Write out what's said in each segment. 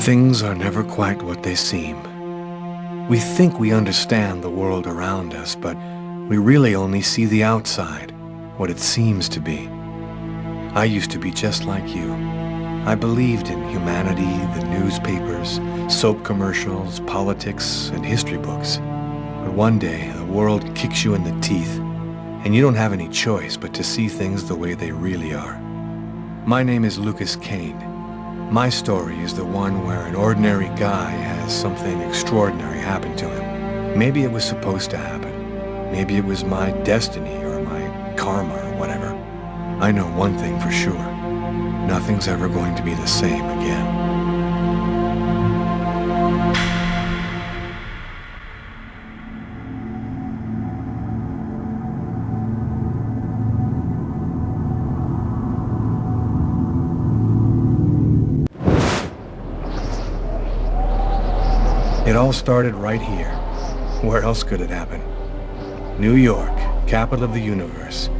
Things are never quite what they seem. We think we understand the world around us, but we really only see the outside, what it seems to be. I used to be just like you. I believed in humanity, the newspapers, soap commercials, politics, and history books. But one day, the world kicks you in the teeth, and you don't have any choice but to see things the way they really are. My name is Kane. My story is the one where an ordinary guy has something extraordinary happen to him. Maybe it was supposed to happen. Maybe it was my destiny or my karma or whatever. I know one thing for sure. Nothing's ever going to be the same again. It all started right here. Where else could it happen? New York, capital of the universe.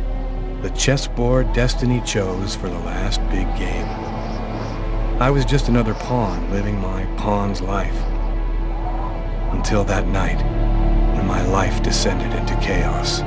The chessboard destiny chose for the last big game. I was just another pawn living my pawn's life. Until that night, when my life descended into chaos.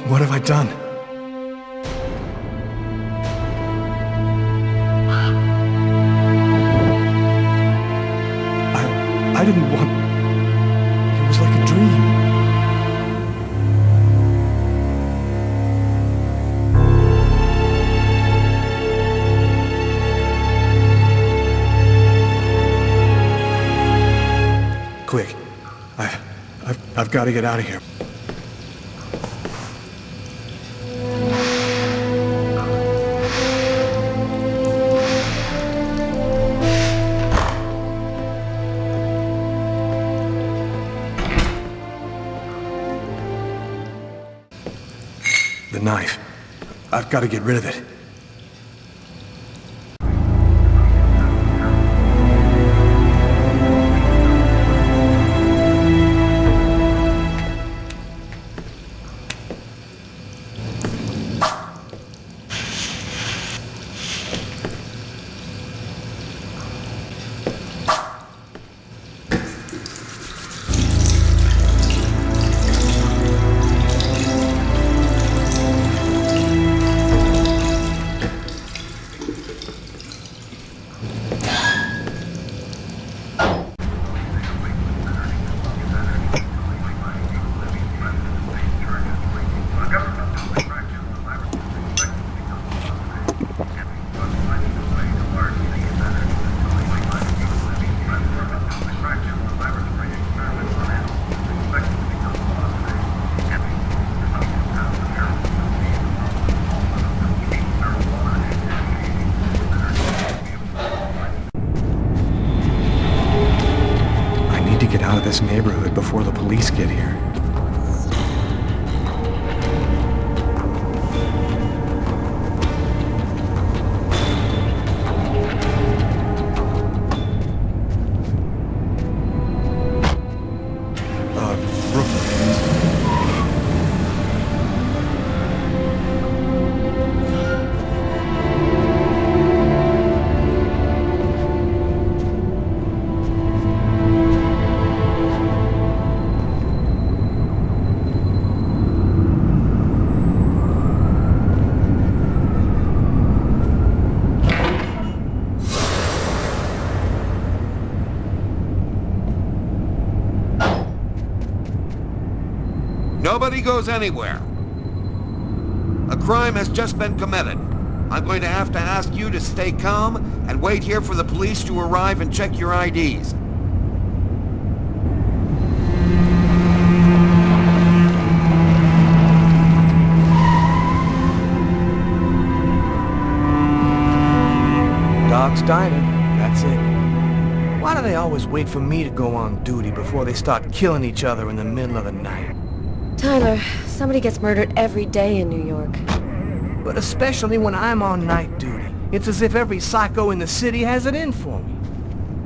What have I done? I didn't want... It was like a dream. Quick. I've got to get out of here. The knife. I've got to get rid of it. this neighborhood before the police get here. Nobody goes anywhere. A crime has just been committed. I'm going to have to ask you to stay calm and wait here for the police to arrive and check your IDs. Dog's Diner, that's it. Why do they always wait for me to go on duty before they start killing each other in the middle of the night? Tyler, somebody gets murdered every day in New York. But especially when I'm on night duty. It's as if every psycho in the city has it in for me.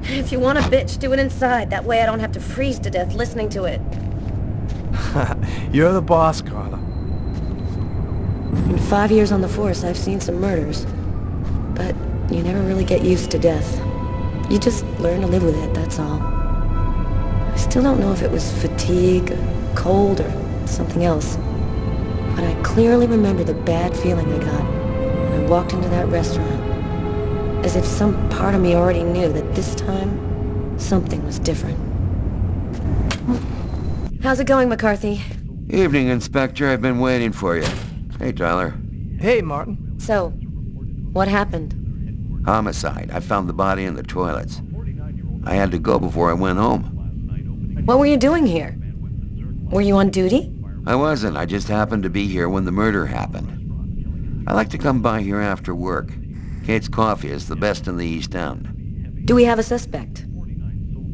If you want a bitch, do it inside. That way I don't have to freeze to death listening to it. You're the boss, Carla. In 5 years on the force, I've seen some murders. But you never really get used to death. You just learn to live with it, that's all. I still don't know if it was fatigue, or cold, or something else. But I clearly remember the bad feeling I got when I walked into that restaurant. As if some part of me already knew that this time, something was different. How's it going, McCarthy? Evening, Inspector. I've been waiting for you. Hey, Tyler. Hey, Martin. So, what happened? Homicide. I found the body in the toilets. I had to go before I went home. What were you doing here? Were you on duty? I wasn't. I just happened to be here when the murder happened. I like to come by here after work. Kate's Coffee is the best in the East End. Do we have a suspect?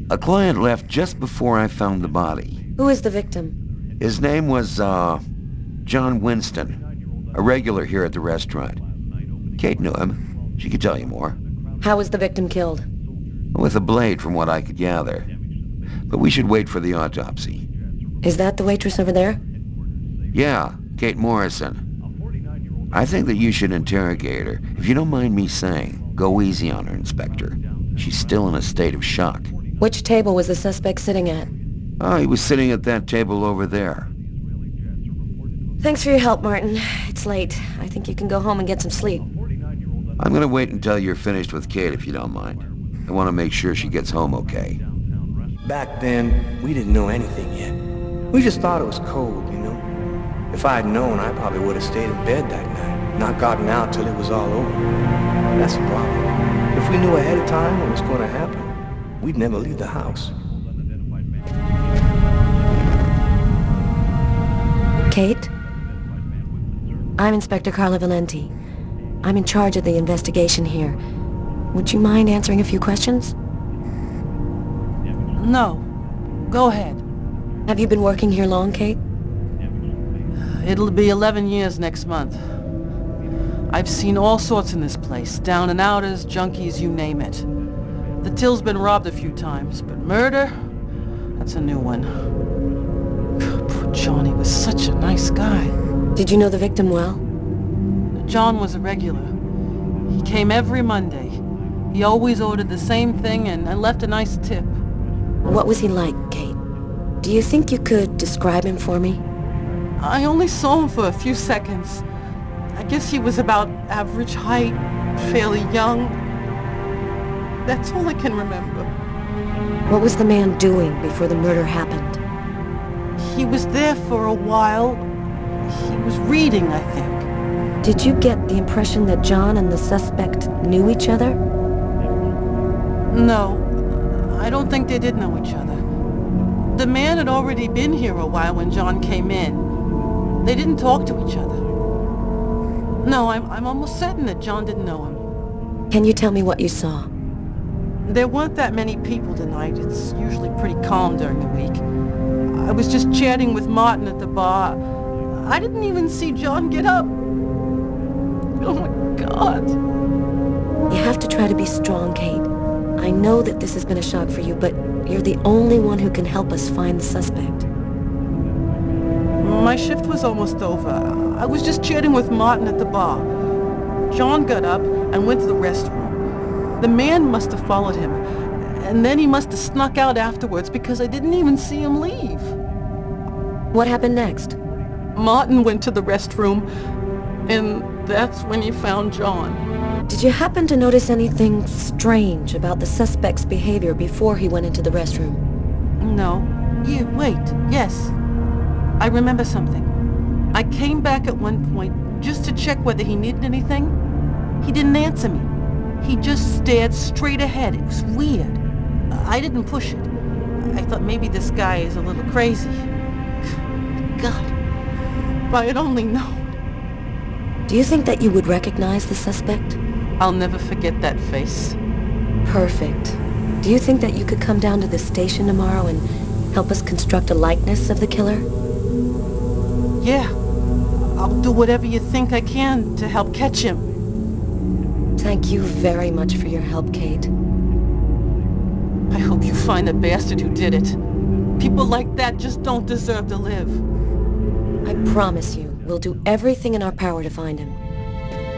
A client left just before I found the body. Who is the victim? His name was, John Winston. A regular here at the restaurant. Kate knew him. She could tell you more. How was the victim killed? With a blade, from what I could gather. But we should wait for the autopsy. Is that the waitress over there? Yeah, Kate Morrison. I think that you should interrogate her. If you don't mind me saying, go easy on her, Inspector. She's still in a state of shock. Which table was the suspect sitting at? Oh, he was sitting at that table over there. Thanks for your help, Martin. It's late. I think you can go home and get some sleep. I'm gonna wait until you're finished with Kate, if you don't mind. I want to make sure she gets home okay. Back then, we didn't know anything yet. We just thought it was cold, you know? If I had known, I probably would have stayed in bed that night, not gotten out till it was all over. That's the problem. If we knew ahead of time what was going to happen, we'd never leave the house. Kate? I'm Inspector Carla Valenti. I'm in charge of the investigation here. Would you mind answering a few questions? No. Go ahead. Have you been working here long, Kate? It'll be 11 years next month. I've seen all sorts in this place. Down and outers, junkies, you name it. The till's been robbed a few times, but murder? That's a new one. Poor Johnny was such a nice guy. Did you know the victim well? John was a regular. He came every Monday. He always ordered the same thing and left a nice tip. What was he like, Kate? Do you think you could describe him for me? I only saw him for a few seconds. I guess he was about average height, fairly young. That's all I can remember. What was the man doing before the murder happened? He was there for a while. He was reading, I think. Did you get the impression that John and the suspect knew each other? No, I don't think they did know each other. The man had already been here a while when John came in. They didn't talk to each other. No, I'm almost certain that John didn't know him. Can you tell me what you saw? There weren't that many people tonight. It's usually pretty calm during the week. I was just chatting with Martin at the bar. I didn't even see John get up. Oh my God. You have to try to be strong, Kate. I know that this has been a shock for you, but you're the only one who can help us find the suspect. My shift was almost over. I was just chatting with Martin at the bar. John got up and went to the restroom. The man must have followed him, and then he must have snuck out afterwards because I didn't even see him leave. What happened next? Martin went to the restroom, and that's when he found John. Did you happen to notice anything strange about the suspect's behavior before he went into the restroom? No. Wait. Yes. I remember something. I came back at one point just to check whether he needed anything. He didn't answer me. He just stared straight ahead. It was weird. I didn't push it. I thought maybe this guy is a little crazy. God. If I had only known. Do you think that you would recognize the suspect? I'll never forget that face. Perfect. Do you think that you could come down to the station tomorrow and help us construct a likeness of the killer? Yeah. I'll do whatever you think I can to help catch him. Thank you very much for your help, Kate. I hope you find the bastard who did it. People like that just don't deserve to live. I promise you, we'll do everything in our power to find him.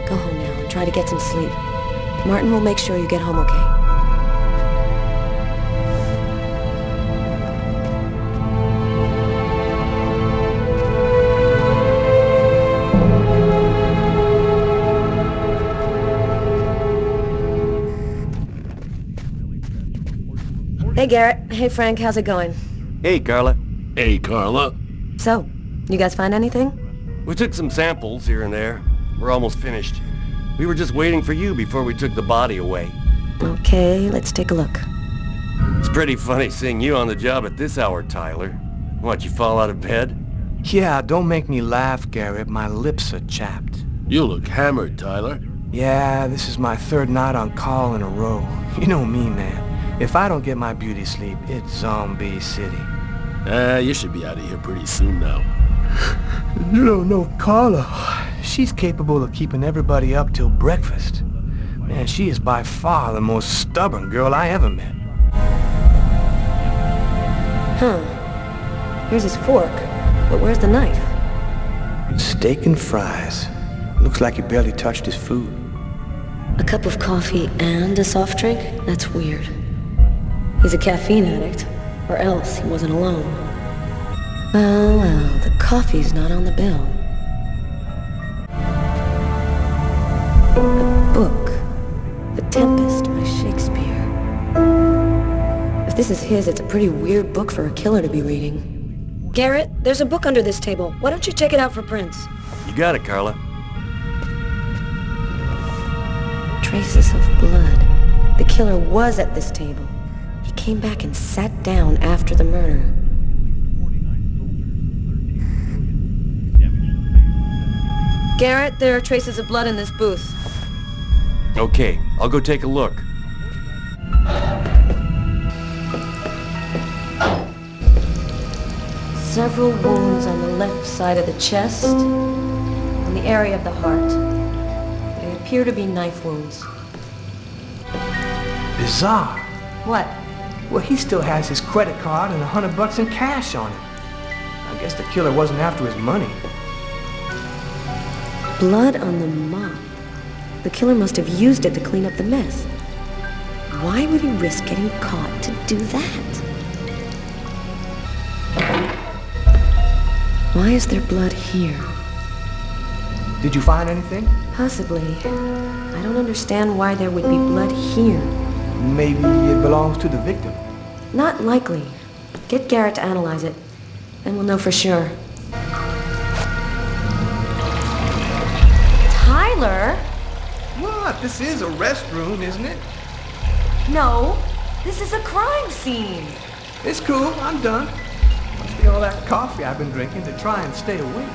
Go home now and try to get some sleep. Martin will make sure you get home okay. Hey Garrett. Hey Frank, how's it going? Hey, Carla. Hey, Carla. So, you guys find anything? We took some samples here and there. We're almost finished. We were just waiting for you before we took the body away. Okay, let's take a look. It's pretty funny seeing you on the job at this hour, Tyler. What, you fall out of bed? Yeah, don't make me laugh, Garrett. My lips are chapped. You look hammered, Tyler. Yeah, this is my third night on call in a row. You know me, man. If I don't get my beauty sleep, it's Zombie City. You should be out of here pretty soon now. You don't know Carla. She's capable of keeping everybody up till breakfast. Man, she is by far the most stubborn girl I ever met. Huh. Here's his fork. But where's the knife? Steak and fries. Looks like he barely touched his food. A cup of coffee and a soft drink? That's weird. He's a caffeine addict, or else he wasn't alone. Well, the coffee's not on the bill. A book. The Tempest by Shakespeare. If this is his, it's a pretty weird book for a killer to be reading. Garrett, there's a book under this table. Why don't you check it out for prints? You got it, Carla. Traces of blood. The killer was at this table. He came back and sat down after the murder. Garrett, there are traces of blood in this booth. Okay, I'll go take a look. Several wounds on the left side of the chest, and the area of the heart. They appear to be knife wounds. Bizarre. What? Well, he still has his credit card and $100 in cash on him. I guess the killer wasn't after his money. Blood on the mop. The killer must have used it to clean up the mess. Why would he risk getting caught to do that? Why is there blood here? Did you find anything? Possibly. I don't understand why there would be blood here. Maybe it belongs to the victim. Not likely. Get Garrett to analyze it, then we'll know for sure. Tyler? What? This is a restroom, isn't it? No, this is a crime scene. It's cool. I'm done. Must be all that coffee I've been drinking to try and stay awake.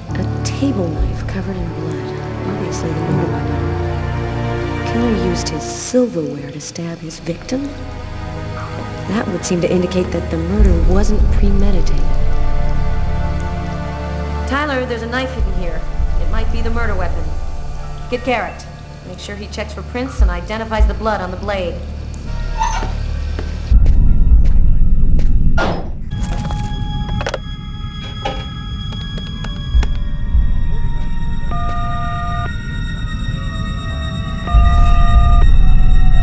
A table knife covered in blood. Obviously the murder weapon. Killer used his silverware to stab his victim? That would seem to indicate that the murder wasn't premeditated. Tyler, there's a knife hidden here. It might be the murder weapon. Get Garrett. Make sure he checks for prints and identifies the blood on the blade.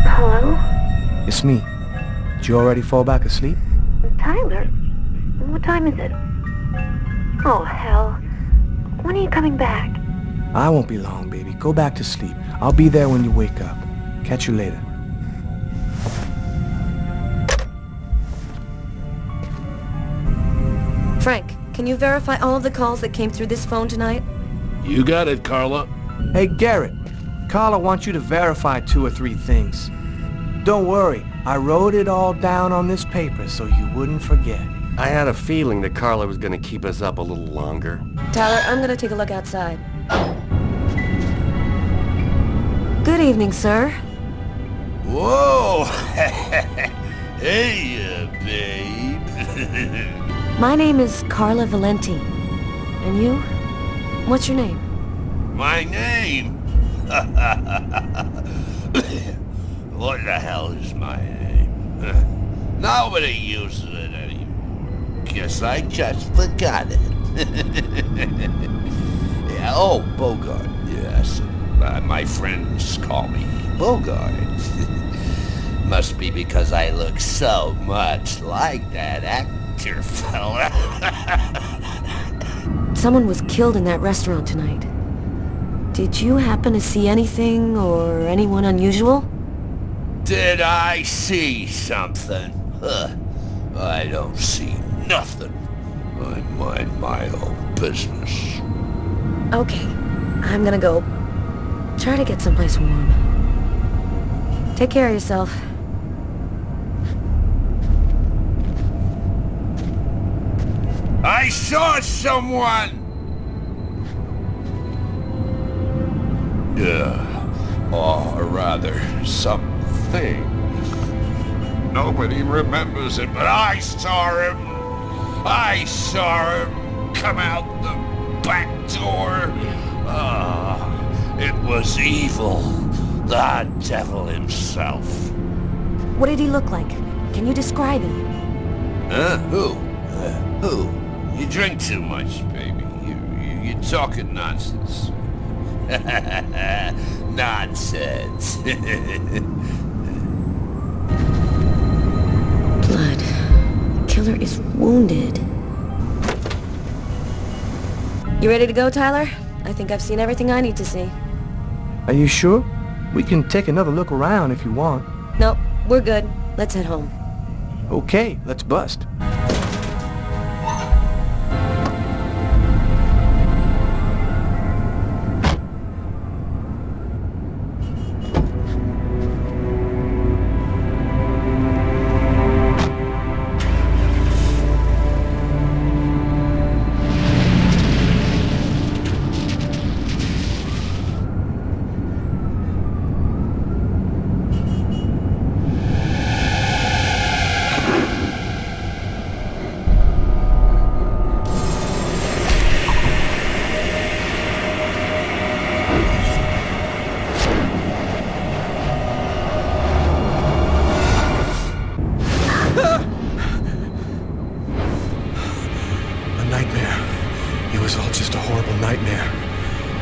Hello? It's me. Did you already fall back asleep? Tyler? What time is it? Oh, hell. When are you coming back? I won't be long, baby. Go back to sleep. I'll be there when you wake up. Catch you later. Frank, can you verify all of the calls that came through this phone tonight? You got it, Carla. Hey, Garrett. Carla wants you to verify 2 or 3 things. Don't worry. I wrote it all down on this paper so you wouldn't forget. I had a feeling that Carla was gonna keep us up a little longer. Tyler, I'm gonna take a look outside. Good evening, sir. Whoa! Hey, babe. My name is Carla Valenti. And you? What's your name? My name? What the hell is my name? Nobody uses it anymore. Guess I just forgot it. Yeah, oh, Bogart, yes. My friends call me Bogart. Must be because I look so much like that actor fella. Someone was killed in that restaurant tonight. Did you happen to see anything or anyone unusual? Did I see something? I don't see nothing. I mind my own business. Okay, I'm gonna go try to get someplace warm. Take care of yourself. I saw someone! Or rather, something. Nobody remembers it, but I saw him! I saw him come out the back door! It was evil. The devil himself. What did he look like? Can you describe him? Who? Who? You drink too much, baby. You're talking nonsense. Nonsense. Blood. The killer is wounded. You ready to go, Tyler? I think I've seen everything I need to see. Are you sure? We can take another look around if you want. Nope, we're good. Let's head home. Okay, let's bust.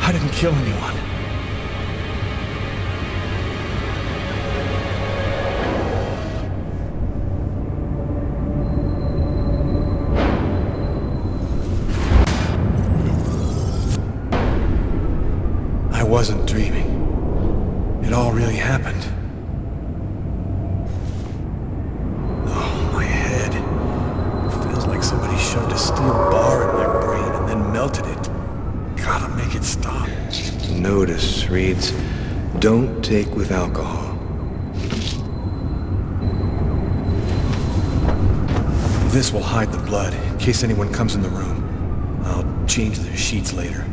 I didn't kill anyone. I wasn't dreaming. It all really happened. Oh, my head. It feels like somebody shoved a steel bar in my brain and then melted it. Gotta make it stop. Notice reads, don't take with alcohol. This will hide the blood in case anyone comes in the room. I'll change their sheets later.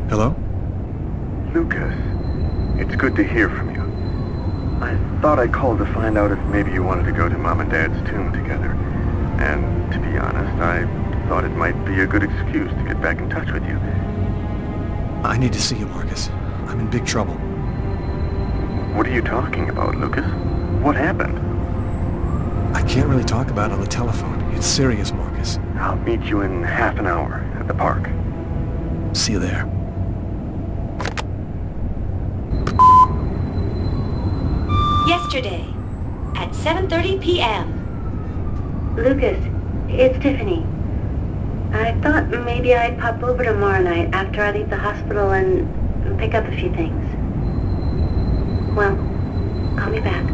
Hello? Lucas, it's good to hear from you. I thought I'd call to find out if maybe you wanted to go to Mom and Dad's tomb together. And to be honest, I thought it might be a good excuse to get back in touch with you. I need to see you, Marcus. I'm in big trouble. What are you talking about, Lucas? What happened? I can't really talk about it on the telephone. It's serious, Marcus. I'll meet you in half an hour at the park. See you there. Yesterday, at 7:30 p.m. Lucas, it's Tiffany. I thought maybe I'd pop over tomorrow night after I leave the hospital and pick up a few things. Well, call me back.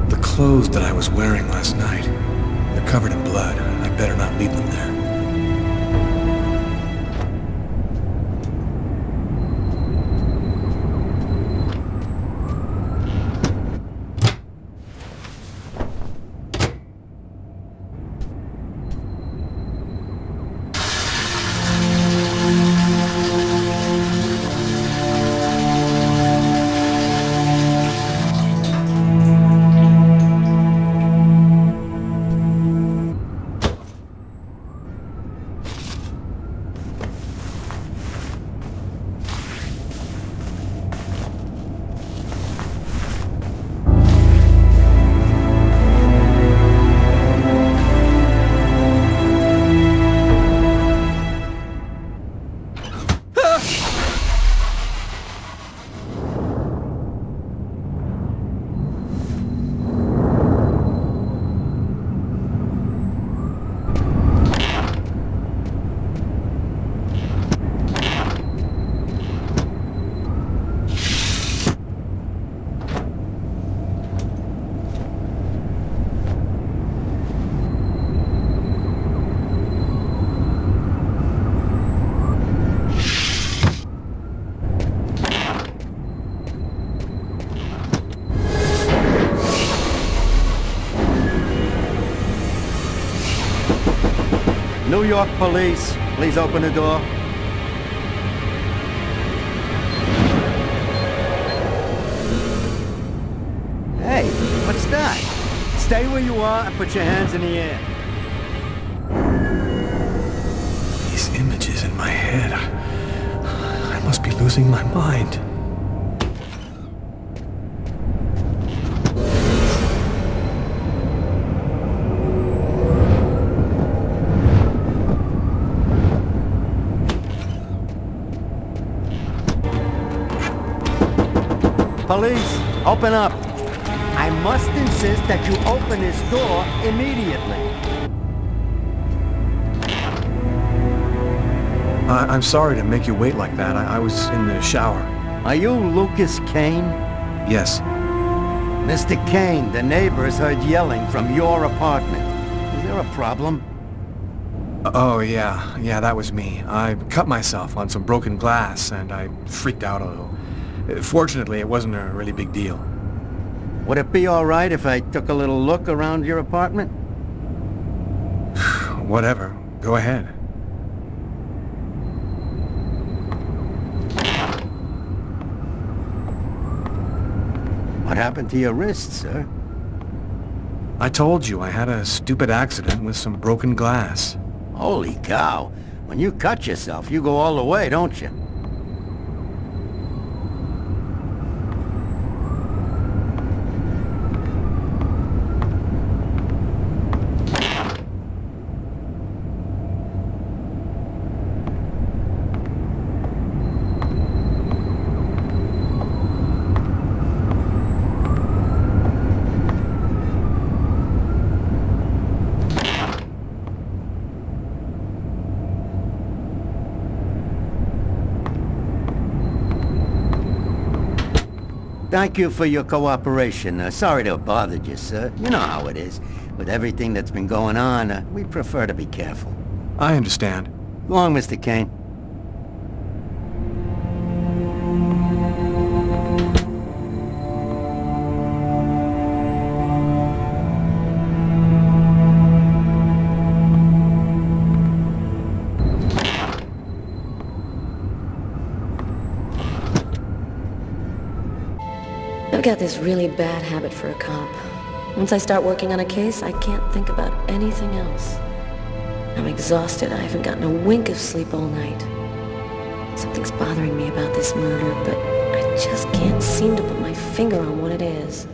The clothes that I was wearing last night, they're covered in blood. I better not leave them there. New York police, please open the door. Hey, what's that? Stay where you are and put your hands in the air. These images in my head. I must be losing my mind. Police, open up. I must insist that you open this door immediately. I'm sorry to make you wait like that. I was in the shower. Are you Lucas Kane? Yes. Mr. Kane, the neighbors heard yelling from your apartment. Is there a problem? Oh, yeah. Yeah, that was me. I cut myself on some broken glass, and I freaked out a little. Fortunately, it wasn't a really big deal. Would it be all right if I took a little look around your apartment? Whatever. Go ahead. What happened to your wrist, sir? I told you I had a stupid accident with some broken glass. Holy cow. When you cut yourself, you go all the way, don't you? Thank you for your cooperation. Sorry to have bothered you, sir. You know how it is. With everything that's been going on, we prefer to be careful. I understand. Go on, Mr. Kane. got this really bad habit for a cop. Once I start working on a case, I can't think about anything else. I'm exhausted. I haven't gotten a wink of sleep all night. Something's bothering me about this murder, but I just can't seem to put my finger on what it is.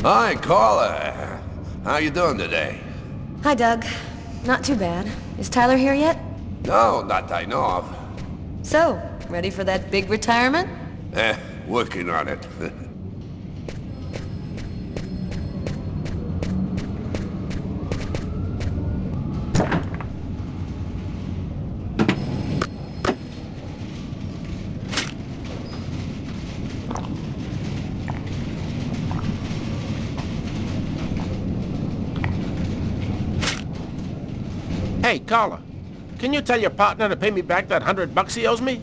Hi, Carla. How you doing today? Hi, Doug. Not too bad. Is Tyler here yet? No, not that I know of. So, ready for that big retirement? Working on it. Hey, Carla, can you tell your partner to pay me back that $100 he owes me?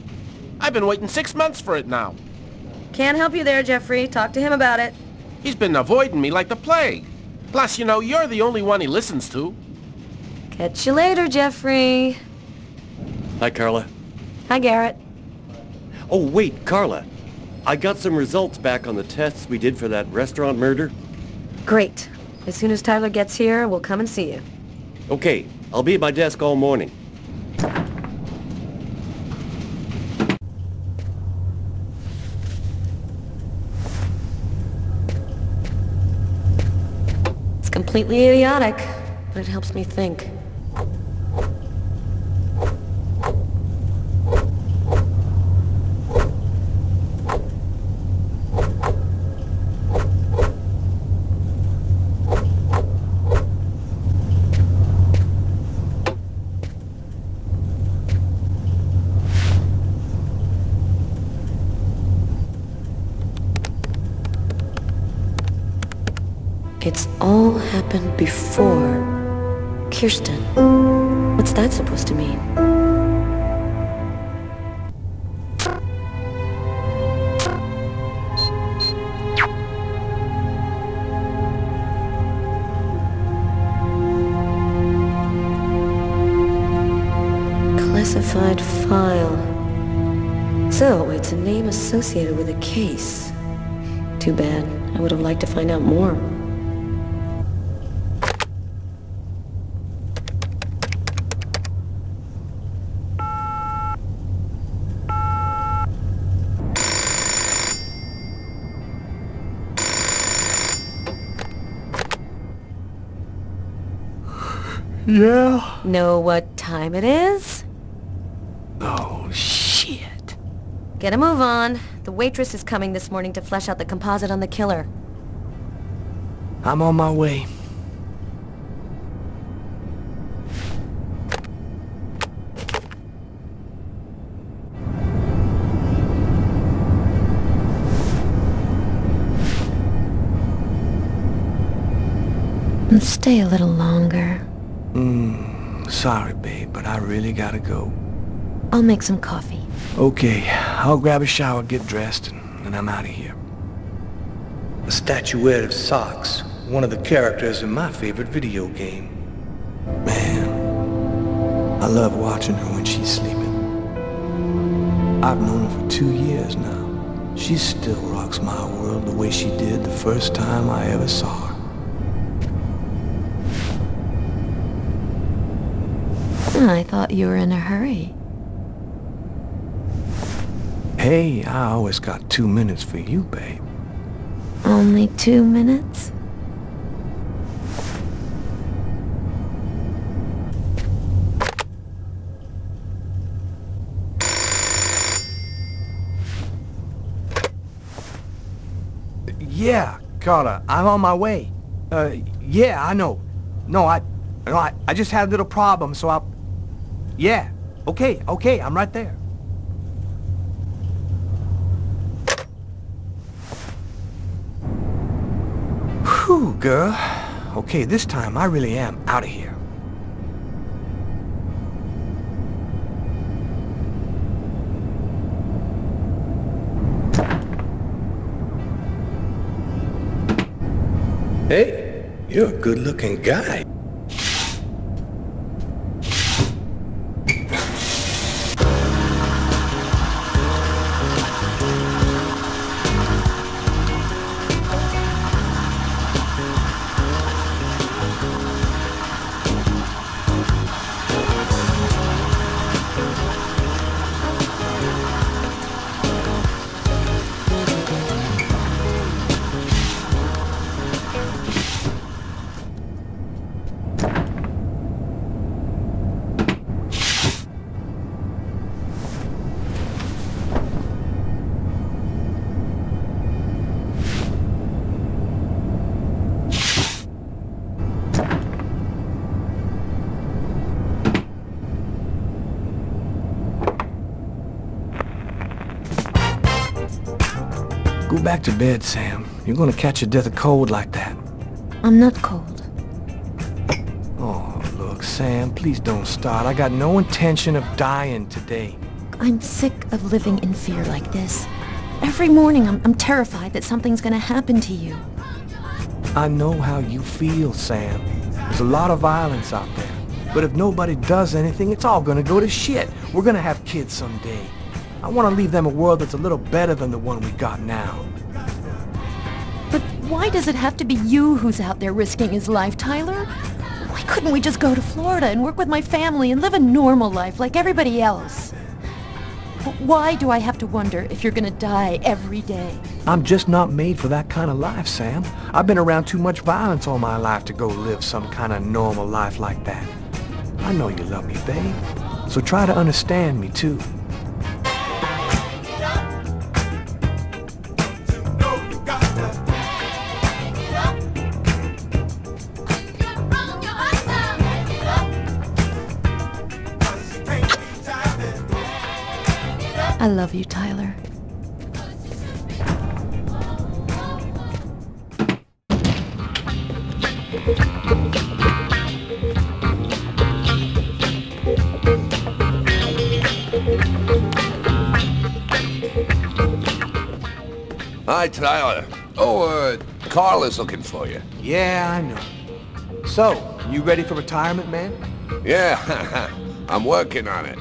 I've been waiting 6 months for it now. Can't help you there, Jeffrey. Talk to him about it. He's been avoiding me like the plague. Plus, you know, you're the only one he listens to. Catch you later, Jeffrey. Hi, Carla. Hi, Garrett. Oh, wait, Carla. I got some results back on the tests we did for that restaurant murder. Great. As soon as Tyler gets here, we'll come and see you. Okay, I'll be at my desk all morning. It's completely idiotic, but it helps me think. It's all happened before. Kirsten. What's that supposed to mean? Classified file. So, it's a name associated with a case. Too bad. I would have liked to find out more. Yeah? Know what time it is? Oh, shit. Get a move on. The waitress is coming this morning to flesh out the composite on the killer. I'm on my way. Stay a little longer. Sorry, babe, but I really gotta go. I'll make some coffee. Okay, I'll grab a shower, get dressed, and I'm out of here. A statuette of Socks, one of the characters in my favorite video game. Man, I love watching her when she's sleeping. I've known her for 2 years now. She still rocks my world the way she did the first time I ever saw her. I thought you were in a hurry. Hey, I always got 2 minutes for you, babe. Only 2 minutes? Yeah, Carla, I'm on my way. Yeah, I know. No, I just had a little problem, so I'll... Yeah, okay, I'm right there. Whew, girl. Okay, this time I really am out of here. Hey, you're a good-looking guy. Go back to bed, Sam. You're gonna catch your death of cold like that. I'm not cold. Oh, look, Sam, please don't start. I got no intention of dying today. I'm sick of living in fear like this. Every morning I'm terrified that something's gonna happen to you. I know how you feel, Sam. There's a lot of violence out there. But if nobody does anything, it's all gonna go to shit. We're gonna have kids someday. I want to leave them a world that's a little better than the one we got now. But why does it have to be you who's out there risking his life, Tyler? Why couldn't we just go to Florida and work with my family and live a normal life like everybody else? Why do I have to wonder if you're gonna die every day? I'm just not made for that kind of life, Sam. I've been around too much violence all my life to go live some kind of normal life like that. I know you love me, babe. So try to understand me, too. I love you, Tyler. Hi, Tyler. Oh, Carl is looking for you. Yeah, I know. So, you ready for retirement, man? Yeah, I'm working on it.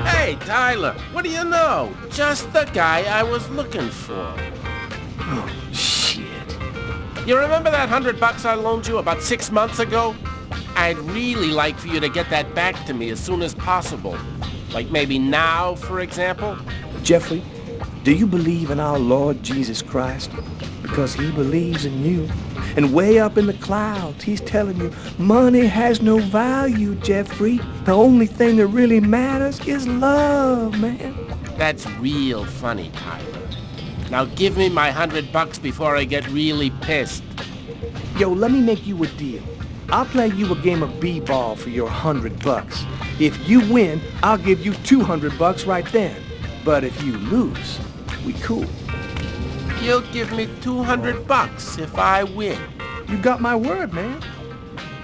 Hey, Tyler, what do you know? Just the guy I was looking for. Oh, shit. You remember that $100 I loaned you about 6 months ago? I'd really like for you to get that back to me as soon as possible. Like maybe now, for example? Jeffrey, do you believe in our Lord Jesus Christ? Because he believes in you. And way up in the clouds, he's telling you, money has no value, Jeffrey. The only thing that really matters is love, man. That's real funny, Tyler. Now give me my $100 before I get really pissed. Yo, let me make you a deal. I'll play you a game of b-ball for your $100. If you win, I'll give you $200 right then. But if you lose, we cool. You'll give me $200 if I win. You got my word, man.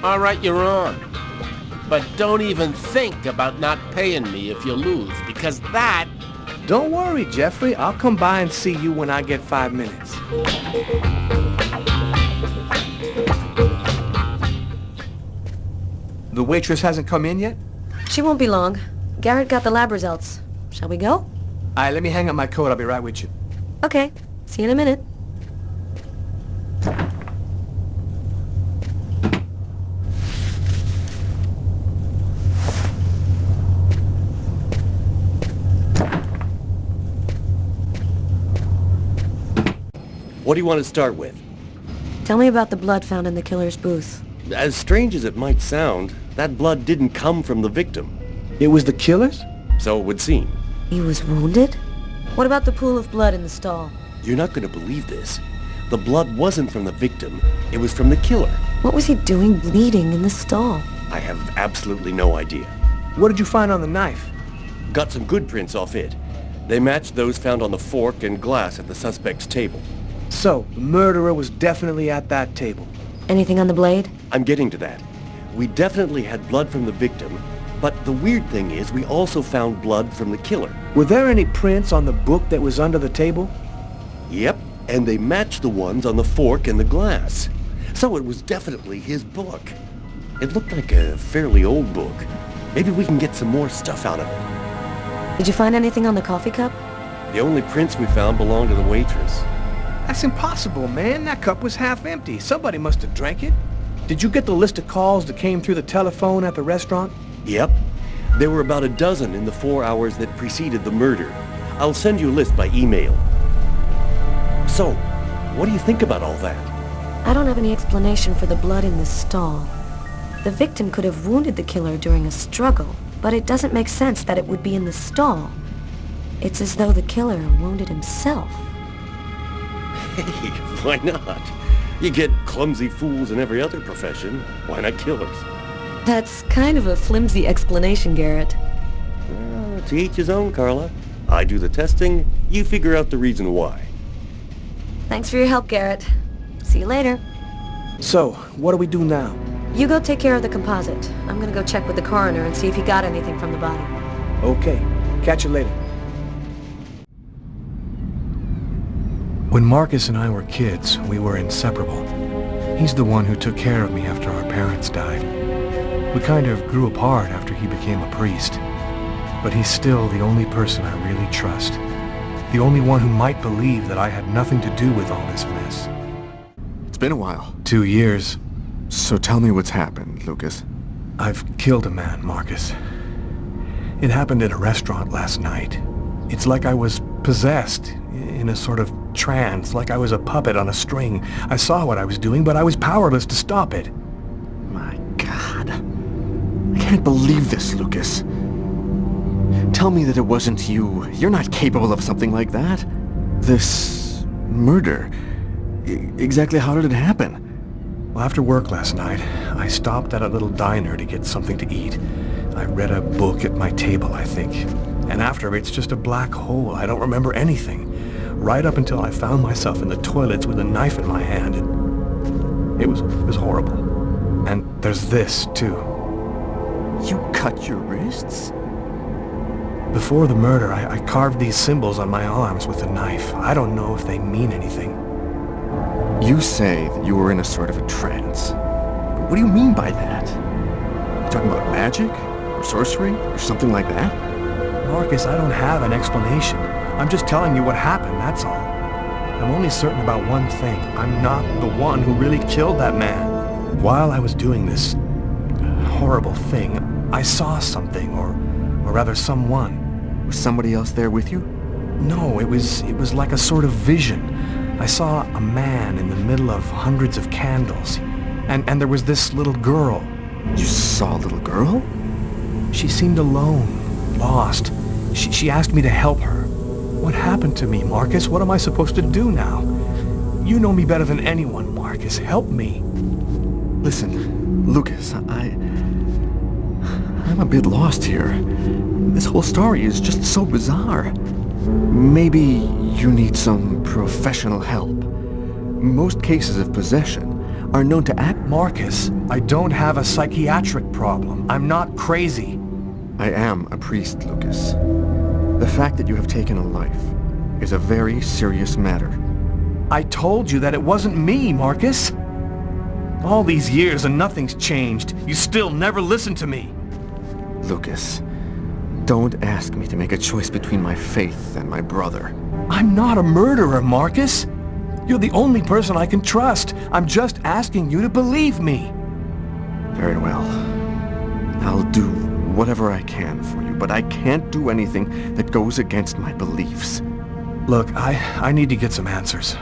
All right, you're on. But don't even think about not paying me if you lose, because that... Don't worry, Jeffrey. I'll come by and see you when I get 5 minutes. The waitress hasn't come in yet? She won't be long. Garrett got the lab results. Shall we go? All right, let me hang up my coat. I'll be right with you. Okay. See you in a minute. What do you want to start with? Tell me about the blood found in the killer's booth. As strange as it might sound, that blood didn't come from the victim. It was the killer's? So it would seem. He was wounded? What about the pool of blood in the stall? You're not going to believe this. The blood wasn't from the victim. It was from the killer. What was he doing bleeding in the stall? I have absolutely no idea. What did you find on the knife? Got some good prints off it. They matched those found on the fork and glass at the suspect's table. So, the murderer was definitely at that table. Anything on the blade? I'm getting to that. We definitely had blood from the victim, but the weird thing is we also found blood from the killer. Were there any prints on the book that was under the table? Yep, and they matched the ones on the fork and the glass. So it was definitely his book. It looked like a fairly old book. Maybe we can get some more stuff out of it. Did you find anything on the coffee cup? The only prints we found belonged to the waitress. That's impossible, man. That cup was half empty. Somebody must have drank it. Did you get the list of calls that came through the telephone at the restaurant? Yep. There were about a dozen in the 4 hours that preceded the murder. I'll send you a list by email. So, what do you think about all that? I don't have any explanation for the blood in the stall. The victim could have wounded the killer during a struggle, but it doesn't make sense that it would be in the stall. It's as though the killer wounded himself. Hey, why not? You get clumsy fools in every other profession. Why not killers? That's kind of a flimsy explanation, Garrett. To each his own, Carla. I do the testing, you figure out the reason why. Thanks for your help, Garrett. See you later. So, what do we do now? You go take care of the composite. I'm gonna go check with the coroner and see if he got anything from the body. Okay. Catch you later. When Marcus and I were kids, we were inseparable. He's the one who took care of me after our parents died. We kind of grew apart after he became a priest. But he's still the only person I really trust. The only one who might believe that I had nothing to do with all this mess. It's been a while. 2 years. So tell me what's happened, Lucas. I've killed a man, Marcus. It happened in a restaurant last night. It's like I was possessed, in a sort of trance, like I was a puppet on a string. I saw what I was doing, but I was powerless to stop it. My God. I can't believe this, Lucas. Tell me that it wasn't you. You're not capable of something like that. This murder. Exactly how did it happen? Well, after work last night, I stopped at a little diner to get something to eat. I read a book at my table, I think. And after, it's just a black hole. I don't remember anything. Right up until I found myself in the toilets with a knife in my hand. It was horrible. And there's this, too. You cut your wrists? Before the murder, I carved these symbols on my arms with a knife. I don't know if they mean anything. You say that you were in a sort of a trance. But what do you mean by that? Are you talking about magic? Or sorcery? Or something like that? Marcus, I don't have an explanation. I'm just telling you what happened, that's all. I'm only certain about one thing. I'm not the one who really killed that man. While I was doing this horrible thing, I saw something, or rather someone. Was somebody else there with you? No, it was like a sort of vision. I saw a man in the middle of hundreds of candles. And there was this little girl. You saw a little girl? She seemed alone, lost. She asked me to help her. What happened to me, Marcus? What am I supposed to do now? You know me better than anyone, Marcus. Help me. Listen, Lucas, I'm a bit lost here. This whole story is just so bizarre. Maybe you need some professional help. Most cases of possession are known to act... Marcus, I don't have a psychiatric problem. I'm not crazy. I am a priest, Lucas. The fact that you have taken a life is a very serious matter. I told you that it wasn't me, Marcus. All these years and nothing's changed. You still never listen to me. Lucas, don't ask me to make a choice between my faith and my brother. I'm not a murderer, Marcus. You're the only person I can trust. I'm just asking you to believe me. Very well. I'll do whatever I can for you, but I can't do anything that goes against my beliefs. Look, I need to get some answers.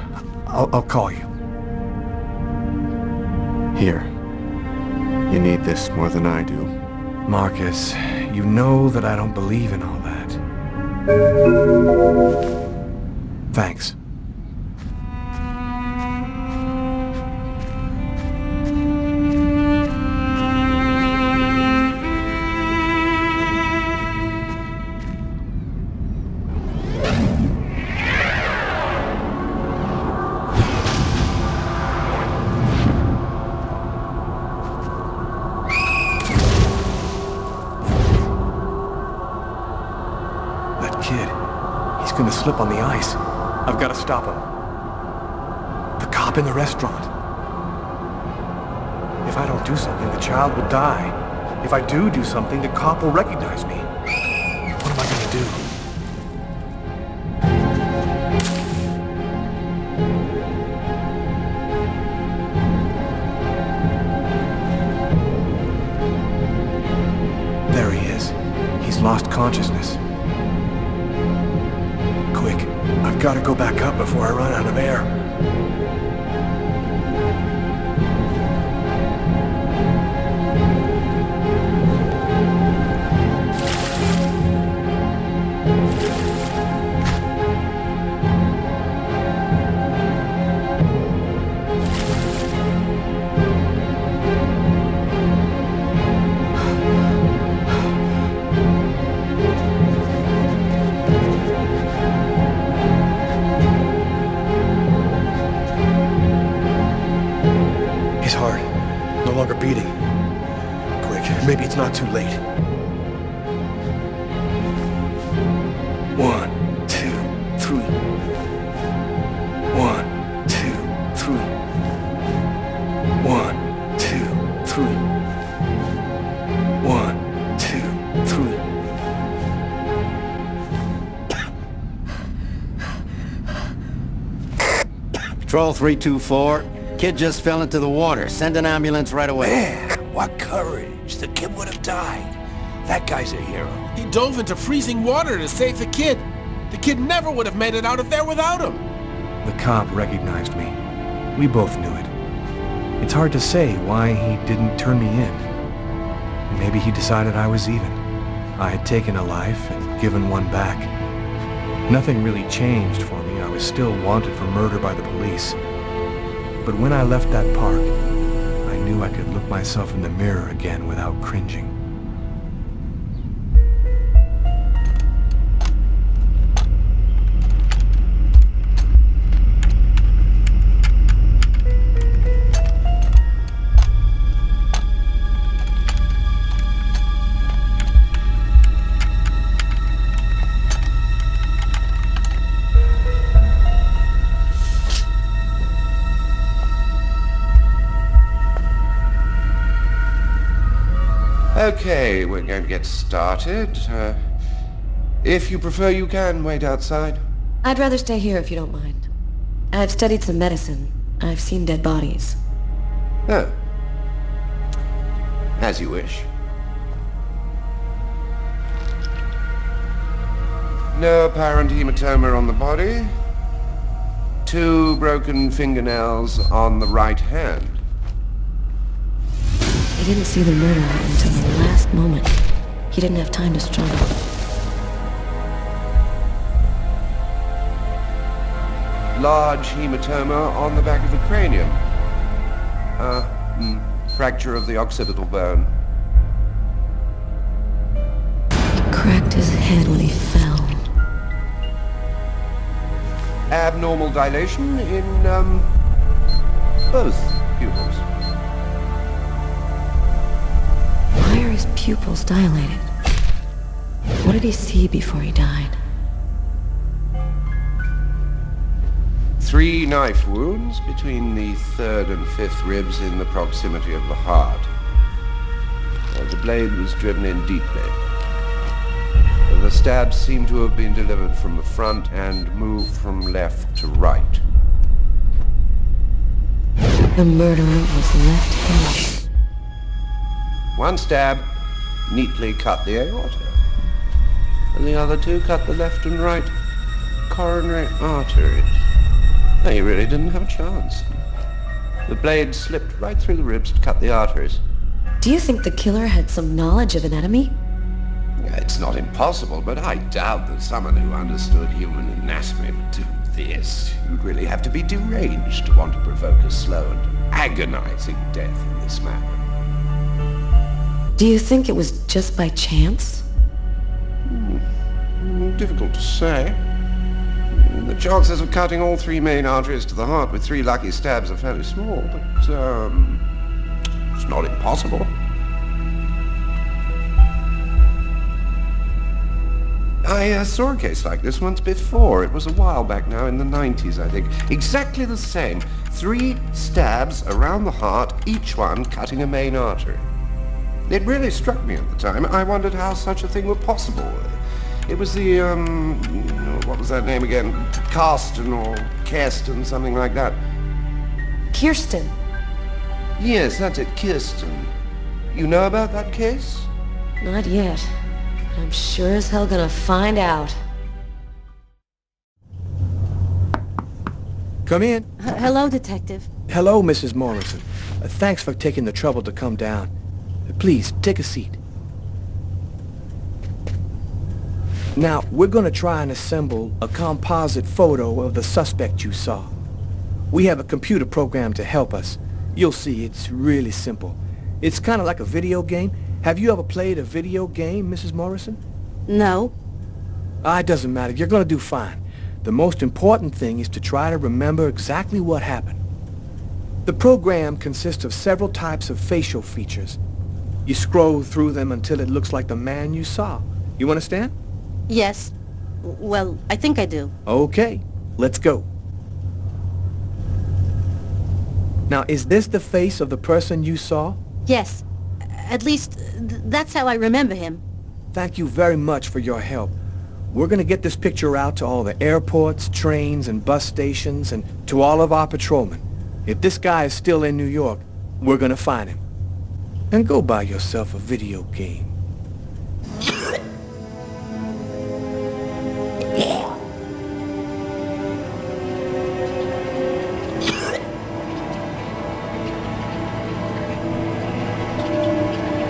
I'll call you. Here. You need this more than I do. Marcus, you know that I don't believe in all that. Thanks. He's gonna slip on the ice. I've got to stop him. The cop in the restaurant. If I don't do something, the child will die. If I do something, the cop will recognize me. What am I gonna do? There he is. He's lost consciousness. Quick, I've got to go back up before I run out of air. No longer beating. Quick, maybe it's not too late. 1, 2, 3. 1, 2, 3. 1, 2, 3. 1, 2, 3. Patrol 324. Kid just fell into the water. Send an ambulance right away. Man, what courage. The kid would have died. That guy's a hero. He dove into freezing water to save the kid. The kid never would have made it out of there without him. The cop recognized me. We both knew it. It's hard to say why he didn't turn me in. Maybe he decided I was even. I had taken a life and given one back. Nothing really changed for me. I was still wanted for murder by the police. But when I left that park, I knew I could look myself in the mirror again without cringing. Okay, we're going to get started. If you prefer, you can wait outside. I'd rather stay here if you don't mind. I've studied some medicine. I've seen dead bodies. Oh. As you wish. No apparent hematoma on the body. 2 broken fingernails on the right hand. He didn't see the murderer until the last moment. He didn't have time to struggle. Large hematoma on the back of the cranium. Fracture of the occipital bone. He cracked his head when he fell. Abnormal dilation in, both pupils. Why are his pupils dilated? What did he see before he died? 3 knife wounds between the 3rd and 5th ribs in the proximity of the heart. The blade was driven in deeply. The stabs seem to have been delivered from the front and moved from left to right. The murderer was left-handed. 1 stab neatly cut the aorta, and the other 2 cut the left and right coronary arteries. He really didn't have a chance. The blade slipped right through the ribs to cut the arteries. Do you think the killer had some knowledge of anatomy? It's not impossible, but I doubt that someone who understood human anatomy would do this. You'd really have to be deranged to want to provoke a slow and agonizing death in this manner. Do you think it was just by chance? Difficult to say. The chances of cutting all 3 main arteries to the heart with 3 lucky stabs are fairly small, but, it's not impossible. I saw a case like this once before. It was a while back now, in the 90s, I think. Exactly the same. 3 stabs around the heart, each one cutting a main artery. It really struck me at the time. I wondered how such a thing were possible. It was the, what was that name again? Karsten or Kirsten, something like that. Kirsten. Yes, that's it, Kirsten. You know about that case? Not yet. But I'm sure as hell gonna find out. Come in. Hello, Detective. Hello, Mrs. Morrison. Thanks for taking the trouble to come down. Please, take a seat. Now, we're going to try and assemble a composite photo of the suspect you saw. We have a computer program to help us. You'll see, it's really simple. It's kind of like a video game. Have you ever played a video game, Mrs. Morrison? No. It doesn't matter. You're going to do fine. The most important thing is to try to remember exactly what happened. The program consists of several types of facial features. You scroll through them until it looks like the man you saw. You understand? Yes. Well, I think I do. Okay, let's go. Now, is this the face of the person you saw? Yes. At least, that's how I remember him. Thank you very much for your help. We're gonna get this picture out to all the airports, trains, and bus stations, and to all of our patrolmen. If this guy is still in New York, we're gonna find him. And go buy yourself a video game.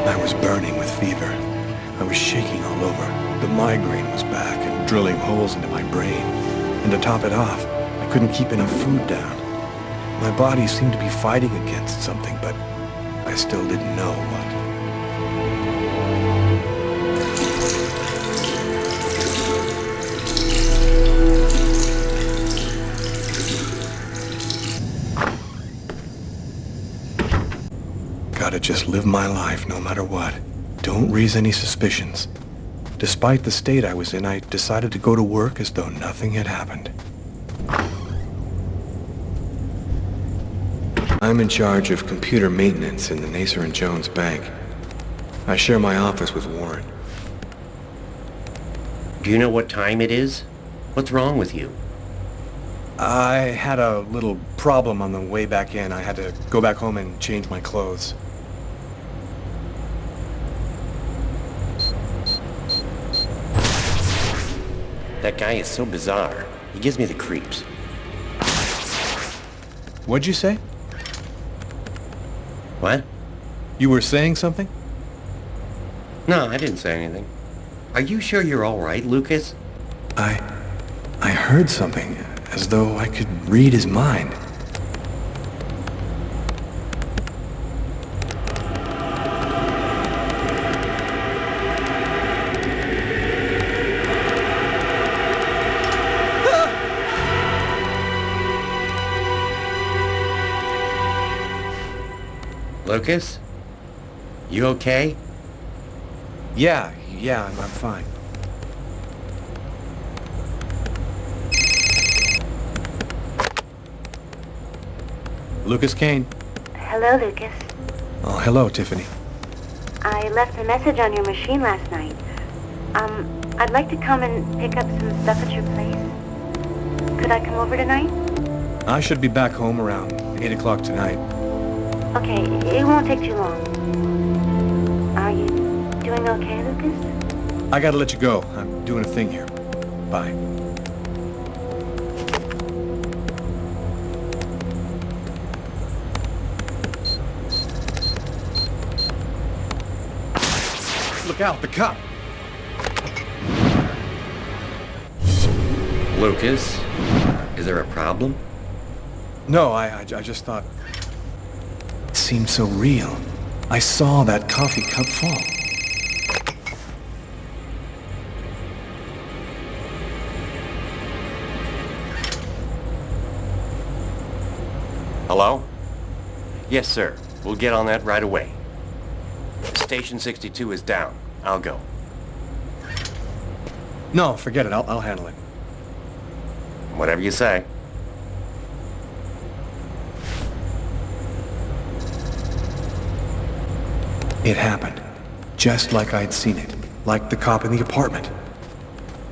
I was burning with fever. I was shaking all over. The migraine was back and drilling holes into my brain. And to top it off, I couldn't keep any food down. My body seemed to be fighting against something, but I still didn't know what. Gotta just live my life no matter what. Don't raise any suspicions. Despite the state I was in, I decided to go to work as though nothing had happened. I'm in charge of computer maintenance in the Nacer & Jones Bank. I share my office with Warren. Do you know what time it is? What's wrong with you? I had a little problem on the way back in. I had to go back home and change my clothes. That guy is so bizarre. He gives me the creeps. What'd you say? What? You were saying something? No, I didn't say anything. Are you sure you're all right, Lucas? I heard something, as though I could read his mind. Lucas? You okay? Yeah, I'm fine. Lucas Kane. Hello, Lucas. Oh, hello, Tiffany. I left a message on your machine last night. I'd like to come and pick up some stuff at your place. Could I come over tonight? I should be back home around 8 o'clock tonight. Okay, it won't take too long. Are you doing okay, Lucas? I gotta let you go. I'm doing a thing here. Bye. Look out, the cop! Lucas? Is there a problem? No, I just thought... It seemed so real. I saw that coffee cup fall. Hello? Yes, sir. We'll get on that right away. Station 62 is down. I'll go. No, forget it. I'll handle it. Whatever you say. It happened. Just like I'd seen it. Like the cop in the apartment.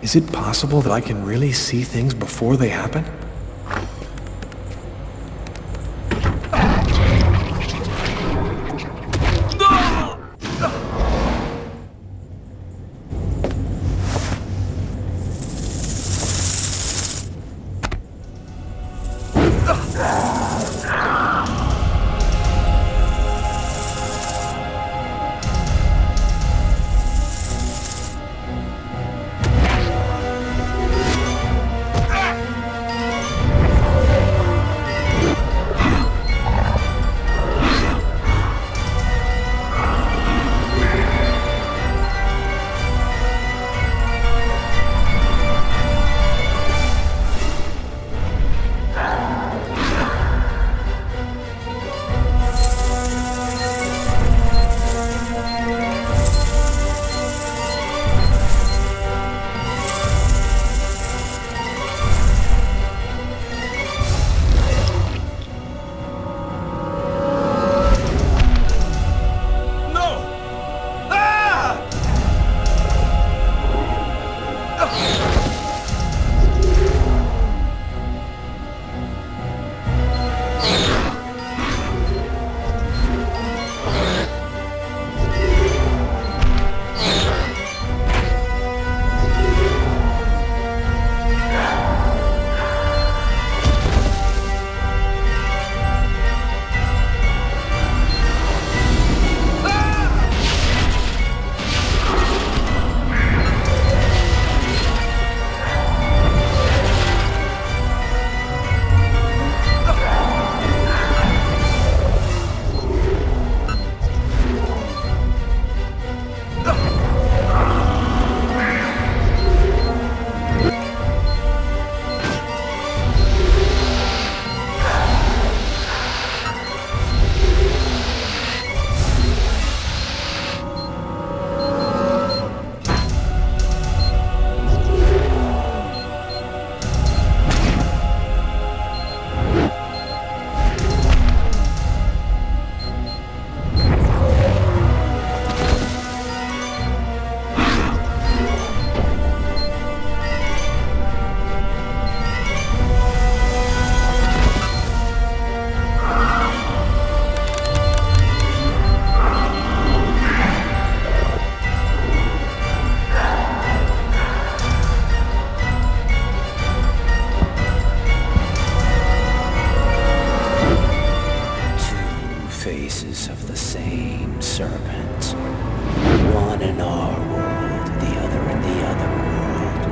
Is it possible that I can really see things before they happen? same serpent. One in our world, the other in the other world.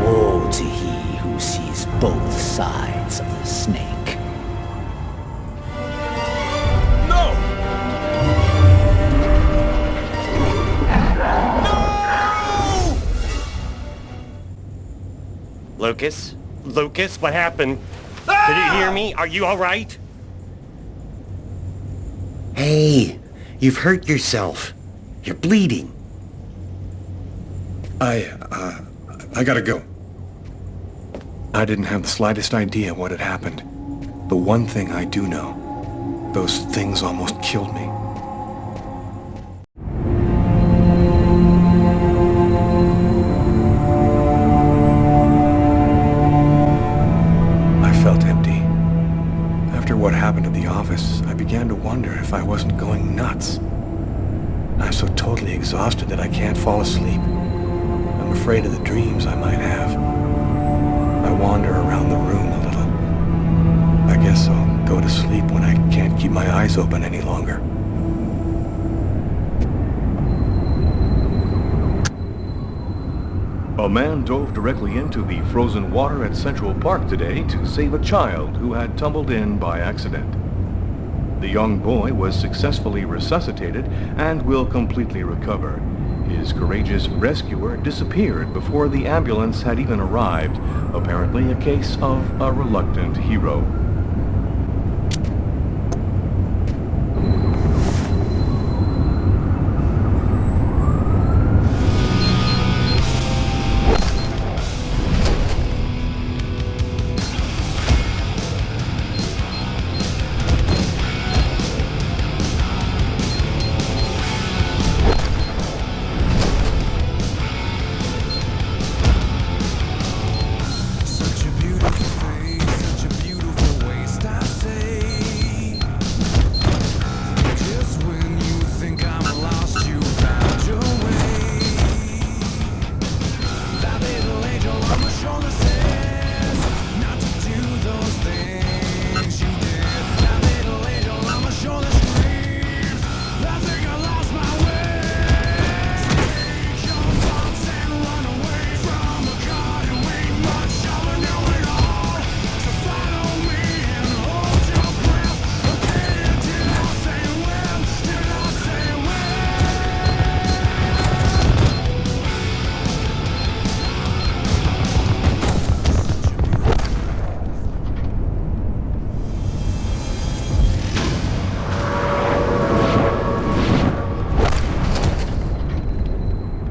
Woe to he who sees both sides of the snake. No! Lucas? Lucas, what happened? Did you hear me? Are you alright? Hey, you've hurt yourself. You're bleeding. I gotta go. I didn't have the slightest idea what had happened. The one thing I do know, those things almost killed me. I felt empty. After what happened at the office, I began to wonder if I wasn't going nuts. I'm so totally exhausted that I can't fall asleep. I'm afraid of the dreams I might have. I wander around the room a little. I guess I'll go to sleep when I can't keep my eyes open any longer. A man dove directly into the frozen water at Central Park today to save a child who had tumbled in by accident. The young boy was successfully resuscitated and will completely recover. His courageous rescuer disappeared before the ambulance had even arrived, apparently a case of a reluctant hero.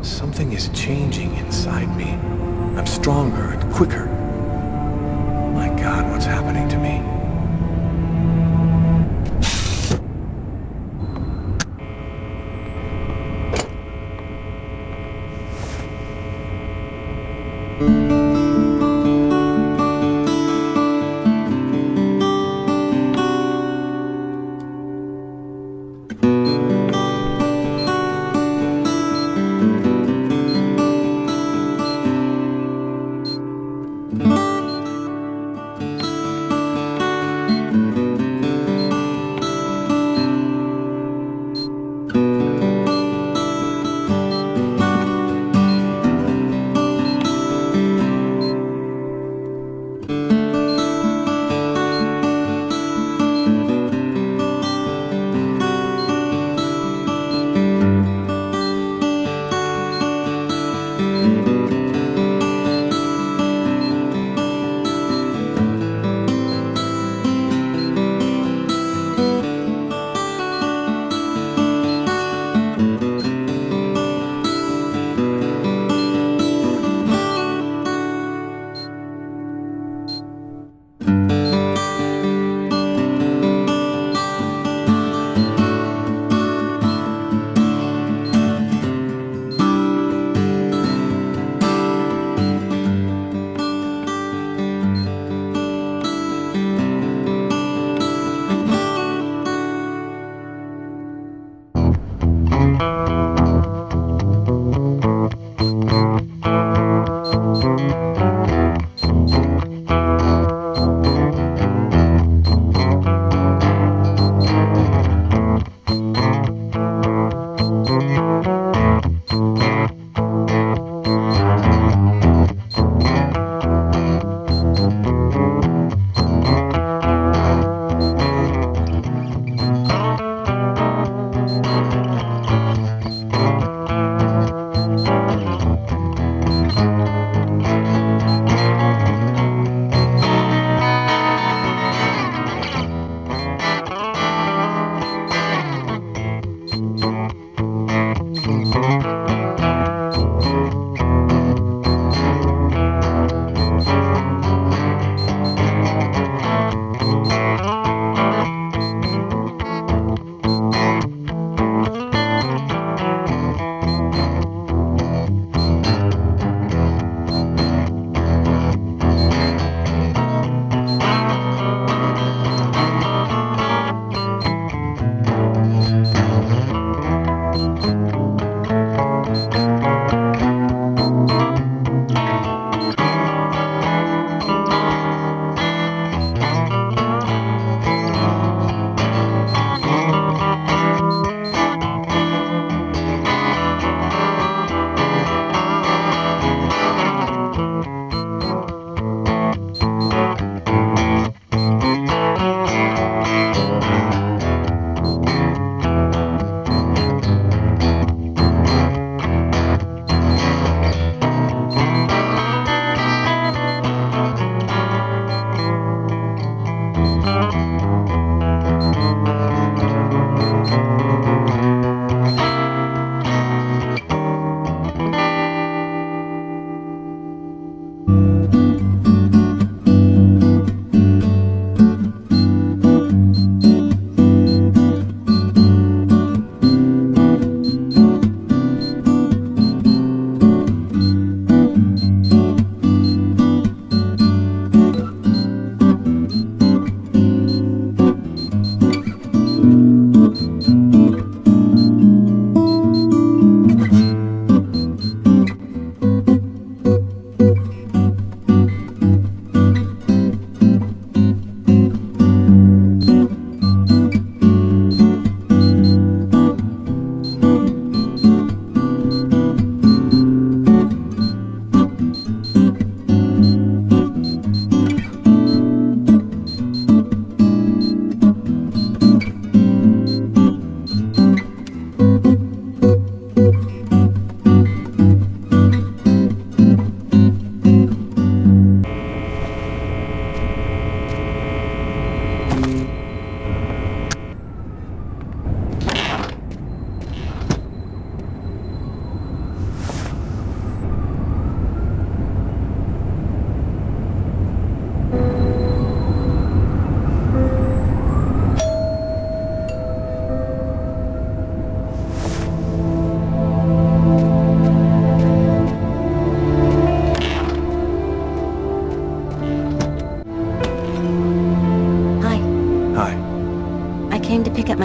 Something is changing inside me. I'm stronger and quicker. My God, what's happening to me?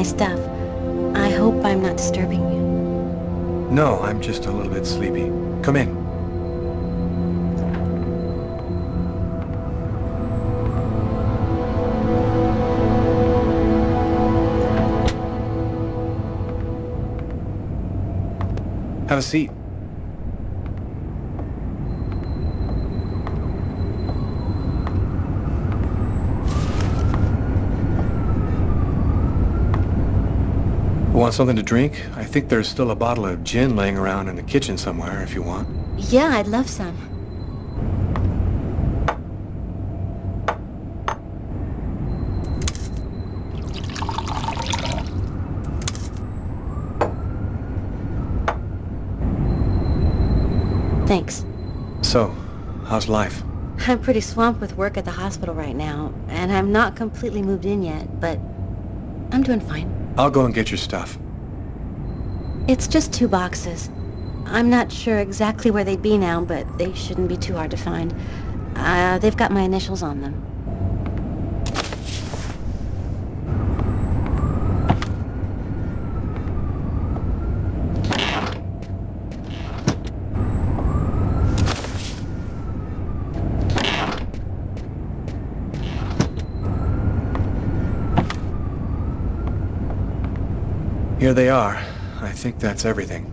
my stuff. I hope I'm not disturbing you. No, I'm just a little bit sleepy. Come in. Have a seat. Want something to drink? I think there's still a bottle of gin laying around in the kitchen somewhere if you want. Yeah, I'd love some. Thanks. So, how's life? I'm pretty swamped with work at the hospital right now, and I'm not completely moved in yet, but I'm doing fine. I'll go and get your stuff. It's just 2 boxes. I'm not sure exactly where they'd be now, but they shouldn't be too hard to find. They've got my initials on them. Here they are. I think that's everything.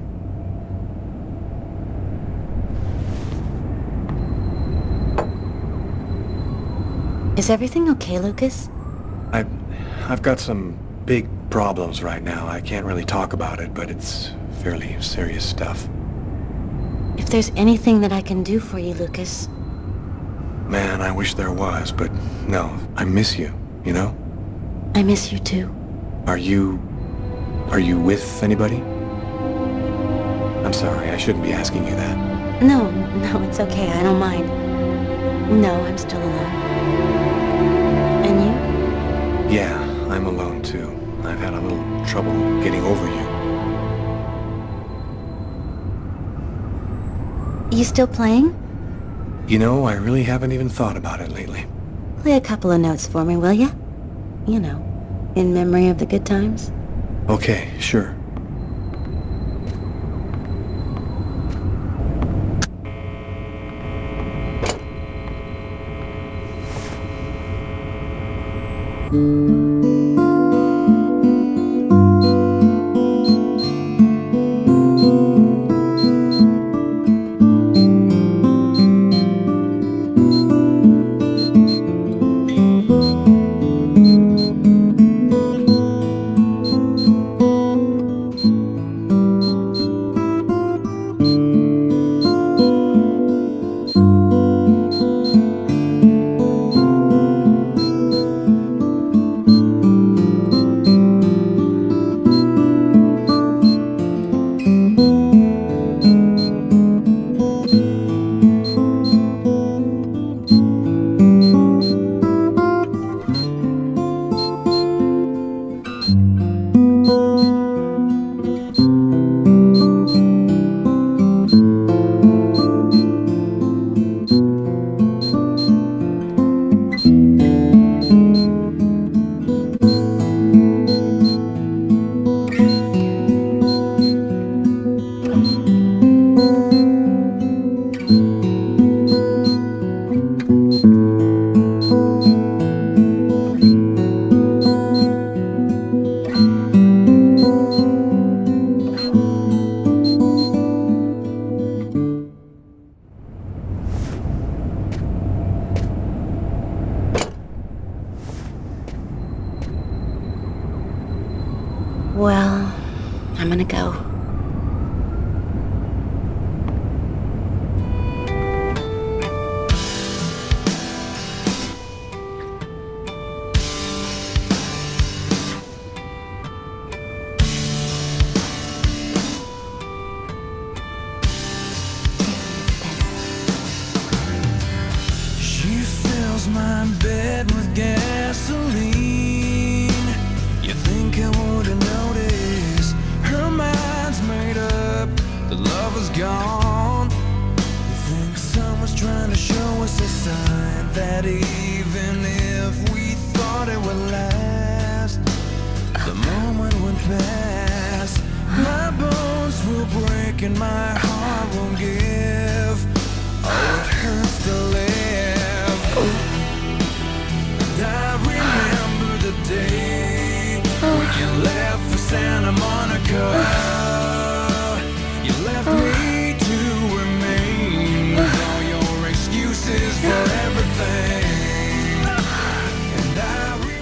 Is everything okay, Lucas? I've got some big problems right now. I can't really talk about it, but it's fairly serious stuff. If there's anything that I can do for you, Lucas. Man, I wish there was, but no. I miss you, you know? I miss you too. Are you with anybody? I'm sorry, I shouldn't be asking you that. No, it's okay. I don't mind. No, I'm still alone. And you? Yeah, I'm alone too. I've had a little trouble getting over you. You still playing? You know, I really haven't even thought about it lately. Play a couple of notes for me, will ya? You know, in memory of the good times. Okay, sure. Well, I'm gonna go. She fills my bed with gasoline. You think I wouldn't notice her mind? breaking, my heart won't give. Oh, it hurts to live. And I remember the day when you left for Santa Monica. You left me to remain with all your excuses for everything. And I remember.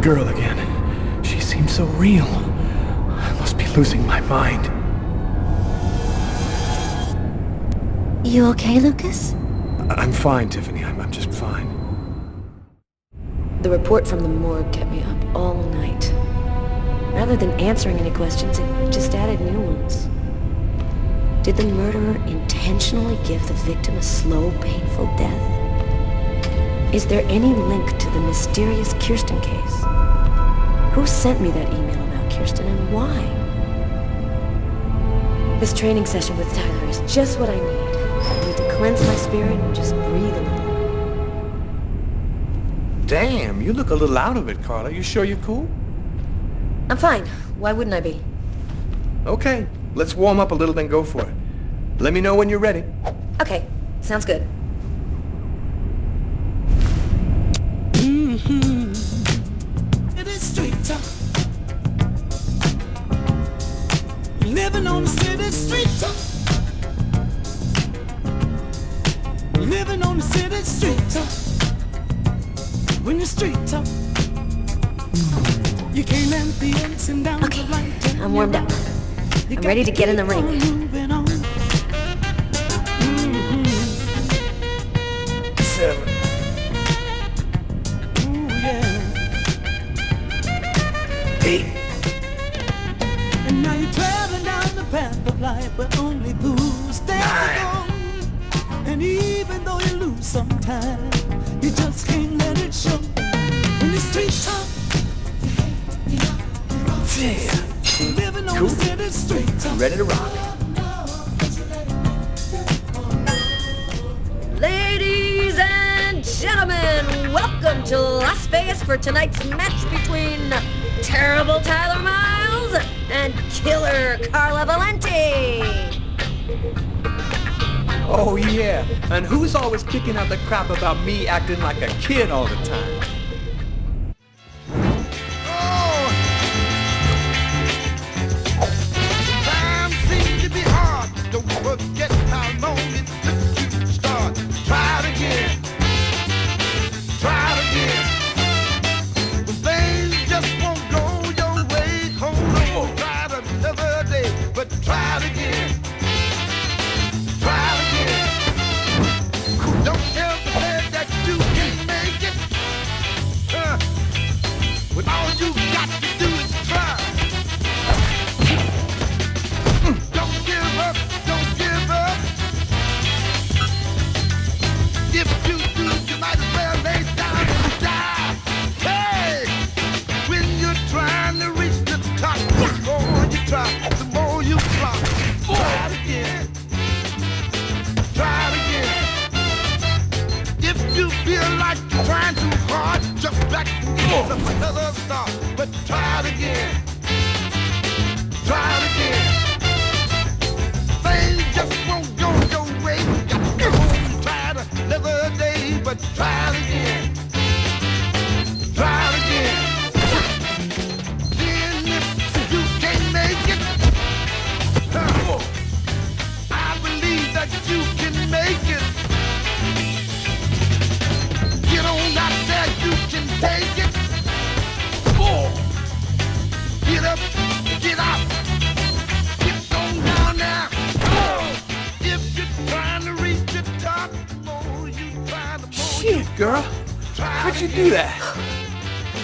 Girl again. She seems so real. I must be losing my mind. You okay, Lucas? I'm fine, Tiffany. I'm just fine. The report from the morgue kept me up all night. Rather than answering any questions, it just added new ones. Did the murderer intentionally give the victim a slow, painful death? Is there any link to the mysterious Kirsten case? Who sent me that email about Kirsten and why? This training session with Tyler is just what I need. I need to cleanse my spirit and just breathe a little. Damn, you look a little out of it, Carla. You sure you're cool? I'm fine. Why wouldn't I be? Okay, let's warm up a little, then go for it. Let me know when you're ready. Okay, sounds good. It is street talk. Living on the city street talk. Living on the city street talk. When you street talk, you can't let the ups and downs. Okay, I'm warmed up. I'm ready to get in the ring. 7. Ooh, yeah. 8. And now you're traveling down the path of life, but only fools stand alone. And even though you lose sometimes, you just can't let it show. When the streets talk, living on Cool. the city street talk. Ready to rock. Ladies and gentlemen, welcome to Las Vegas for tonight's match between terrible Tyler Miles and killer Carla Valenti. Oh yeah, and who's always kicking out the crap about me acting like a kid all the time? Times seem to be hard. Don't forget how long it took to start. Try it again. Try it again. When things just won't go your way, hold on. Try it another day, but try it again. Try it again. Don't ever say that you can make it. When all you got to do is try. Don't give up, don't give up. If you do, you might as well lay down and die. Hey, when you're trying to reach the top, the more you try, the more you flop. Try it again. Try it again. If you feel like you're trying too hard, jump back and get another start. But try it again. Try it again. Things just won't go your way. You got to go and try it another day, but try it again. Try it again. Then if you can't make it, I believe that you can make it. Get on out there, you can take Shit, girl. How'd you do that?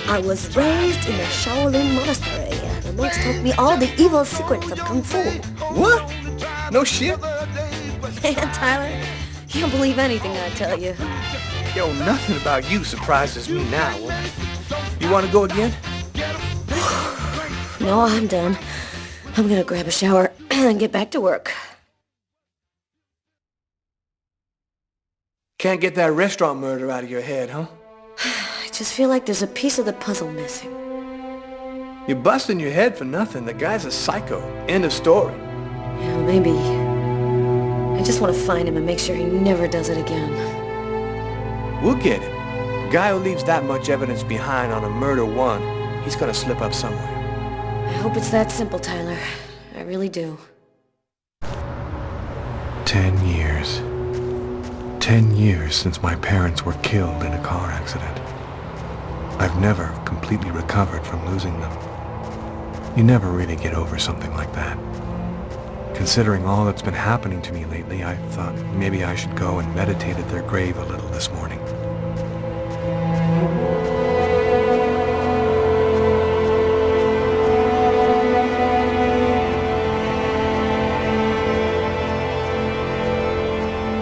I was raised in a Shaolin monastery. The monks taught me all the evil secrets of Kung Fu. What? No shit? Man, Tyler, you don't believe anything I tell you. Yo, nothing about you surprises me now. You want to go again? No, I'm done. I'm gonna grab a shower and get back to work. Can't get that restaurant murder out of your head, huh? I just feel like there's a piece of the puzzle missing. You're busting your head for nothing. The guy's a psycho. End of story. Yeah, maybe. I just want to find him and make sure he never does it again. We'll get it. Guy who leaves that much evidence behind on a murder one, he's gonna slip up somewhere. I hope it's that simple, Tyler. I really do. 10 years. 10 years since my parents were killed in a car accident. I've never completely recovered from losing them. You never really get over something like that. Considering all that's been happening to me lately, I thought maybe I should go and meditate at their grave a little this morning.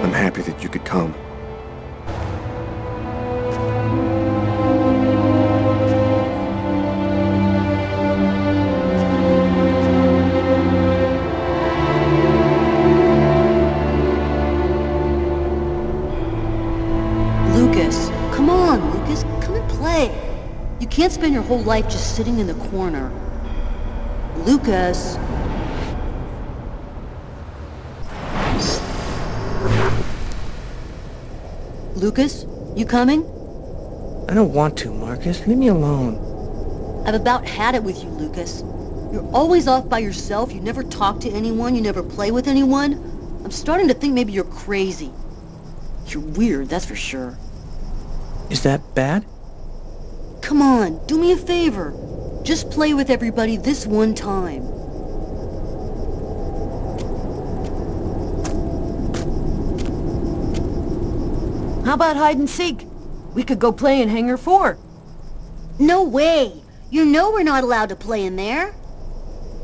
I'm happy that you could come. Lucas, come on, Lucas, come and play. You can't spend your whole life just sitting in the corner. Lucas. Lucas, you coming? I don't want to, Marcus. Leave me alone. I've about had it with you, Lucas. You're always off by yourself. You never talk to anyone. You never play with anyone. I'm starting to think maybe you're crazy. You're weird, that's for sure. Is that bad? Come on, do me a favor. Just play with everybody this one time. How about hide and seek? We could go play in Hangar 4. No way! You know we're not allowed to play in there.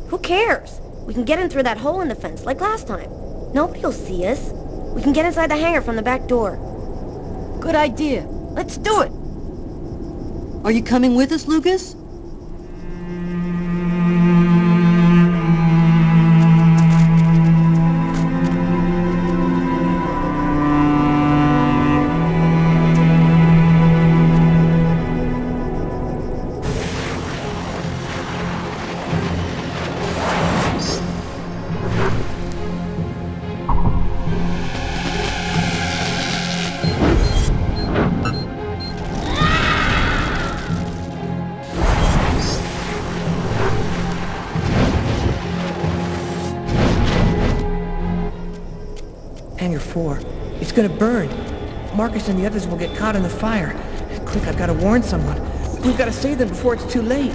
Who cares? We can get in through that hole in the fence like last time. Nobody'll see us. We can get inside the hangar from the back door. Good idea. Let's do it. Are you coming with us, Lucas? Hangar 4. It's gonna burn. Marcus and the others will get caught in the fire. Quick, I've gotta warn someone. We've gotta save them before it's too late.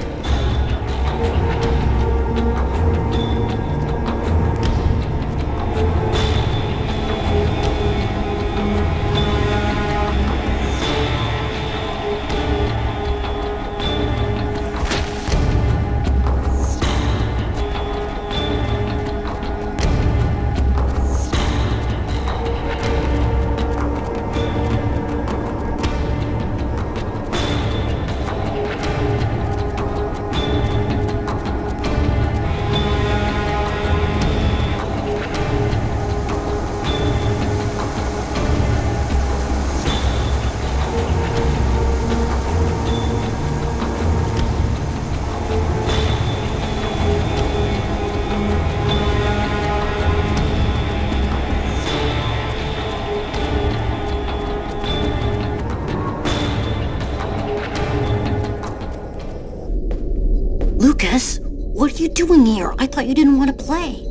Lucas, what are you doing here? I thought you didn't want to play.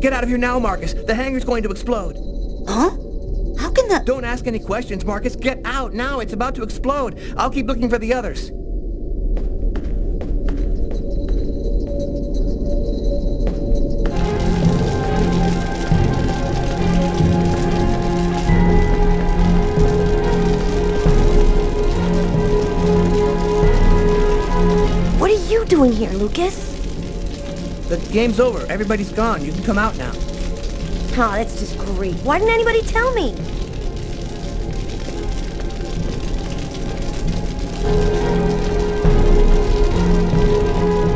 Get out of here now, Marcus. The hangar's going to explode. Huh? How can that... Don't ask any questions, Marcus. Get out now. It's about to explode. I'll keep looking for the others. doing here, Lucas? The game's over. Everybody's gone. You can come out now. Oh, that's just great. Why didn't anybody tell me?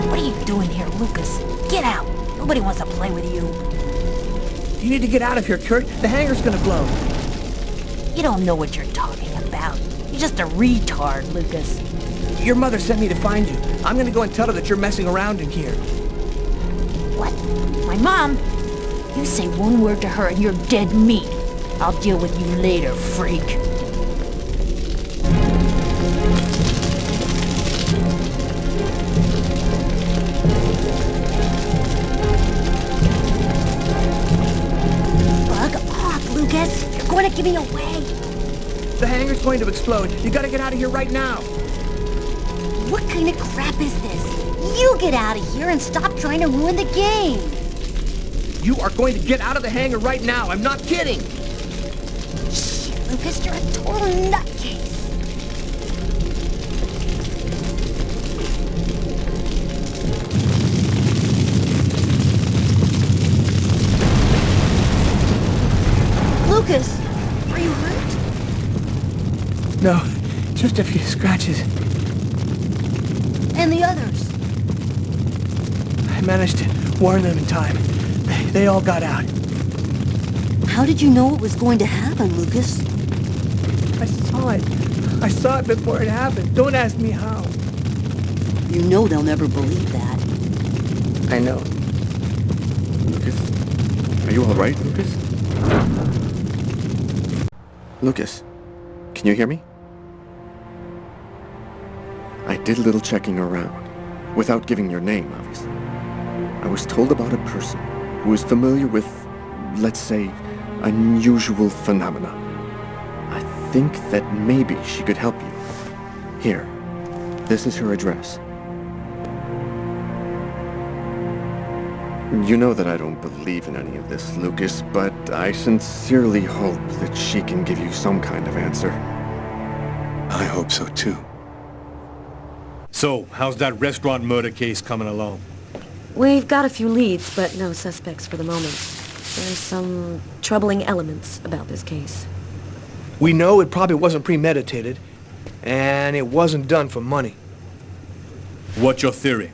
What are you doing here, Lucas? Get out. Nobody wants to play with you. You need to get out of here, Kurt. The hangar's gonna blow. You don't know what you're talking about. You're just a retard, Lucas. Your mother sent me to find you. I'm gonna go and tell her that you're messing around in here. What? My mom? You say one word to her and you're dead meat. I'll deal with you later, freak. Bug off, Lucas. You're going to give me away. The hangar's going to explode. You gotta get out of here right now. What kind of crap is this? You get out of here and stop trying to ruin the game. You are going to get out of the hangar right now. I'm not kidding. Shit, Lucas, you're a total nutcase. Lucas, are you hurt? No, just a few scratches. And the others? I managed to warn them in time. They all got out. How did you know it was going to happen, Lucas? I saw it. I saw it before it happened. Don't ask me how. You know they'll never believe that. I know. Lucas? Are you all right, Lucas? Lucas, can you hear me? I did a little checking around, without giving your name, obviously. I was told about a person who is familiar with, let's say, unusual phenomena. I think that maybe she could help you. Here, this is her address. You know that I don't believe in any of this, Lucas, but I sincerely hope that she can give you some kind of answer. I hope so too. So, how's that restaurant murder case coming along? We've got a few leads, but no suspects for the moment. There's some troubling elements about this case. We know it probably wasn't premeditated, and it wasn't done for money. What's your theory?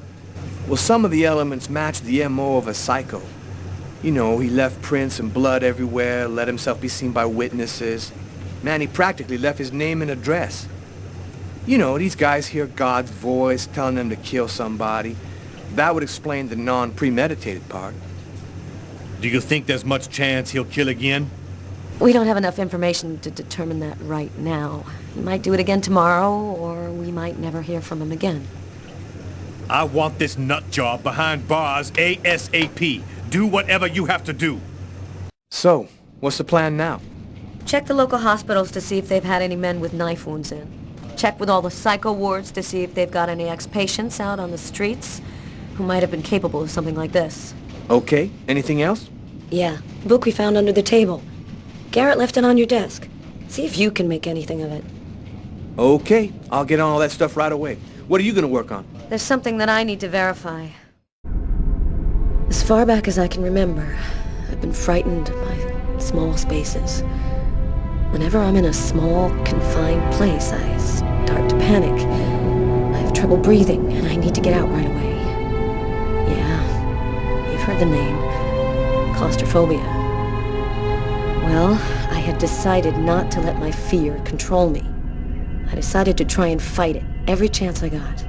Well, some of the elements match the MO of a psycho. You know, he left prints and blood everywhere, let himself be seen by witnesses. Man, he practically left his name and address. You know, these guys hear God's voice telling them to kill somebody. That would explain the non-premeditated part. Do you think there's much chance he'll kill again? We don't have enough information to determine that right now. He might do it again tomorrow, or we might never hear from him again. I want this nut job behind bars ASAP. Do whatever you have to do. So, what's the plan now? Check the local hospitals to see if they've had any men with knife wounds in. Check with all the psycho wards to see if they've got any ex-patients out on the streets who might have been capable of something like this. Okay, anything else? Yeah, the book we found under the table. Garrett left it on your desk. See if you can make anything of it. Okay, I'll get on all that stuff right away. What are you gonna work on? There's something that I need to verify. As far back as I can remember, I've been frightened by small spaces. Whenever I'm in a small, confined place, I start to panic. I have trouble breathing, and I need to get out right away. Yeah, you've heard the name. Claustrophobia. Well, I had decided not to let my fear control me. I decided to try and fight it every chance I got.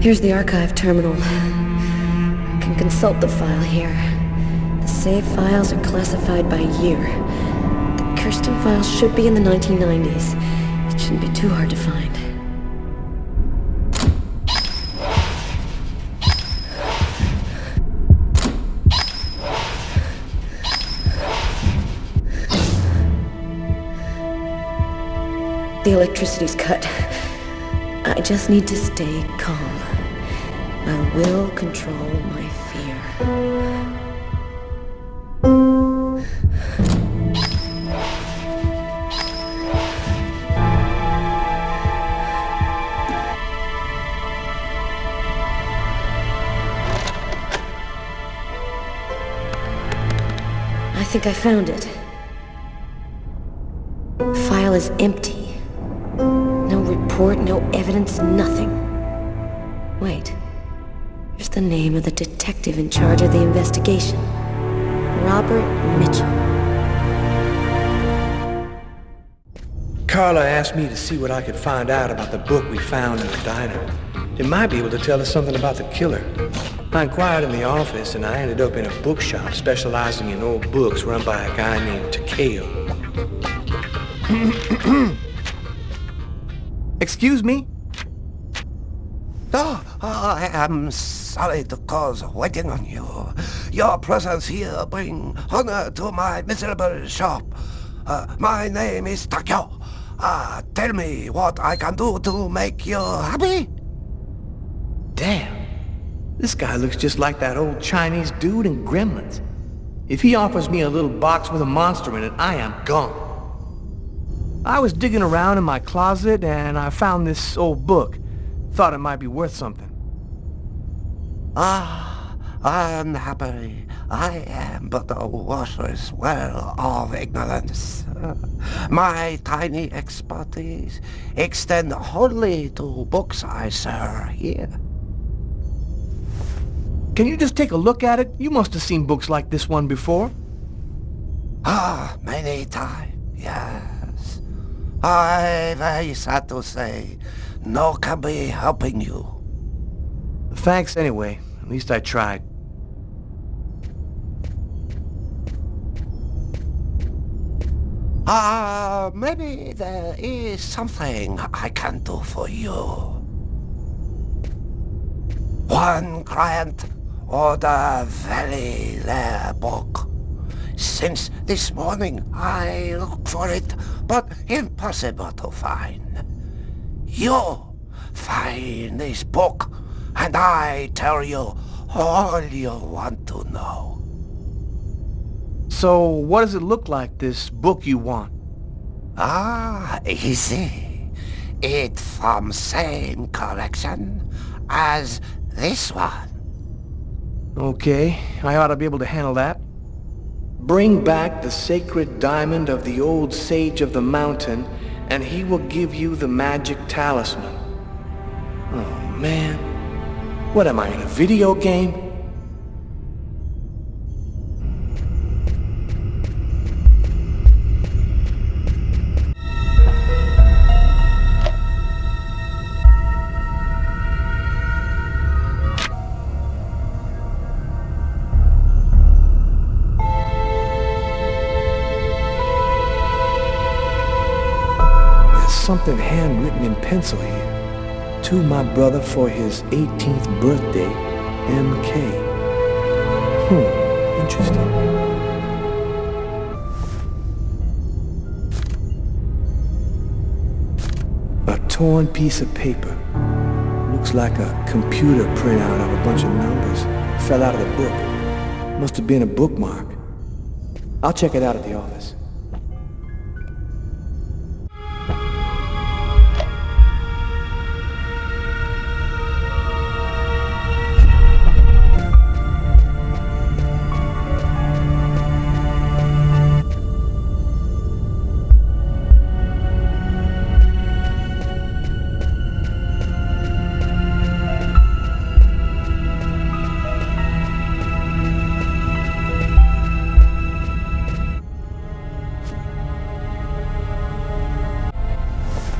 Here's the archive terminal. You can consult the file here. The save files are classified by year. The Kirsten files should be in the 1990s. It shouldn't be too hard to find. The electricity's cut. I just need to stay calm. I will control my fear. I think I found it. File is empty. No report, no evidence, nothing. Wait. Here's the name of the detective in charge of the investigation. Robert Mitchell. Carla asked me to see what I could find out about the book we found in the diner. It might be able to tell us something about the killer. I inquired in the office, and I ended up in a bookshop specializing in old books run by a guy named Takeo. Excuse me? Oh, I am sorry to cause waiting on you. Your presence here brings honor to my miserable shop. My name is Takeo. Tell me what I can do to make you happy? Damn. This guy looks just like that old Chinese dude in Gremlins. If he offers me a little box with a monster in it, I am gone. I was digging around in my closet and I found this old book. Thought it might be worth something. Unhappily, I am but a washer's well of ignorance. My tiny expertise extend wholly to books I sell here. Can you just take a look at it? You must have seen books like this one before. Many times, yes. I very sad to say, no can be helping you. Thanks anyway. At least I tried. Maybe there is something I can do for you. One client ordered a very rare book. Since this morning I looked for it, but impossible to find. You find this book, and I tell you all you want to know. So, what does it look like, this book you want? Easy. It from same collection as this one. Okay, I ought to be able to handle that. Bring back the sacred diamond of the old sage of the mountain, and he will give you the magic talisman. Oh, man. What am I, in a video game? Something handwritten in pencil here. To my brother for his 18th birthday, M.K. Interesting. A torn piece of paper. Looks like a computer printout of a bunch of numbers. Fell out of the book. Must have been a bookmark. I'll check it out at the office.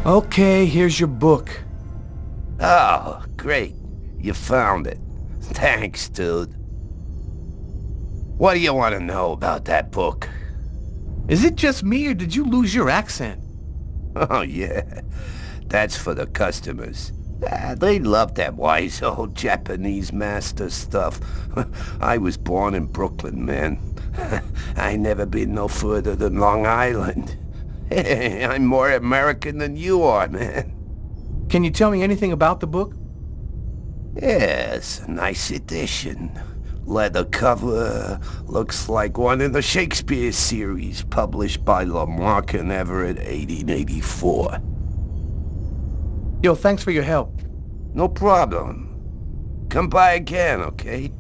Okay, here's your book. Oh, great. You found it. Thanks, dude. What do you want to know about that book? Is it just me, or did you lose your accent? Oh, yeah. That's for the customers. They love that wise old Japanese master stuff. I was born in Brooklyn, man. I never been no further than Long Island. Hey, I'm more American than you are, man. Can you tell me anything about the book? Yes, a nice edition. Leather cover, looks like one in the Shakespeare series, published by Lamarck and Everett, 1884. Yo, thanks for your help. No problem. Come by again, okay?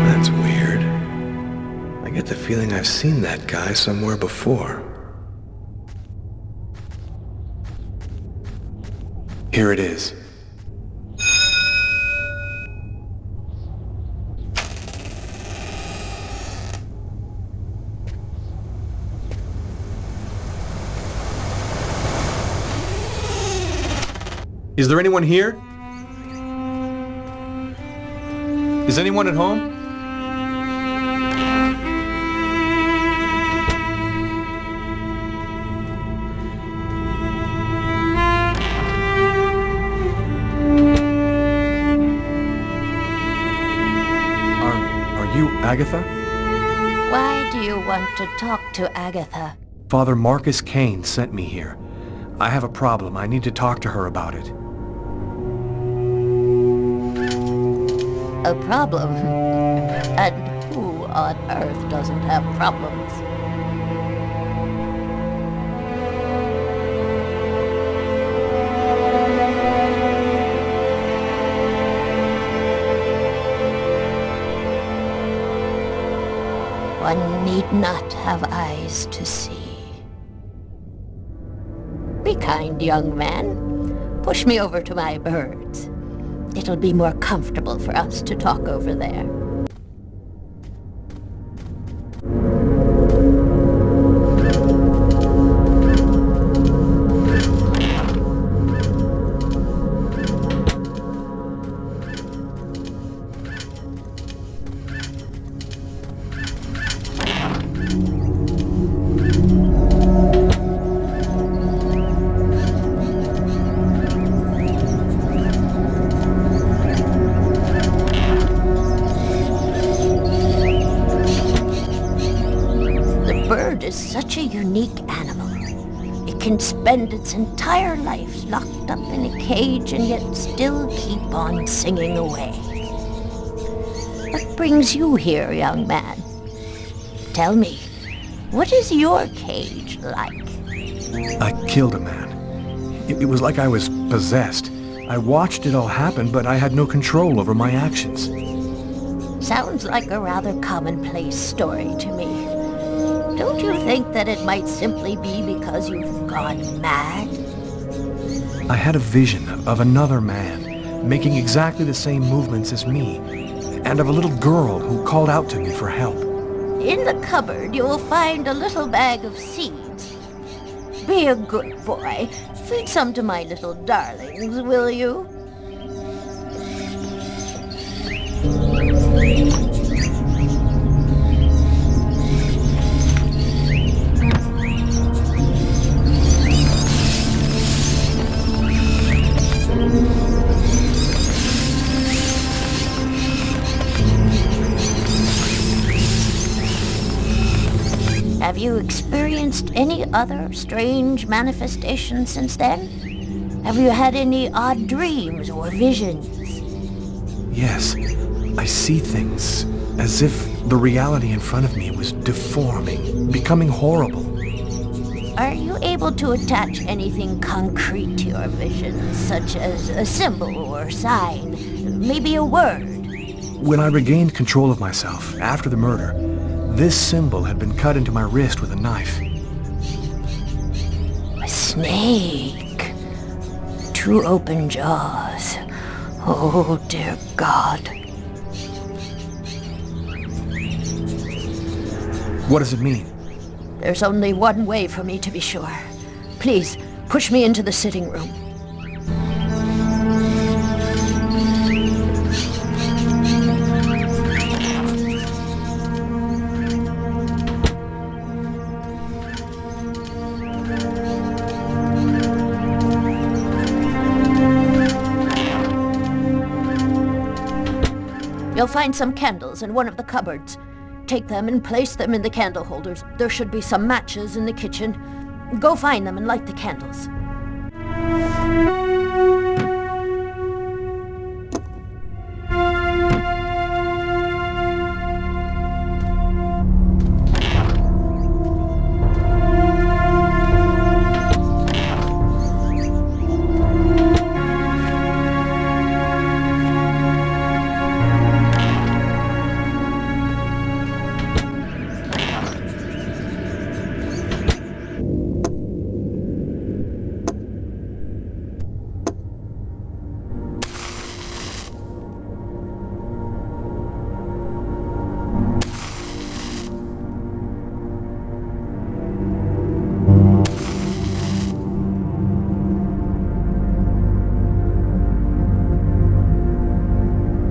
That's weird. I get the feeling I've seen that guy somewhere before. Here it is. Is there anyone here? Is anyone at home? Are you Agatha? Why do you want to talk to Agatha? Father Marcus Kane sent me here. I have a problem. I need to talk to her about it. A problem? And who on earth doesn't have problems? One need not have eyes to see. Be kind, young man. Push me over to my birds. It'll be more comfortable for us to talk over there. Such a unique animal. It can spend its entire life locked up in a cage and yet still keep on singing away. What brings you here, young man? Tell me, what is your cage like? I killed a man. It was like I was possessed. I watched it all happen, but I had no control over my actions. Sounds like a rather commonplace story to me. Don't you think that it might simply be because you've gone mad? I had a vision of another man, making exactly the same movements as me, and of a little girl who called out to me for help. In the cupboard, you will find a little bag of seeds. Be a good boy. Feed some to my little darlings, will you? Have you experienced any other strange manifestations since then? Have you had any odd dreams or visions? Yes, I see things as if the reality in front of me was deforming, becoming horrible. Are you able to attach anything concrete to your visions, such as a symbol or sign, maybe a word? When I regained control of myself after the murder, this symbol had been cut into my wrist with a knife. A snake. 2 open jaws. Oh, dear God. What does it mean? There's only one way for me to be sure. Please, push me into the sitting room. You'll find some candles in one of the cupboards. Take them and place them in the candle holders. There should be some matches in the kitchen. Go find them and light the candles.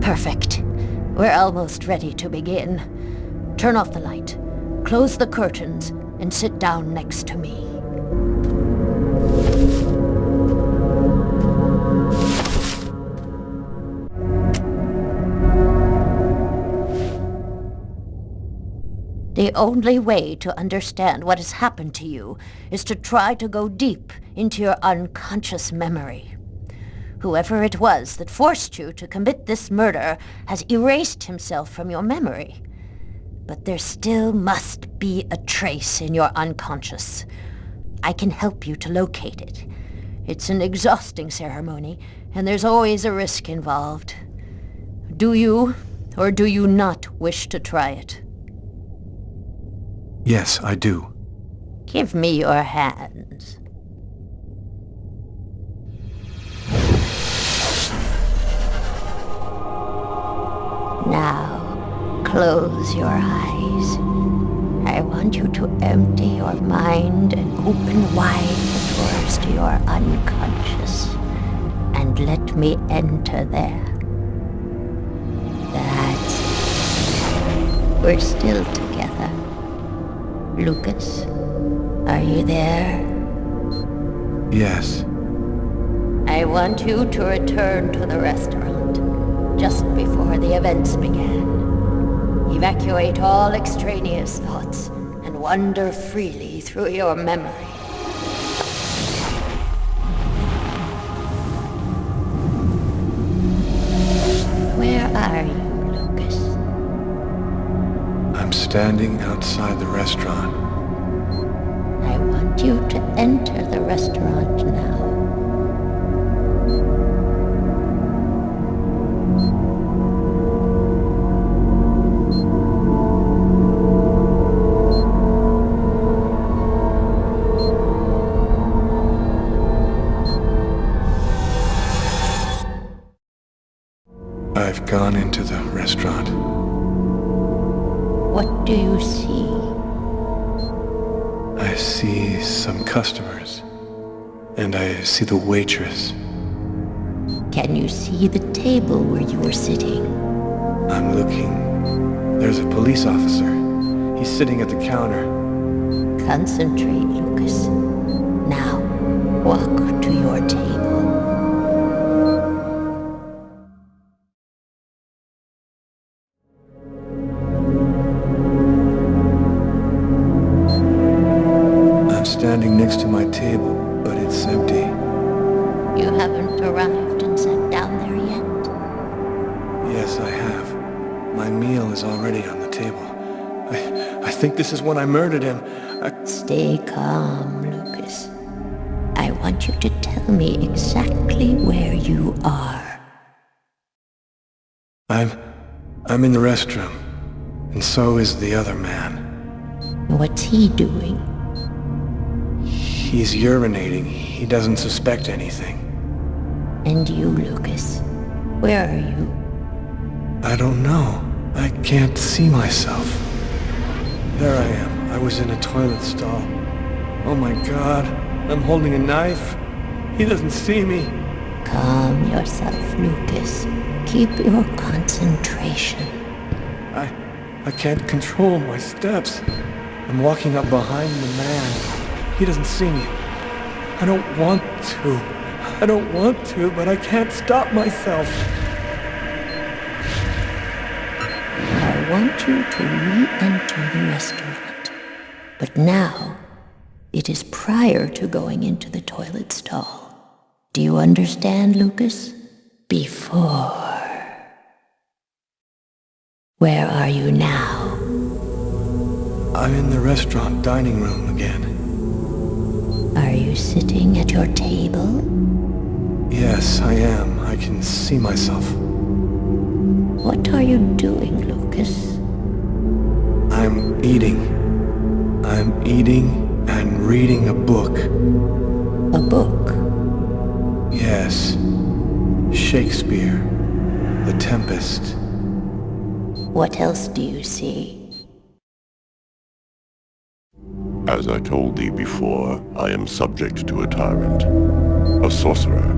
Perfect. We're almost ready to begin. Turn off the light, close the curtains, and sit down next to me. The only way to understand what has happened to you is to try to go deep into your unconscious memory. Whoever it was that forced you to commit this murder has erased himself from your memory. But there still must be a trace in your unconscious. I can help you to locate it. It's an exhausting ceremony, and there's always a risk involved. Do you, or do you not wish to try it? Yes, I do. Give me your hands. Now, close your eyes. I want you to empty your mind and open wide the doors to your unconscious. And let me enter there. That's it. We're still together. Lucas, are you there? Yes. I want you to return to the restaurant just before the events began. Evacuate all extraneous thoughts and wander freely through your memory. Where are you, Lucas? I'm standing outside the restaurant. I want you to enter the restaurant now. I've gone into the restaurant. What do you see? I see some customers. And I see the waitress. Can you see the table where you were sitting? I'm looking. There's a police officer. He's sitting at the counter. Concentrate, Lucas. Now, walk to your table. Standing next to my table, but it's empty. You haven't arrived and sat down there yet? Yes, I have. My meal is already on the table. I think this is when I murdered him. Stay calm, Lucas. I want you to tell me exactly where you are. I'm in the restroom, and so is the other man. What's he doing? He's urinating. He doesn't suspect anything. And you, Lucas? Where are you? I don't know. I can't see myself. There I am. I was in a toilet stall. Oh my God. I'm holding a knife. He doesn't see me. Calm yourself, Lucas. Keep your concentration. I can't control my steps. I'm walking up behind the man. He doesn't see me. I don't want to, but I can't stop myself. I want you to re-enter the restaurant. But now, it is prior to going into the toilet stall. Do you understand, Lucas? Before. Where are you now? I'm in the restaurant dining room again. Are you sitting at your table? Yes, I am. I can see myself. What are you doing, Lucas? I'm eating. I'm eating and reading a book. A book? Yes. Shakespeare. The Tempest. What else do you see? As I told thee before, I am subject to a tyrant, a sorcerer,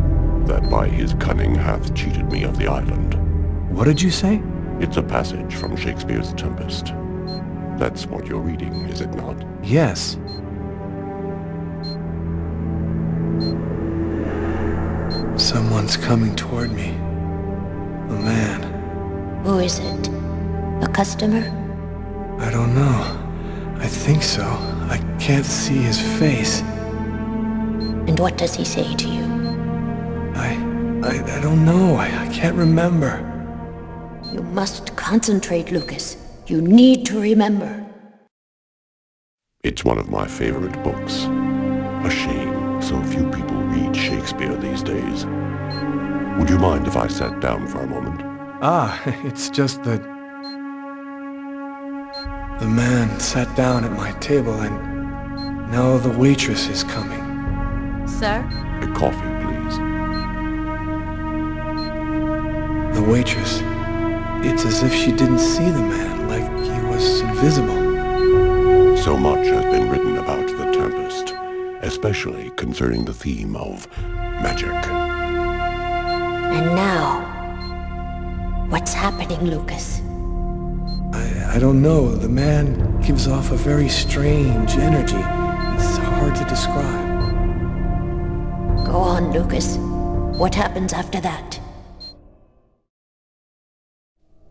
that by his cunning hath cheated me of the island. What did you say? It's a passage from Shakespeare's Tempest. That's what you're reading, is it not? Yes. Someone's coming toward me. A man. Who is it? A customer? I don't know. I think so. I can't see his face. And what does he say to you? I don't know. I can't remember. You must concentrate, Lucas. You need to remember. It's one of my favorite books. A shame so few people read Shakespeare these days. Would you mind if I sat down for a moment? It's just that... The man sat down at my table and now the waitress is coming. Sir? A coffee, please. The waitress. It's as if she didn't see the man, like he was invisible. So much has been written about the Tempest, especially concerning the theme of magic. And now, what's happening, Lucas? I don't know. The man gives off a very strange energy. It's hard to describe. Go on, Lucas. What happens after that?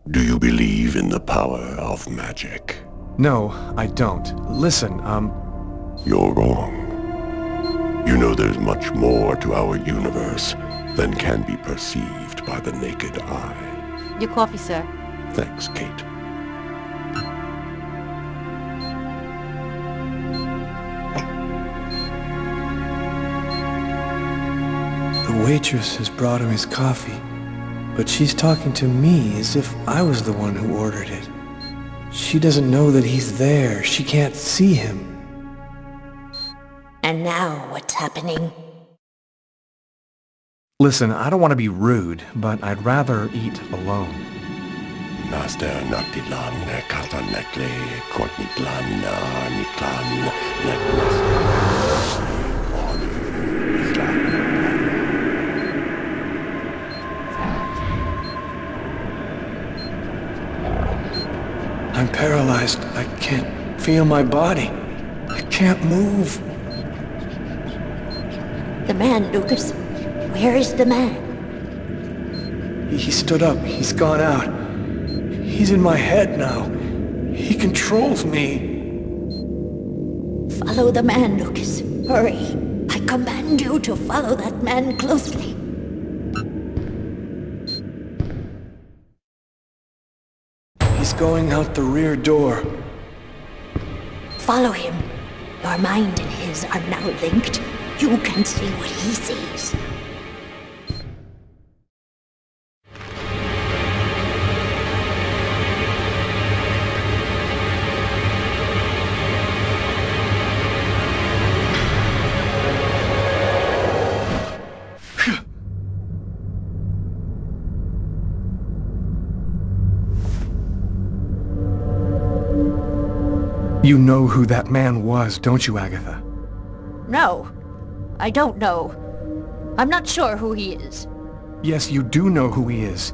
Do you believe in the power of magic? No, I don't. Listen, You're wrong. You know there's much more to our universe than can be perceived by the naked eye. Your coffee, sir. Thanks, Kate. The waitress has brought him his coffee, but she's talking to me as if I was the one who ordered it. She doesn't know that he's there. She can't see him. And now, what's happening? Listen, I don't want to be rude, but I'd rather eat alone. Naster Naktilan, Katanekle, Kortniklan, Niklan, I'm paralyzed. I can't feel my body. I can't move. The man, Lucas. Where is the man? He stood up. He's gone out. He's in my head now. He controls me. Follow the man, Lucas. Hurry. I command you to follow that man closely. He's going out the rear door. Follow him. Your mind and his are now linked. You can see what he sees. You know who that man was, don't you, Agatha? No, I don't know. I'm not sure who he is. Yes, you do know who he is.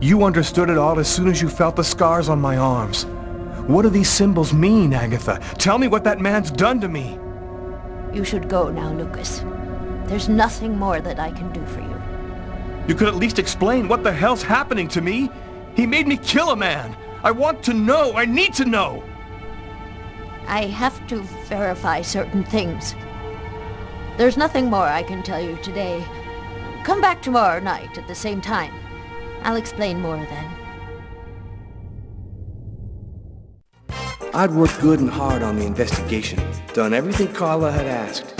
You understood it all as soon as you felt the scars on my arms. What do these symbols mean, Agatha? Tell me what that man's done to me. You should go now, Lucas. There's nothing more that I can do for you. You could at least explain what the hell's happening to me. He made me kill a man. I want to know! I need to know! I have to verify certain things. There's nothing more I can tell you today. Come back tomorrow night at the same time. I'll explain more then. I'd worked good and hard on the investigation, done everything Carla had asked.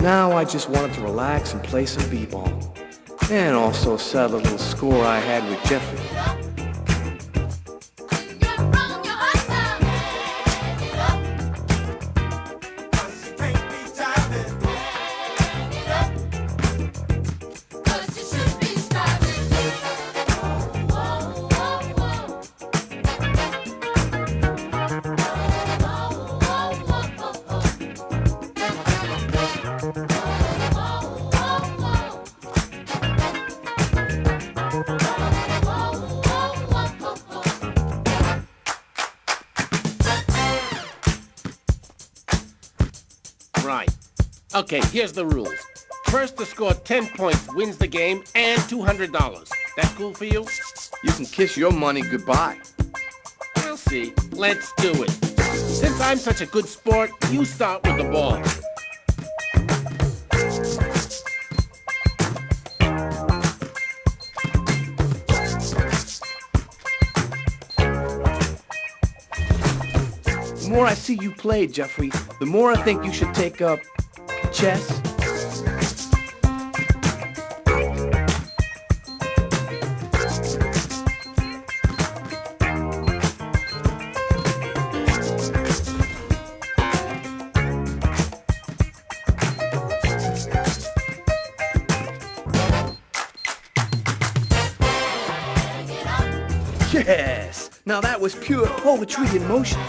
Now I just wanted to relax and play some b-ball. And also settle a little score I had with Jeffrey. Right. Okay, here's the rules. First to score 10 points wins the game and $200. That cool for you? You can kiss your money goodbye. We'll see. Let's do it. Since I'm such a good sport, you start with the ball. The more I see you play, Jeffrey, the more I think you should take up chess. Yes! Now that was pure poetry in motion.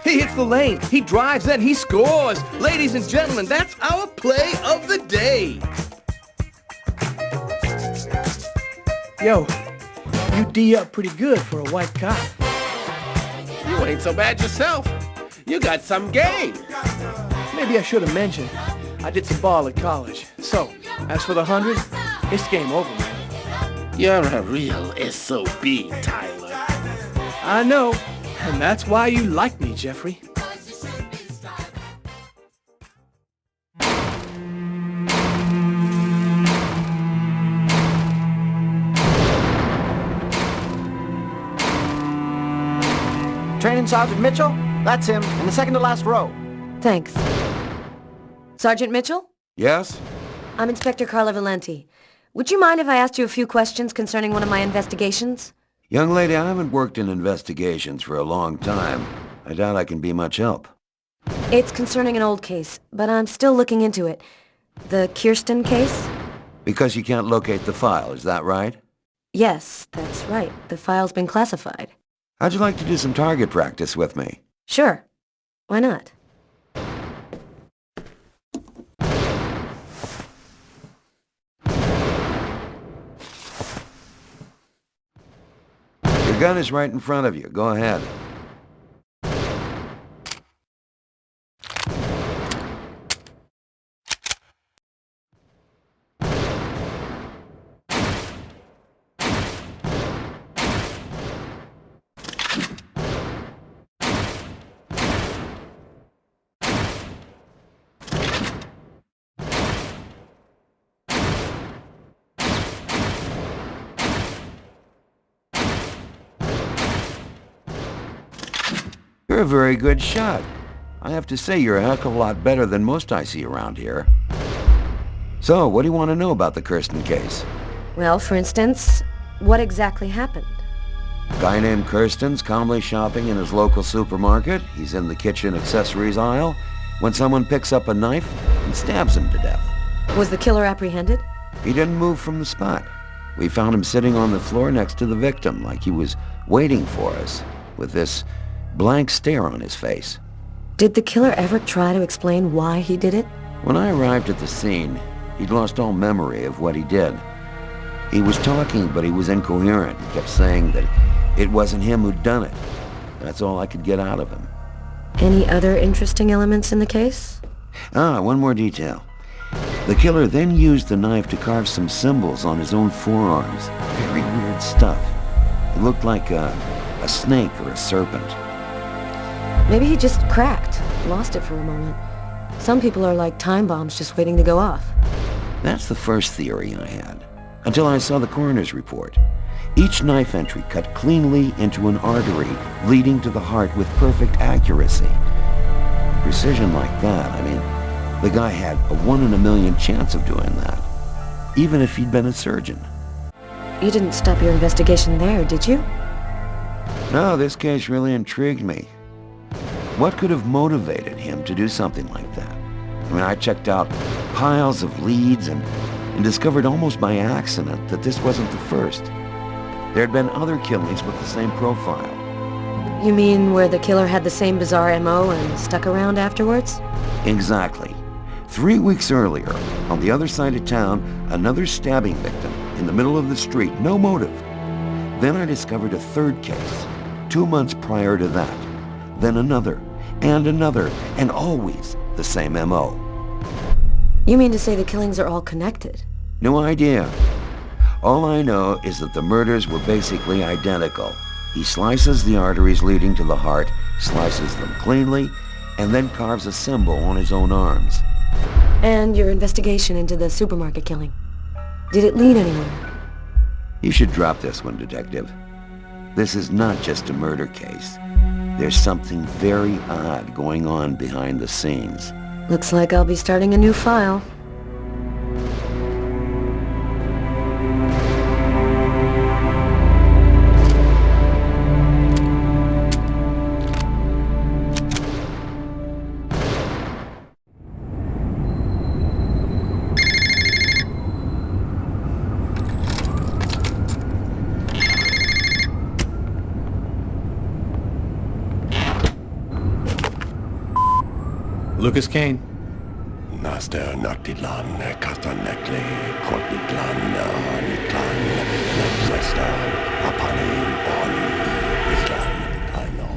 He hits the lane, he drives, then he scores. Ladies and gentlemen, that's our play of the day. Yo, you D up pretty good for a white cop. You ain't so bad yourself. You got some game. Maybe I should have mentioned, I did some ball at college. So, as for the 100, it's game over, man. You're a real SOB, Tyler. I know, and that's why you like me, Jeffrey. Training Sergeant Mitchell? That's him, in the second to last row. Thanks. Sergeant Mitchell? Yes? I'm Inspector Carla Valenti. Would you mind if I asked you a few questions concerning one of my investigations? Young lady, I haven't worked in investigations for a long time. I doubt I can be much help. It's concerning an old case, but I'm still looking into it. The Kirsten case? Because you can't locate the file, is that right? Yes, that's right. The file's been classified. How'd you like to do some target practice with me? Sure. Why not? gun is right in front of you. Go ahead. You're a very good shot. I have to say you're a heck of a lot better than most I see around here. So, what do you want to know about the Kirsten case? Well, for instance, what exactly happened? Guy named Kirsten's calmly shopping in his local supermarket. He's in the kitchen accessories aisle when someone picks up a knife and stabs him to death. Was the killer apprehended? He didn't move from the spot. We found him sitting on the floor next to the victim, like he was waiting for us, with this blank stare on his face. Did the killer ever try to explain why he did it? When I arrived at the scene, he'd lost all memory of what he did. He was talking, but he was incoherent. He kept saying that it wasn't him who'd done it. That's all I could get out of him. Any other interesting elements in the case? One more detail. The killer then used the knife to carve some symbols on his own forearms. Very weird stuff. It looked like a snake or a serpent. Maybe he just cracked, lost it for a moment. Some people are like time bombs just waiting to go off. That's the first theory I had, until I saw the coroner's report. Each knife entry cut cleanly into an artery, leading to the heart with perfect accuracy. Precision like that, I mean, the guy had a 1 in a million chance of doing that, even if he'd been a surgeon. You didn't stop your investigation there, did you? No, this case really intrigued me. What could have motivated him to do something like that? I mean, I checked out piles of leads and discovered almost by accident that this wasn't the first. There had been other killings with the same profile. You mean where the killer had the same bizarre MO and stuck around afterwards? Exactly. 3 weeks earlier, on the other side of town, another stabbing victim in the middle of the street, no motive. Then I discovered a third case, 2 months prior to that. Then another, and always the same MO. You mean to say the killings are all connected? No idea. All I know is that the murders were basically identical. He slices the arteries leading to the heart, slices them cleanly, and then carves a symbol on his own arms. And your investigation into the supermarket killing? Did it lead anywhere? You should drop this one, Detective. This is not just a murder case. There's something very odd going on behind the scenes. Looks like I'll be starting a new file. Lucas Kane. Naster Noctilan, Kastanekle, Kortniklan, Niklan, Nekwestan, Apanin, Oni, Islan, I know.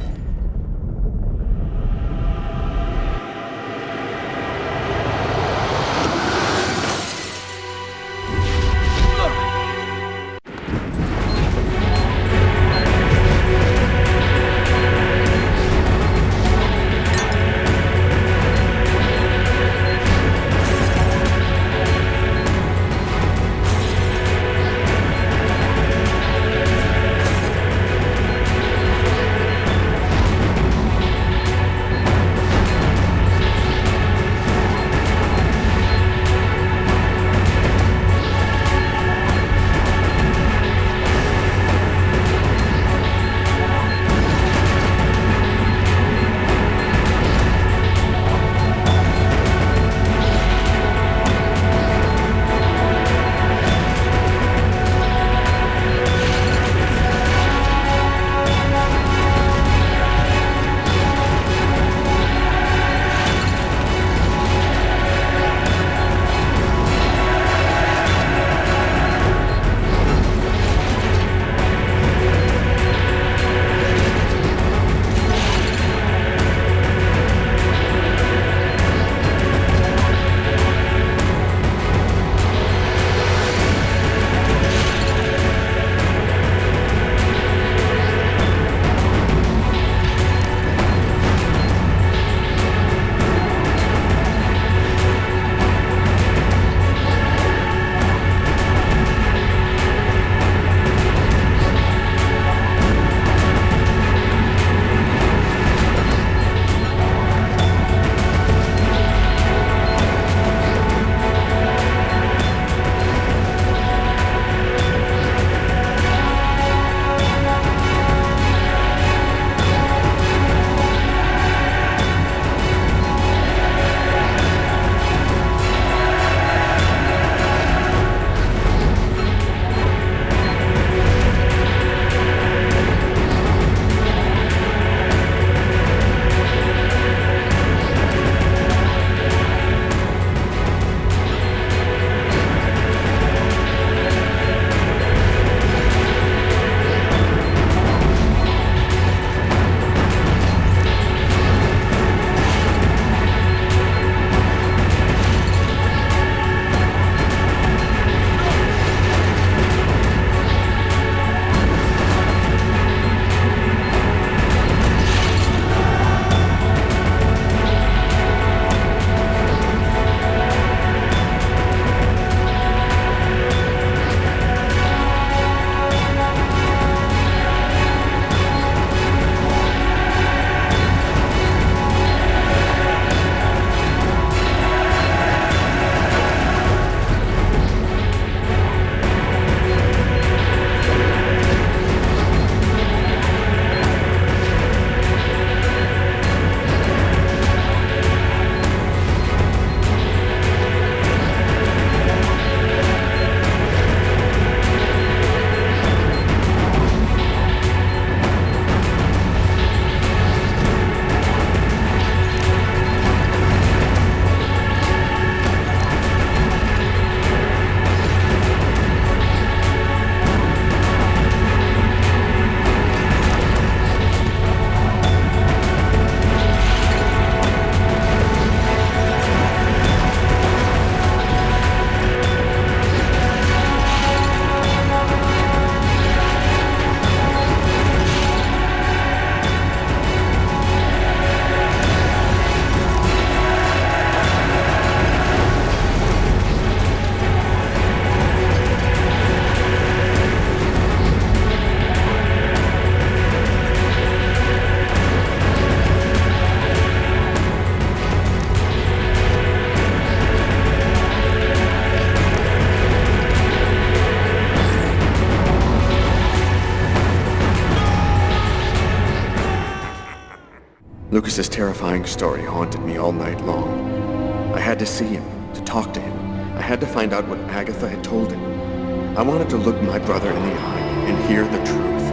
Lucas's terrifying story haunted me all night long. I had to see him, to talk to him. I had to find out what Agatha had told him. I wanted to look my brother in the eye and hear the truth.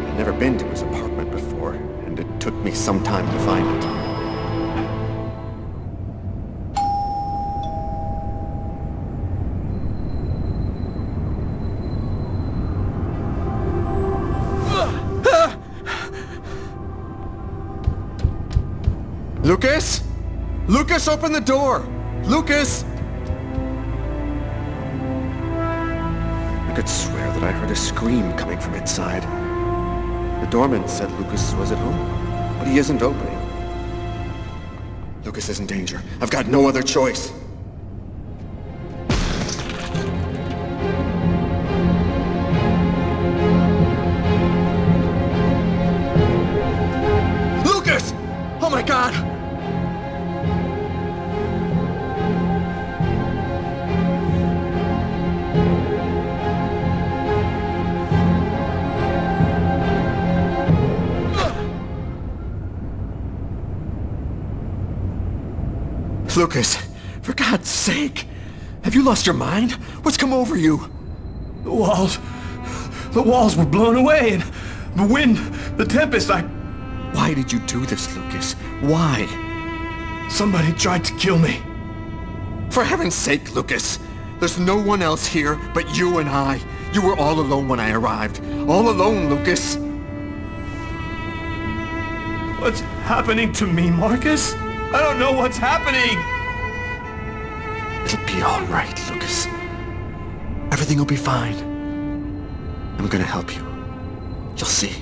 I'd never been to his apartment before, and it took me some time to find it. Lucas? Lucas, open the door! Lucas! I could swear that I heard a scream coming from inside. The doorman said Lucas was at home, but he isn't opening. Lucas is in danger. I've got no other choice. Lucas! Oh my God! Lucas, for God's sake, have you lost your mind? What's come over you? The walls were blown away, and the wind, the tempest, Why did you do this, Lucas? Why? Somebody tried to kill me. For heaven's sake, Lucas, there's no one else here but you and I. You were all alone when I arrived. All alone, Lucas. What's happening to me, Marcus? I don't know what's happening! It'll be all right, Lucas. Everything will be fine. I'm gonna help you. You'll see.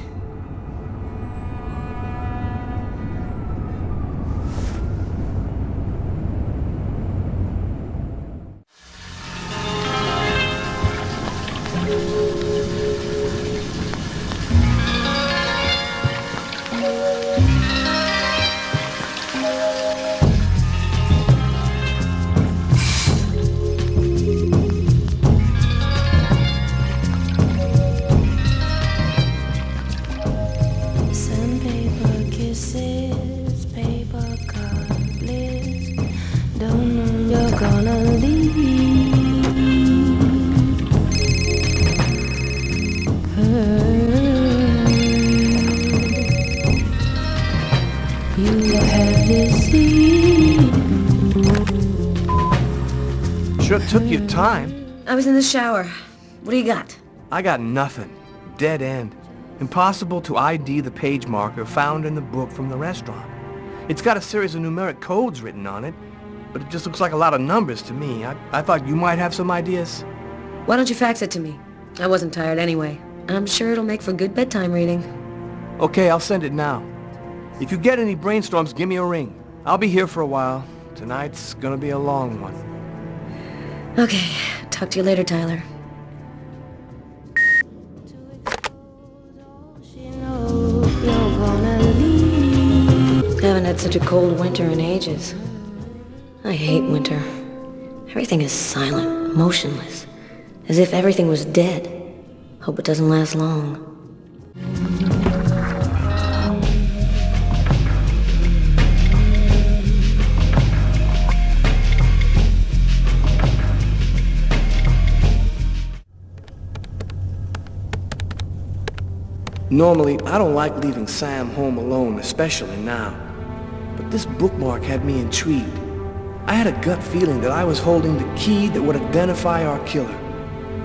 Sure took your time. I was in the shower. What do you got? I got nothing. Dead end. Impossible to ID the page marker found in the book from the restaurant. It's got a series of numeric codes written on it, but it just looks like a lot of numbers to me. I thought you might have some ideas. Why don't you fax it to me? I wasn't tired anyway. I'm sure it'll make for good bedtime reading. Okay, I'll send it now. If you get any brainstorms, give me a ring. I'll be here for a while. Tonight's gonna be a long one. Okay, talk to you later, Tyler. Haven't had such a cold winter in ages. I hate winter. Everything is silent, motionless, as if everything was dead. Hope it doesn't last long. Normally, I don't like leaving Sam home alone, especially now. But this bookmark had me intrigued. I had a gut feeling that I was holding the key that would identify our killer.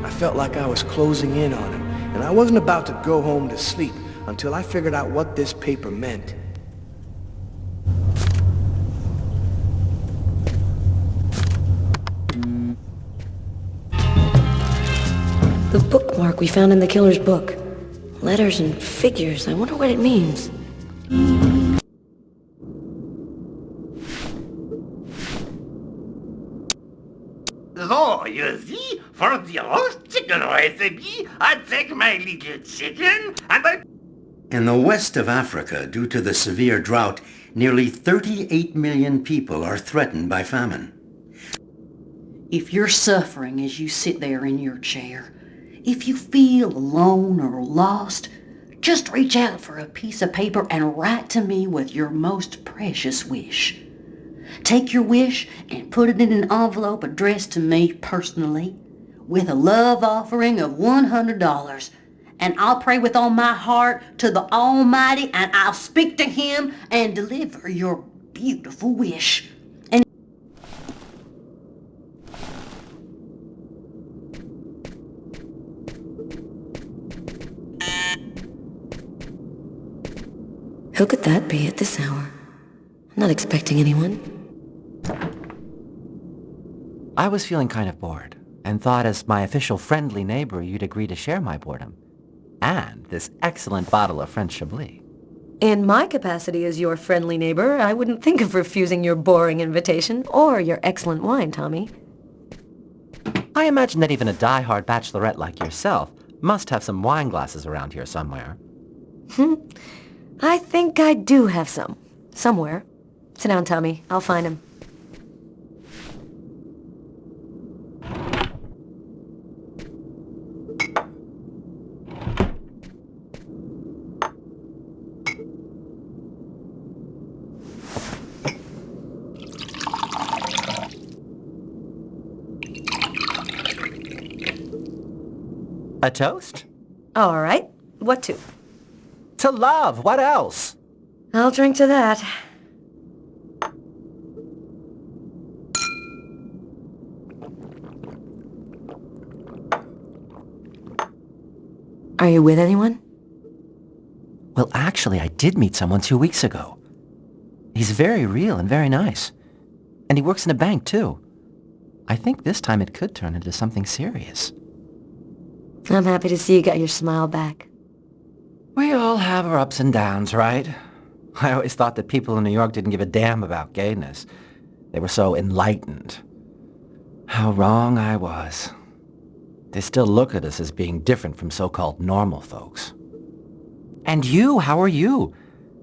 I felt like I was closing in on him, and I wasn't about to go home to sleep until I figured out what this paper meant. The bookmark we found in the killer's book. Letters and figures. I wonder what it means. So, you see, for the roast chicken recipe, I take my little chicken and I... In the west of Africa, due to the severe drought, nearly 38 million people are threatened by famine. If you're suffering as you sit there in your chair, if you feel alone or lost, Just reach out for a piece of paper and write to me with your most precious wish. Take your wish and put it in an envelope addressed to me personally with a love offering of $100. And I'll pray with all my heart to the Almighty, and I'll speak to Him and deliver your beautiful wish. And Who could that be at this hour? I'm not expecting anyone. I was feeling kind of bored, and thought as my official friendly neighbor you'd agree to share my boredom. And this excellent bottle of French Chablis. In my capacity as your friendly neighbor, I wouldn't think of refusing your boring invitation or your excellent wine, Tommy. I imagine that even a die-hard bachelorette like yourself must have some wine glasses around here somewhere. I think I do have some. Somewhere. Sit down, Tommy. I'll find him. A toast? All right. What to? To love. What else? I'll drink to that. Are you with anyone? Well, actually, I did meet someone 2 weeks ago. He's very real and very nice. And he works in a bank, too. I think this time it could turn into something serious. I'm happy to see you got your smile back. We all have our ups and downs, right? I always thought that people in New York didn't give a damn about gayness. They were so enlightened. How wrong I was. They still look at us as being different from so-called normal folks. And you, how are you?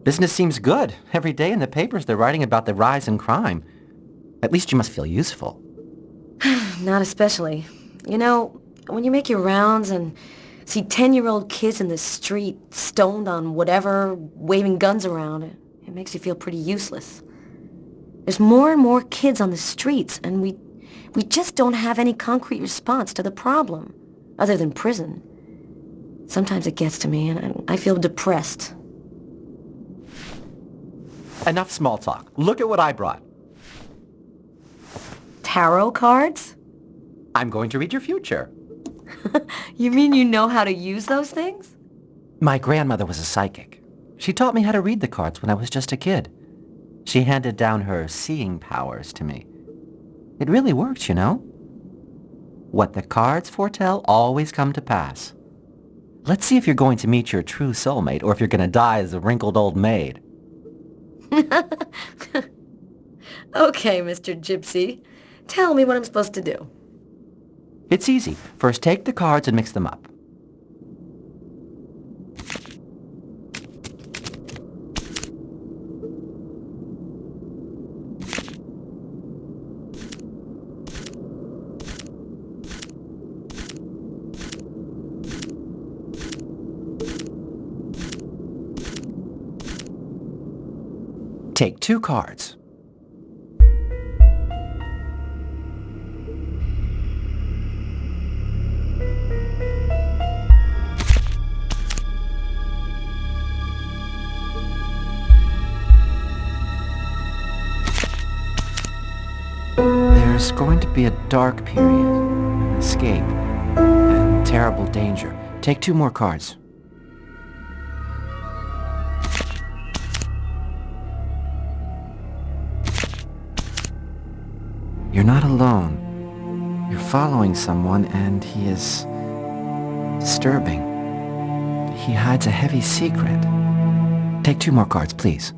Business seems good. Every day in the papers they're writing about the rise in crime. At least you must feel useful. Not especially. You know, when you make your rounds and see 10-year-old kids in the street, stoned on whatever, waving guns around, it makes you feel pretty useless. There's more and more kids on the streets, and we just don't have any concrete response to the problem, other than prison. Sometimes it gets to me, and I feel depressed. Enough small talk. Look at what I brought. Tarot cards? I'm going to read your future. You mean you know how to use those things? My grandmother was a psychic. She taught me how to read the cards when I was just a kid. She handed down her seeing powers to me. It really works, you know. What the cards foretell always come to pass. Let's see if you're going to meet your true soulmate or if you're going to die as a wrinkled old maid. Okay, Mr. Gypsy. Tell me what I'm supposed to do. It's easy. First, take the cards and mix them up. Take 2 cards. There's going to be a dark period, an escape, and terrible danger. Take 2 more cards. You're not alone. You're following someone, and he is disturbing. He hides a heavy secret. Take 2 more cards, please.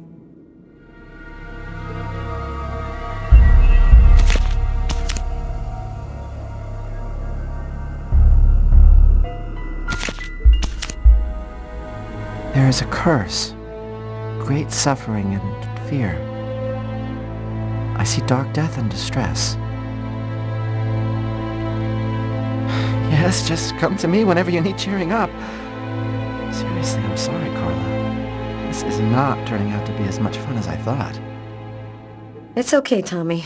There is a curse, great suffering and fear. I see dark death and distress. Yes, just come to me whenever you need cheering up. Seriously. Honestly, I'm sorry, Carla. This is not turning out to be as much fun as I thought. It's okay, Tommy.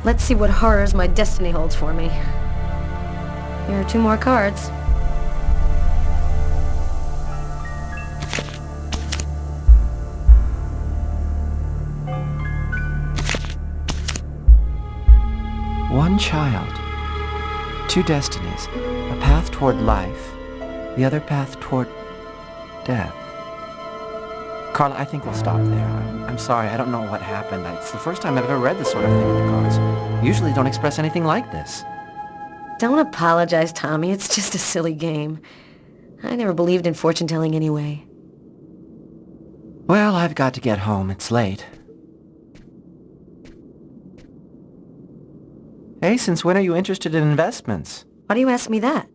Let's see what horrors my destiny holds for me. Here are 2 more cards. One child, 2 destinies, a path toward life, the other path toward death. Carla, I think we'll stop there. I'm sorry, I don't know what happened. It's the first time I've ever read this sort of thing in the cards. Usually don't express anything like this. Don't apologize, Tommy. It's just a silly game. I never believed in fortune-telling anyway. Well, I've got to get home. It's late. Hey, since when are you interested in investments? Why do you ask me that?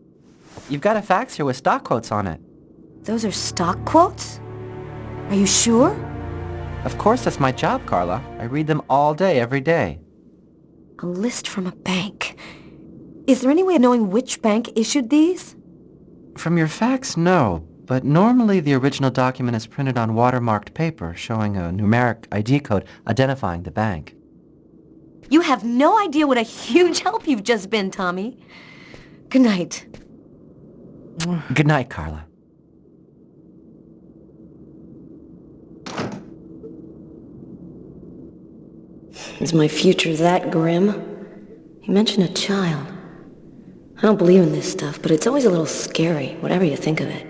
You've got a fax here with stock quotes on it. Those are stock quotes? Are you sure? Of course, that's my job, Carla. I read them all day, every day. A list from a bank. Is there any way of knowing which bank issued these? From your fax, no. But normally the original document is printed on watermarked paper, showing a numeric ID code identifying the bank. You have no idea what a huge help you've just been, Tommy. Good night. Good night, Carla. Is my future that grim? You mentioned a child. I don't believe in this stuff, but it's always a little scary, whatever you think of it.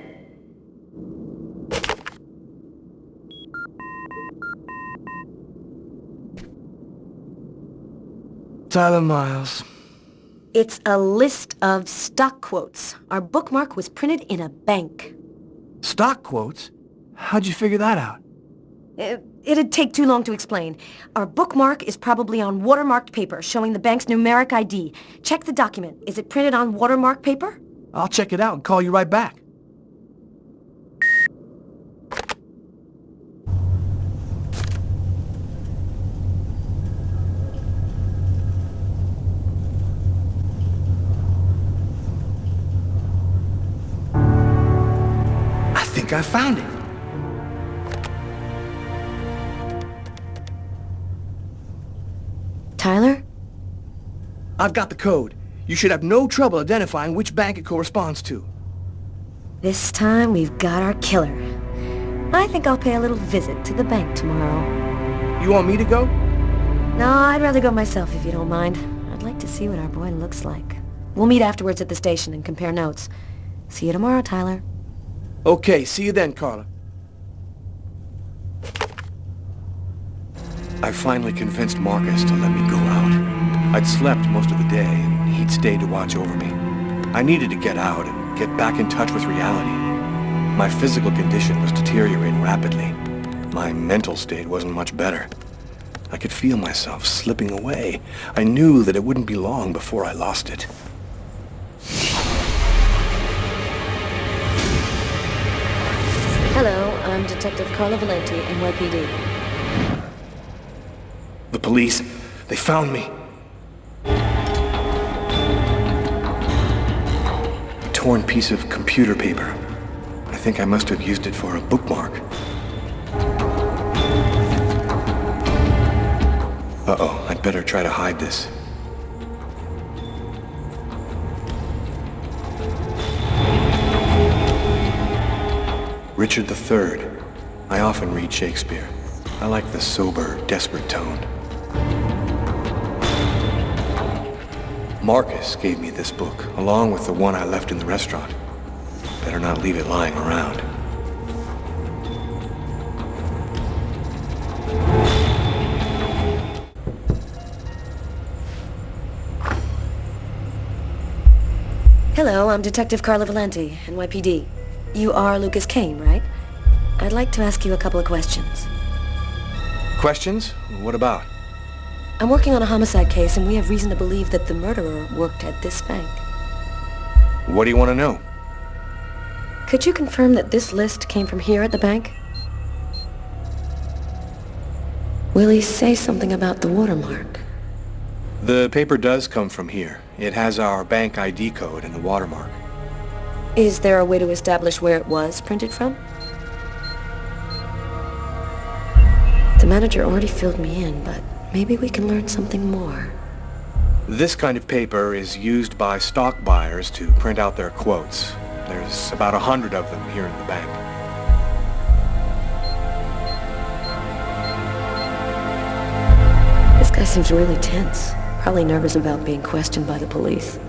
Tyler Miles. It's a list of stock quotes. Our bookmark was printed in a bank. Stock quotes? How'd you figure that out? It'd take too long to explain. Our bookmark is probably on watermarked paper, showing the bank's numeric ID. Check the document. Is it printed on watermarked paper? I'll check it out and call you right back. I think I found it. Tyler? I've got the code. You should have no trouble identifying which bank it corresponds to. This time we've got our killer. I think I'll pay a little visit to the bank tomorrow. You want me to go? No, I'd rather go myself if you don't mind. I'd like to see what our boy looks like. We'll meet afterwards at the station and compare notes. See you tomorrow, Tyler. Okay, see you then, Carla. I finally convinced Marcus to let me go out. I'd slept most of the day, and he'd stayed to watch over me. I needed to get out and get back in touch with reality. My physical condition was deteriorating rapidly. My mental state wasn't much better. I could feel myself slipping away. I knew that it wouldn't be long before I lost it. Hello, I'm Detective Carla Valenti, NYPD. The police, they found me. A torn piece of computer paper. I think I must have used it for a bookmark. Uh-oh, I'd better try to hide this. Richard III. I often read Shakespeare. I like the sober, desperate tone. Marcus gave me this book, along with the one I left in the restaurant. Better not leave it lying around. Hello, I'm Detective Carla Valenti, NYPD. You are Lucas Kane, right? I'd like to ask you a couple of questions. Questions? What about? I'm working on a homicide case, and we have reason to believe that the murderer worked at this bank. What do you want to know? Could you confirm that this list came from here at the bank? Will he say something about the watermark? The paper does come from here. It has our bank ID code and the watermark. Is there a way to establish where it was printed from? The manager already filled me in, but maybe we can learn something more. This kind of paper is used by stock buyers to print out their quotes. There's about 100 of them here in the bank. This guy seems really tense. Probably nervous about being questioned by the police.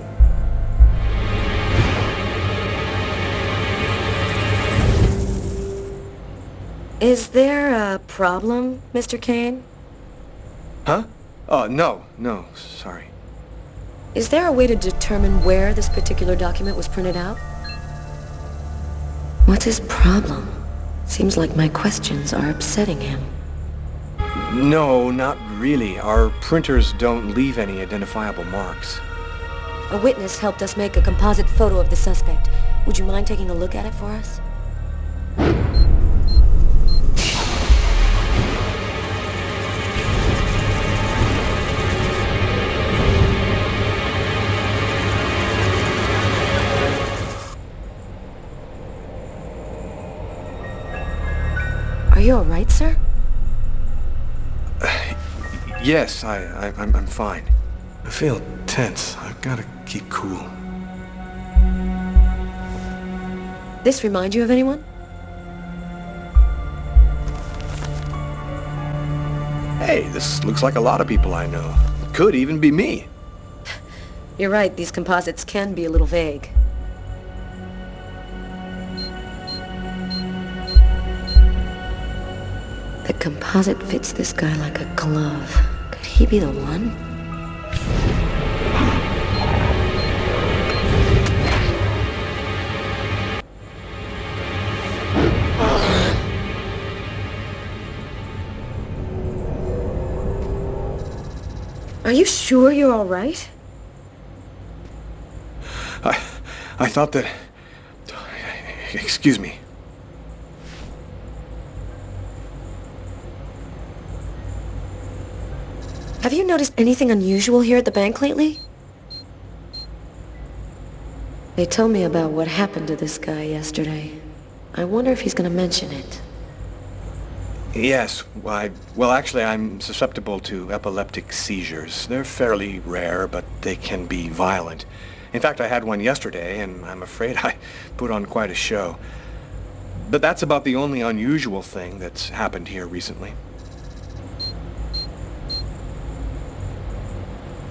Is there a problem, Mr. Kane? Huh? Oh, no, sorry. Is there a way to determine where this particular document was printed out? What's his problem? Seems like my questions are upsetting him. No, not really. Our printers don't leave any identifiable marks. A witness helped us make a composite photo of the suspect. Would you mind taking a look at it for us? Are you all right, sir? Yes, I'm fine. I feel tense. I've got to keep cool. This remind you of anyone? Hey, this looks like a lot of people I know. Could even be me. You're right, these composites can be a little vague. The composite fits this guy like a glove. Could he be the one? Are you sure you're all right? I thought that... Excuse me. Have you noticed anything unusual here at the bank lately? They told me about what happened to this guy yesterday. I wonder if he's gonna mention it. Yes, well, actually, I'm susceptible to epileptic seizures. They're fairly rare, but they can be violent. In fact, I had one yesterday, and I'm afraid I put on quite a show. But that's about the only unusual thing that's happened here recently.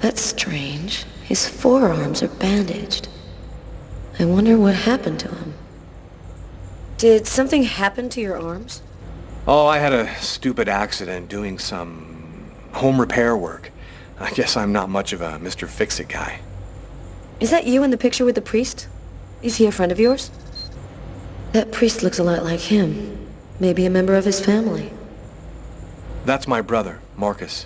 That's strange. His forearms are bandaged. I wonder what happened to him. Did something happen to your arms? Oh, I had a stupid accident doing some home repair work. I guess I'm not much of a Mr. Fix-It guy. Is that you in the picture with the priest? Is he a friend of yours? That priest looks a lot like him. Maybe a member of his family. That's my brother, Marcus.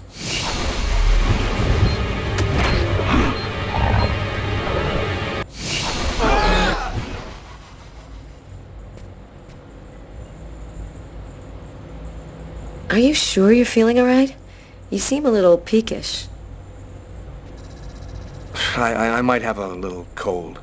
Are you sure you're feeling all right? You seem a little peakish. I might have a little cold.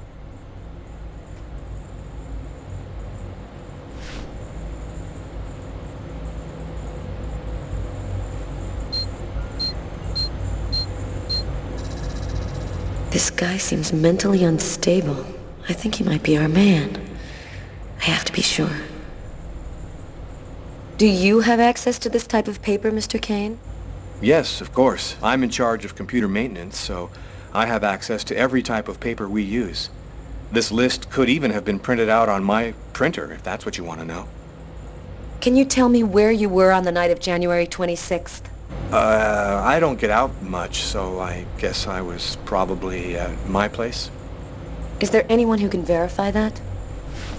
This guy seems mentally unstable. I think he might be our man. I have to be sure. Do you have access to this type of paper, Mr. Kane? Yes, of course. I'm in charge of computer maintenance, so I have access to every type of paper we use. This list could even have been printed out on my printer, if that's what you want to know. Can you tell me where you were on the night of January 26th? I don't get out much, so I guess I was probably at my place. Is there anyone who can verify that?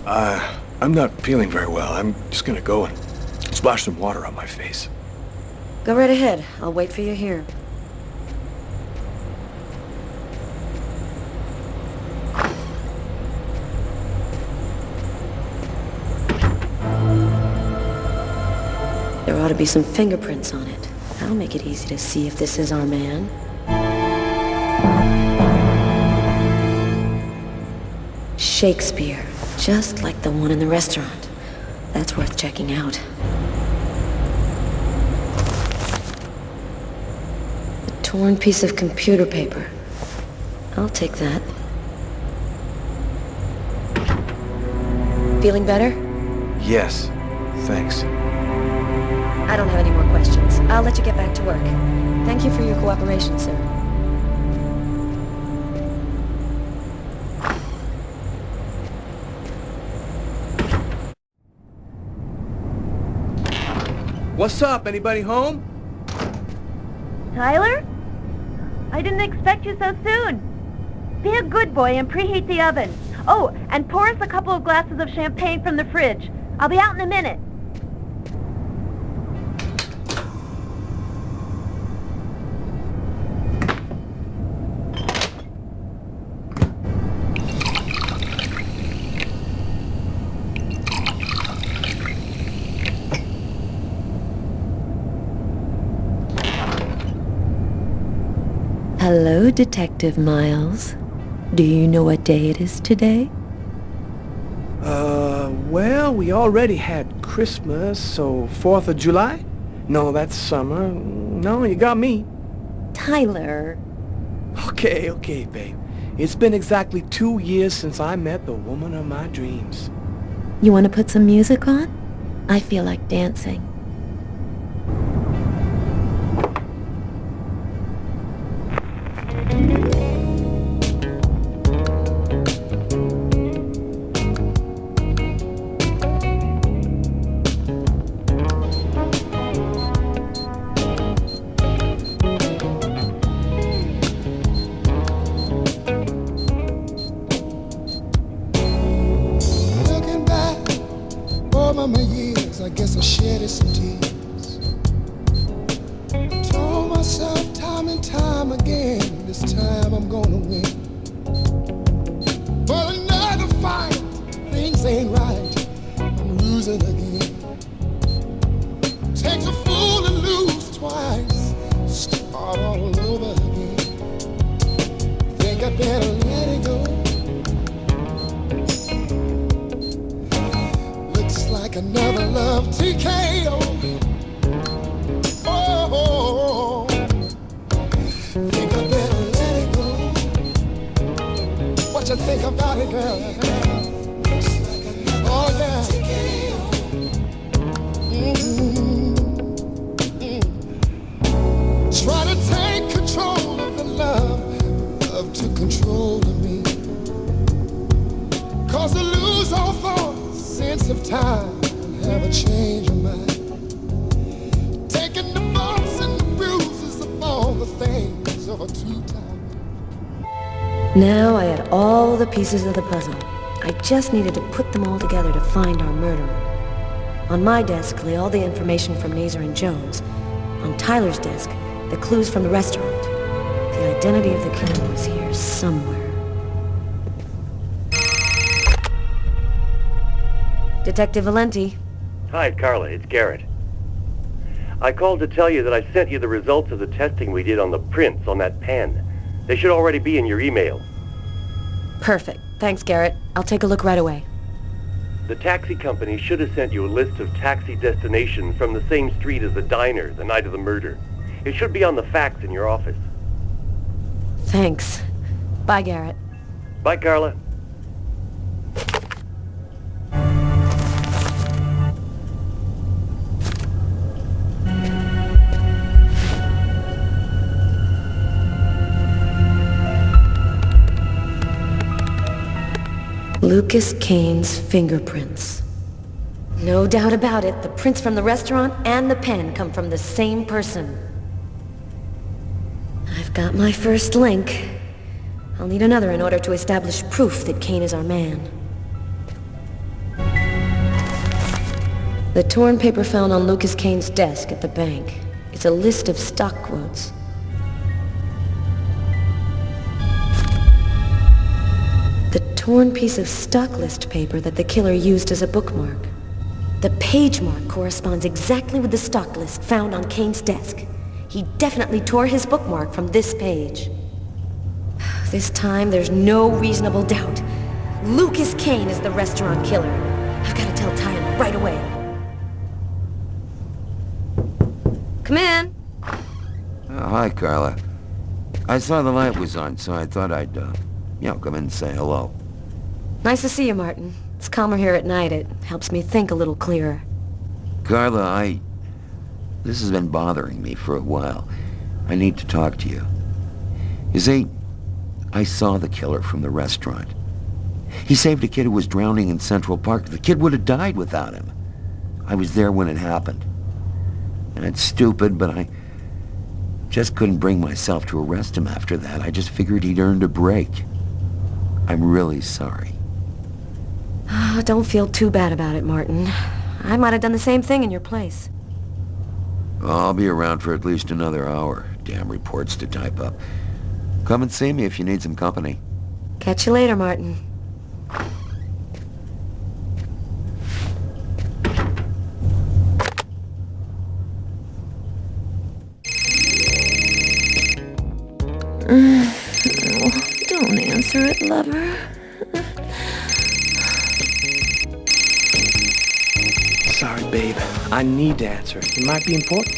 I'm not feeling very well. I'm just gonna go and splash some water on my face. Go right ahead. I'll wait for you here. There ought to be some fingerprints on it. That'll make it easy to see if this is our man. Shakespeare. Just like the one in the restaurant. That's worth checking out. A torn piece of computer paper. I'll take that. Feeling better? Yes, thanks. I don't have any more questions. I'll let you get back to work. Thank you for your cooperation, sir. What's up? Anybody home? Tyler? I didn't expect you so soon. Be a good boy and preheat the oven. Oh, and pour us a couple of glasses of champagne from the fridge. I'll be out in a minute. Hello, Detective Miles. Do you know what day it is today? Well, we already had Christmas, so 4th of July? No, that's summer. No, you got me. Tyler. Okay, babe. It's been exactly 2 years since I met the woman of my dreams. You want to put some music on? I feel like dancing. Looking back over my years, I guess I shedded some tears. Told myself time and time again, this time I'm gonna win. But another fight, things ain't right, I'm losing again. Takes a fool to lose twice, start all over again. Think I better let it go. Looks like another love TKO. Oh, think I better let it go. What you think about it, girl? Oh, yeah. Try to take control of the love to control of me. Cause I lose all thought, sense of time, and have a change of mind. Taking the bumps and the bruises of all the things of a two-time. Now I had all the pieces of the puzzle. I just needed to put them all together to find our murderer. On my desk lay all the information from Nazer and Jones. On Tyler's desk, the clues from the restaurant. The identity of the killer was here somewhere. Detective Valenti. Hi, Carla. It's Garrett. I called to tell you that I sent you the results of the testing we did on the prints on that pen. They should already be in your email. Perfect. Thanks, Garrett. I'll take a look right away. The taxi company should have sent you a list of taxi destinations from the same street as the diner the night of the murder. It should be on the fax in your office. Thanks. Bye, Garrett. Bye, Carla. Lucas Kane's fingerprints. No doubt about it, the prints from the restaurant and the pen come from the same person. I've got my first link. I'll need another in order to establish proof that Kane is our man. The torn paper found on Lucas Kane's desk at the bank. It's a list of stock quotes. The torn piece of stock list paper that the killer used as a bookmark. The page mark corresponds exactly with the stock list found on Kane's desk. He definitely tore his bookmark from this page. This time, there's no reasonable doubt. Lucas Kane is the restaurant killer. I've got to tell Tyler right away. Come in. Oh, hi, Carla. I saw the light was on, so I thought I'd, come in and say hello. Nice to see you, Martin. It's calmer here at night. It helps me think a little clearer. Carla, this has been bothering me for a while. I need to talk to you. You see, I saw the killer from the restaurant. He saved a kid who was drowning in Central Park. The kid would have died without him. I was there when it happened. And it's stupid, but I just couldn't bring myself to arrest him after that. I just figured he'd earned a break. I'm really sorry. Oh, don't feel too bad about it, Martin. I might have done the same thing in your place. I'll be around for at least another hour. Damn reports to type up. Come and see me if you need some company. Catch you later, Martin. Don't answer it, lover. Sorry, babe. I need to answer it. It might be important.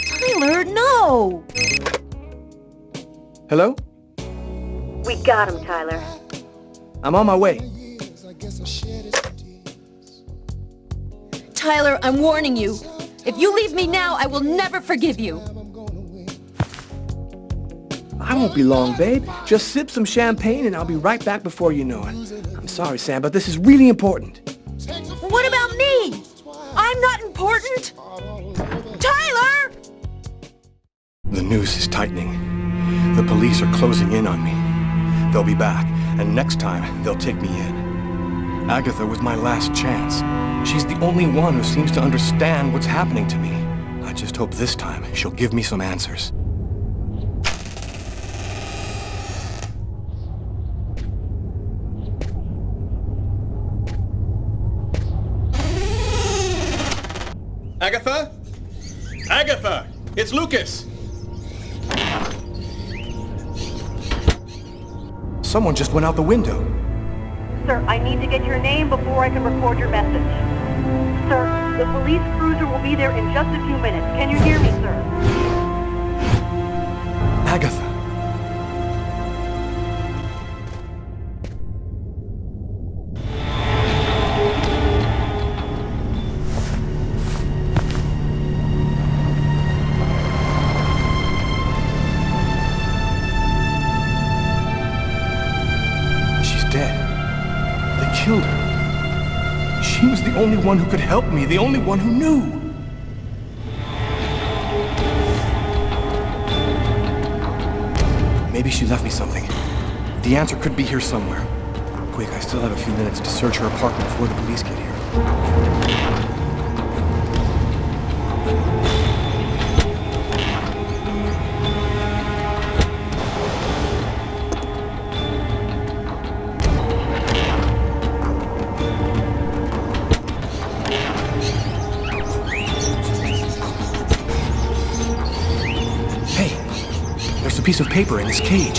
Tyler, no! Hello? We got him, Tyler. I'm on my way. Tyler, I'm warning you. If you leave me now, I will never forgive you. I won't be long, babe. Just sip some champagne and I'll be right back before you know it. I'm sorry, Sam, but this is really important. What about me? I'm not important? Tyler! The noose is tightening. The police are closing in on me. They'll be back, and next time, they'll take me in. Agatha was my last chance. She's the only one who seems to understand what's happening to me. I just hope this time she'll give me some answers. Agatha? Agatha! It's Lucas! Someone just went out the window. Sir, I need to get your name before I can record your message. Sir, the police cruiser will be there in just a few minutes. Can you hear me, sir? Agatha. Killed her. She was the only one who could help me, the only one who knew. Maybe she left me something. The answer could be here somewhere. Quick, I still have a few minutes to search her apartment before the police get here. Piece of paper in this cage.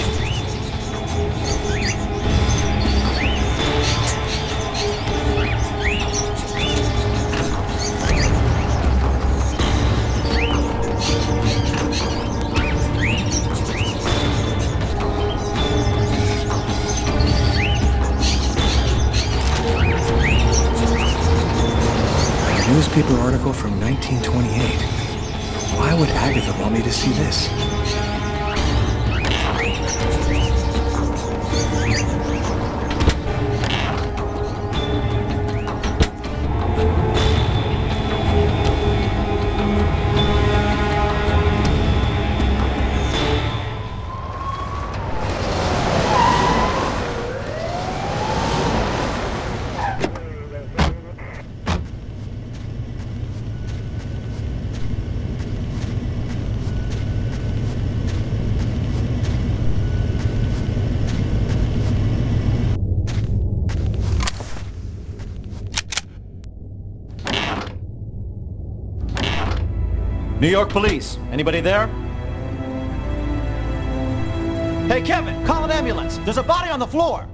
A newspaper article from 1928. Why would Agatha want me to see this? New York police. Anybody there? Hey, Kevin, call an ambulance. There's a body on the floor.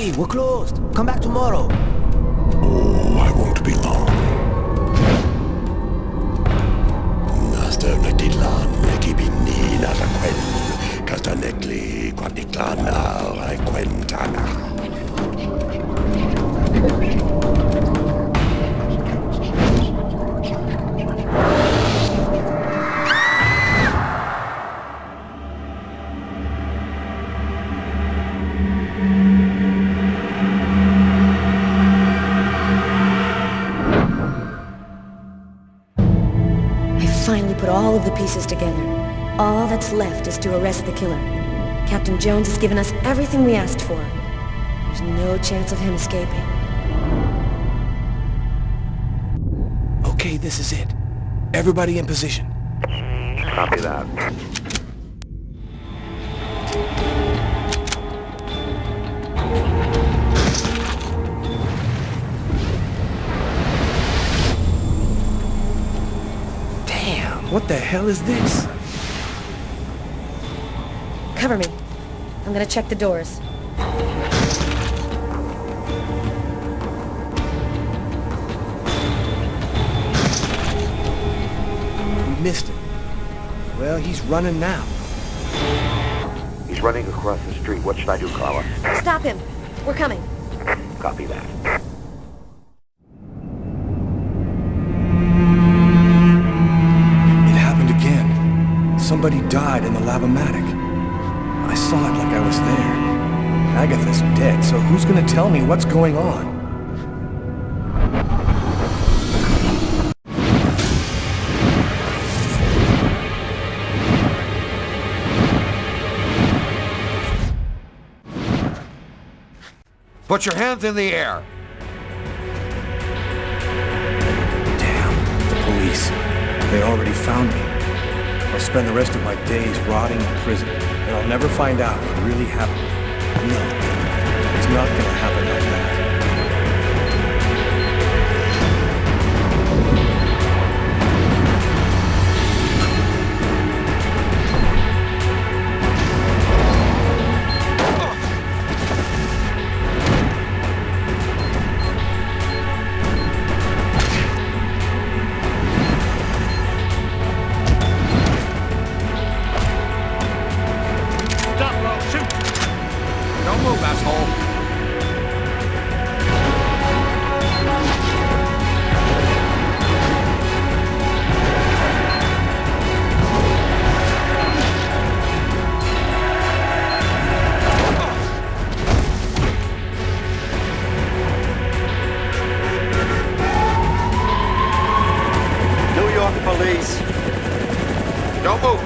Hey, we're closed. Come back tomorrow. Oh, I won't be long. Master Nagdilan, Negibini, Narakwen, Castanecli, Quanticlana, Quentana. Finally put all of the pieces together. All that's left is to arrest the killer. Captain Jones has given us everything we asked for. There's no chance of him escaping. Okay, this is it. Everybody in position. Copy that. What the hell is this? Cover me. I'm gonna check the doors. We missed him. Well, he's running now. He's running across the street. What should I do, Carla? Stop him. We're coming. Copy that. Somebody died in the lavomatic. I saw it like I was there. Agatha's dead, so who's gonna tell me what's going on? Put your hands in the air. Damn, the police. They already found me. I'll spend the rest of my days rotting in prison, and I'll never find out what really happened. No, it's not gonna happen like that. Police. Don't move.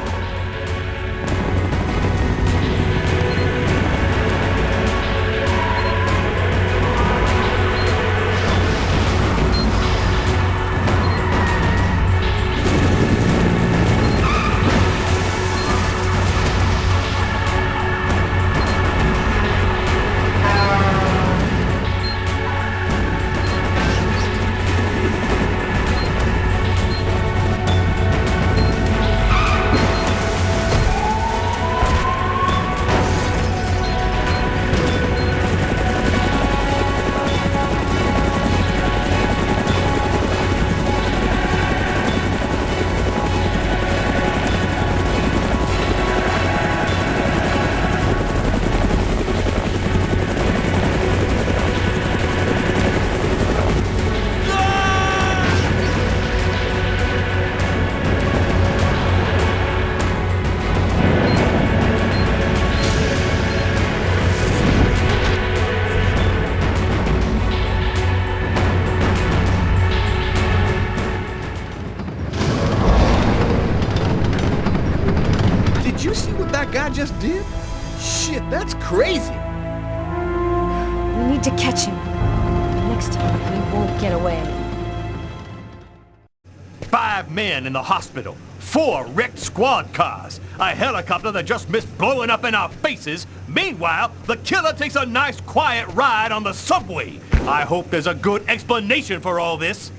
Did you see what that guy just did? Shit, that's crazy. We need to catch him. Next time, he won't get away. 5 men in the hospital, 4 wrecked squad cars, a helicopter that just missed blowing up in our faces. Meanwhile, the killer takes a nice quiet ride on the subway. I hope there's a good explanation for all this.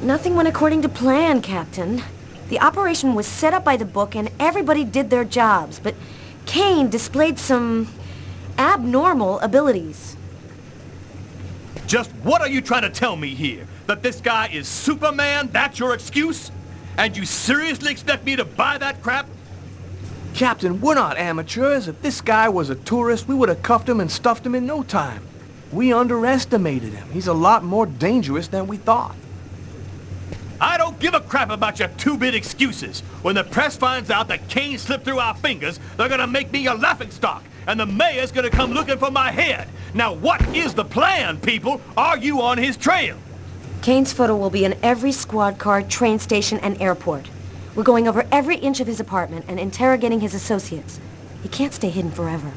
Nothing went according to plan, Captain. The operation was set up by the book and everybody did their jobs, but Kane displayed some abnormal abilities. Just what are you trying to tell me here? That this guy is Superman? That's your excuse? And you seriously expect me to buy that crap? Captain, we're not amateurs. If this guy was a tourist, we would have cuffed him and stuffed him in no time. We underestimated him. He's a lot more dangerous than we thought. I don't give a crap about your two-bit excuses. When the press finds out that Kane slipped through our fingers, they're gonna make me a laughingstock, and the mayor's gonna come looking for my head. Now what is the plan, people? Are you on his trail? Kane's photo will be in every squad car, train station, and airport. We're going over every inch of his apartment and interrogating his associates. He can't stay hidden forever.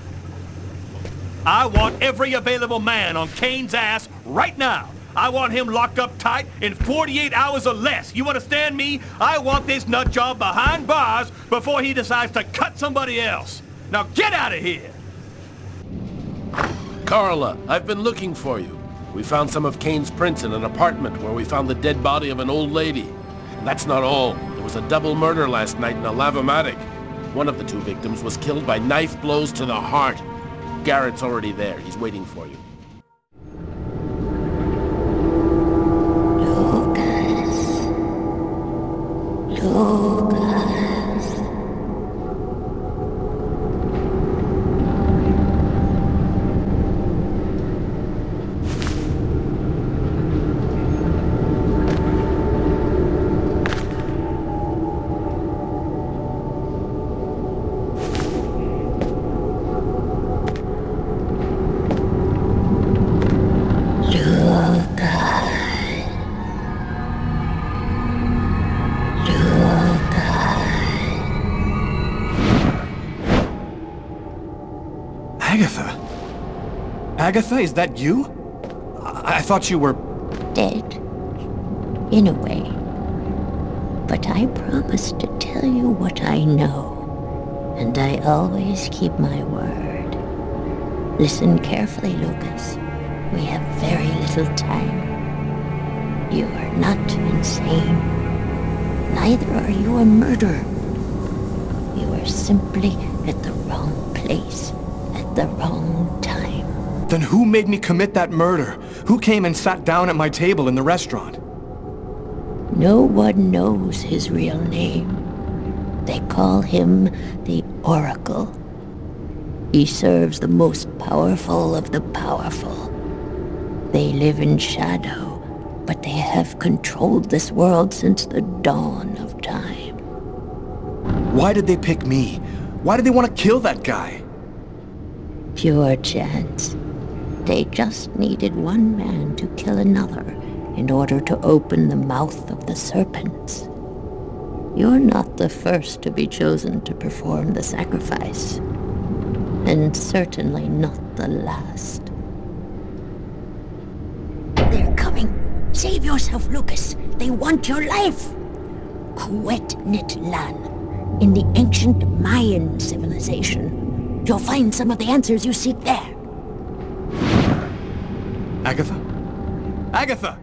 I want every available man on Kane's ass right now. I want him locked up tight in 48 hours or less. You understand me? I want this nut job behind bars before he decides to cut somebody else. Now get out of here! Carla, I've been looking for you. We found some of Kane's prints in an apartment where we found the dead body of an old lady. And that's not all. There was a double murder last night in a lavomatic. One of the two victims was killed by knife blows to the heart. Garrett's already there. He's waiting for you. Agatha, is that you? I thought you were... Dead. In a way. But I promised to tell you what I know. And I always keep my word. Listen carefully, Lucas. We have very little time. You are not insane. Neither are you a murderer. You are simply at the wrong place at the wrong time. Then who made me commit that murder? Who came and sat down at my table in the restaurant? No one knows his real name. They call him the Oracle. He serves the most powerful of the powerful. They live in shadow, but they have controlled this world since the dawn of time. Why did they pick me? Why did they want to kill that guy? Pure chance. They just needed one man to kill another in order to open the mouth of the serpents. You're not the first to be chosen to perform the sacrifice, and certainly not the last. They're coming. Save yourself, Lucas. They want your life. Quetnitlan, in the ancient Mayan civilization. You'll find some of the answers you seek there. Agatha? Agatha!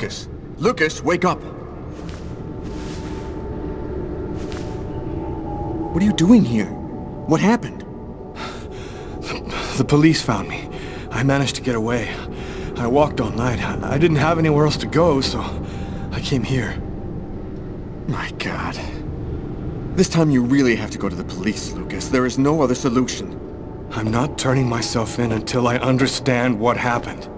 Lucas! Lucas, wake up! What are you doing here? What happened? The police found me. I managed to get away. I walked all night. I didn't have anywhere else to go, so I came here. My God. This time you really have to go to the police, Lucas. There is no other solution. I'm not turning myself in until I understand what happened.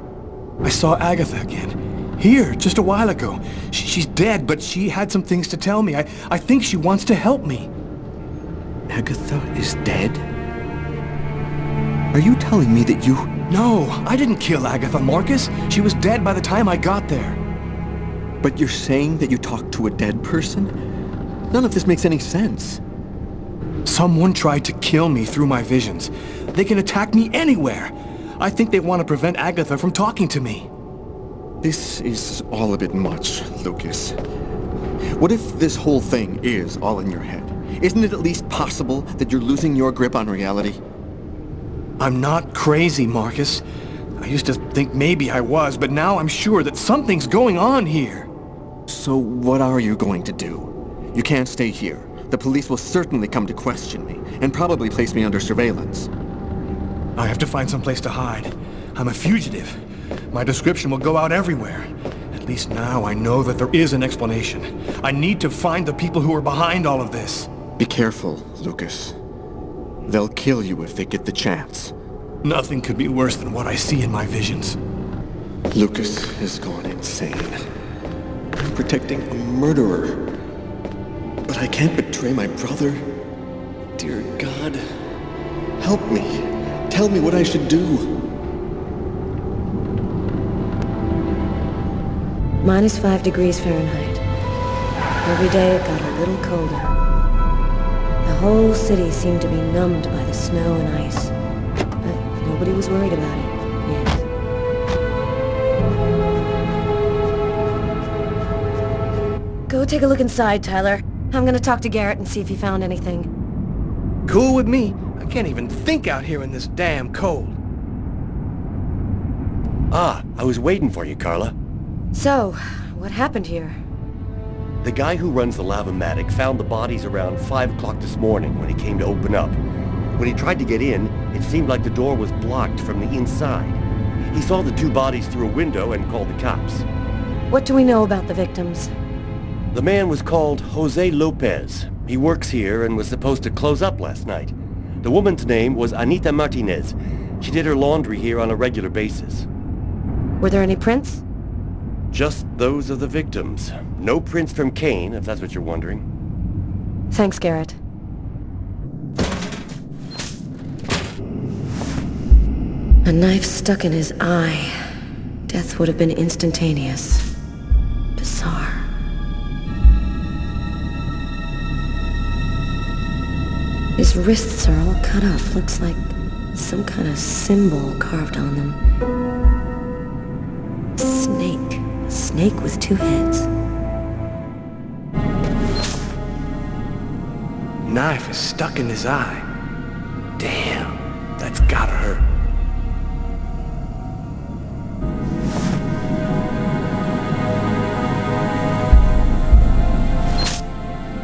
I saw Agatha again. Here, just a while ago. She's dead, but she had some things to tell me. I think she wants to help me. Agatha is dead? Are you telling me that you... No, I didn't kill Agatha, Marcus. She was dead by the time I got there. But you're saying that you talked to a dead person? None of this makes any sense. Someone tried to kill me through my visions. They can attack me anywhere. I think they want to prevent Agatha from talking to me. This is all a bit much, Lucas. What if this whole thing is all in your head? Isn't it at least possible that you're losing your grip on reality? I'm not crazy, Marcus. I used to think maybe I was, but now I'm sure that something's going on here. So what are you going to do? You can't stay here. The police will certainly come to question me, and probably place me under surveillance. I have to find some place to hide. I'm a fugitive. My description will go out everywhere. At least now I know that there is an explanation. I need to find the people who are behind all of this. Be careful, Lucas. They'll kill you if they get the chance. Nothing could be worse than what I see in my visions. Lucas has gone insane. I'm protecting a murderer. But I can't betray my brother. Dear God, help me. Tell me what I should do. -5 degrees Fahrenheit. Every day it got a little colder. The whole city seemed to be numbed by the snow and ice. But nobody was worried about it yet. Go take a look inside, Tyler. I'm gonna talk to Garrett and see if he found anything. Cool with me. I can't even think out here in this damn cold. Ah, I was waiting for you, Carla. So, what happened here? The guy who runs the Lavomatic found the bodies around 5 o'clock this morning when he came to open up. When he tried to get in, it seemed like the door was blocked from the inside. He saw the 2 bodies through a window and called the cops. What do we know about the victims? The man was called Jose Lopez. He works here and was supposed to close up last night. The woman's name was Anita Martinez. She did her laundry here on a regular basis. Were there any prints? Just those of the victims. No prints from Kane, if that's what you're wondering. Thanks, Garrett. A knife stuck in his eye. Death would have been instantaneous. Bizarre. His wrists are all cut up. Looks like some kind of symbol carved on them. A snake. A snake with 2 heads. Knife is stuck in his eye. Damn, that's gotta hurt.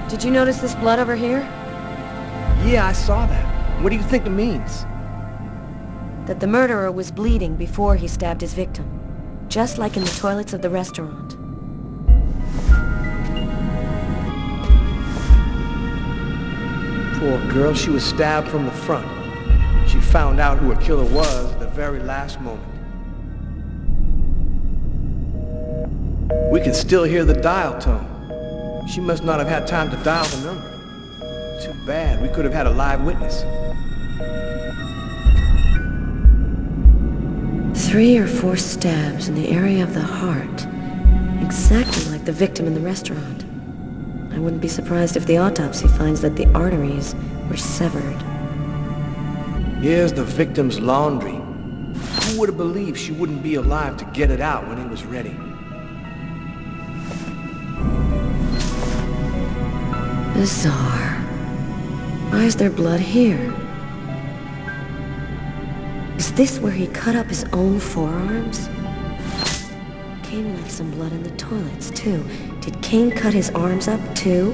Did you notice this blood over here? Yeah, I saw that. What do you think it means? That the murderer was bleeding before he stabbed his victim. Just like in the toilets of the restaurant. Poor girl, she was stabbed from the front. She found out who her killer was at the very last moment. We can still hear the dial tone. She must not have had time to dial the number. Too bad, we could have had a live witness. 3 or 4 stabs in the area of the heart. Exactly like the victim in the restaurant. I wouldn't be surprised if the autopsy finds that the arteries were severed. Here's the victim's laundry. Who would have believed she wouldn't be alive to get it out when it was ready? Bizarre. Why is there blood here? Is this where he cut up his own forearms? Kane left some blood in the toilets, too. Did Kane cut his arms up, too?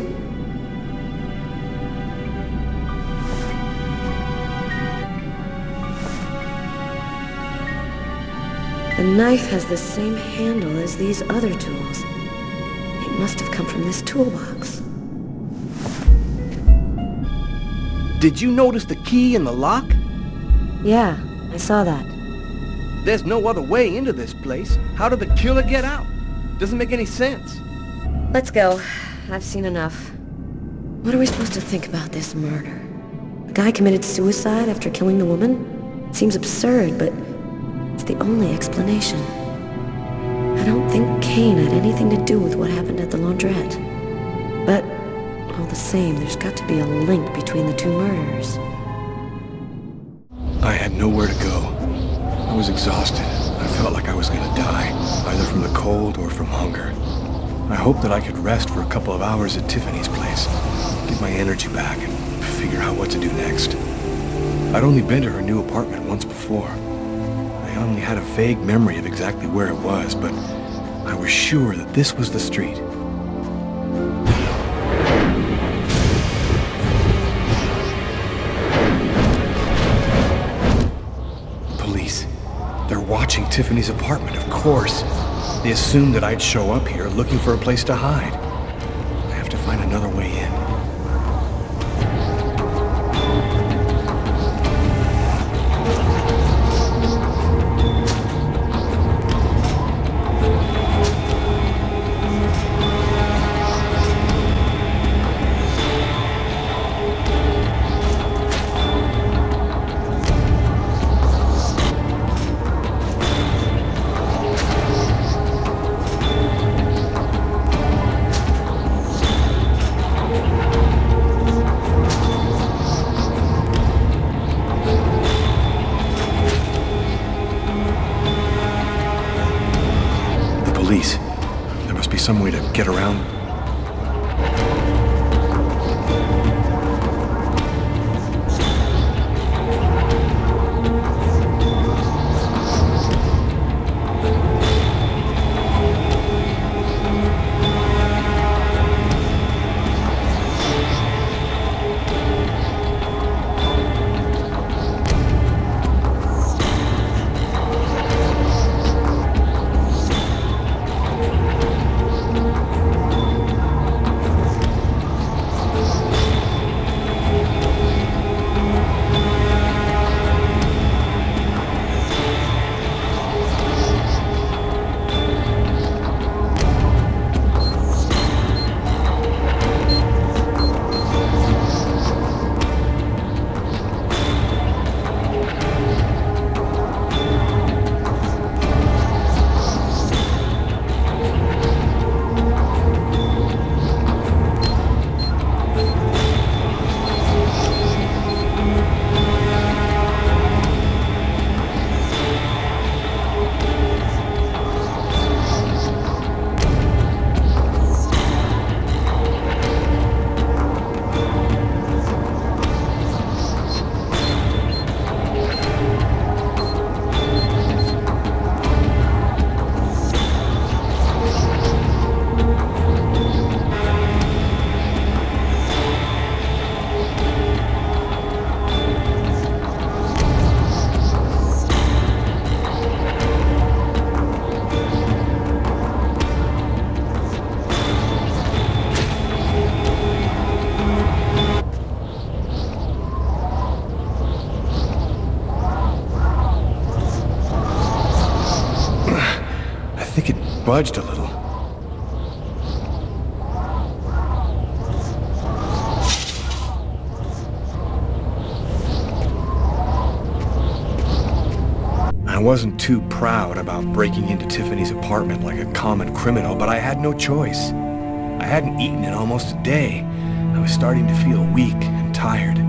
The knife has the same handle as these other tools. It must have come from this toolbox. Did you notice the key in the lock? Yeah, I saw that. There's no other way into this place. How did the killer get out? Doesn't make any sense. Let's go. I've seen enough. What are we supposed to think about this murder? The guy committed suicide after killing the woman? It seems absurd, but it's the only explanation. I don't think Kane had anything to do with what happened at the laundrette. But all the same, there's got to be a link between the two murders. I had nowhere to go. I was exhausted. I felt like I was gonna die, either from the cold or from hunger. I hoped that I could rest for a couple of hours at Tiffany's place, get my energy back, and figure out what to do next. I'd only been to her new apartment once before. I only had a vague memory of exactly where it was, but I was sure that this was the street. Police. They're watching Tiffany's apartment, of course. They assumed that I'd show up here looking for a place to hide. I have to find another way in. Police. There must be some way to get around. Budged a little. I wasn't too proud about breaking into Tiffany's apartment like a common criminal, but I had no choice. I hadn't eaten in almost a day. I was starting to feel weak and tired.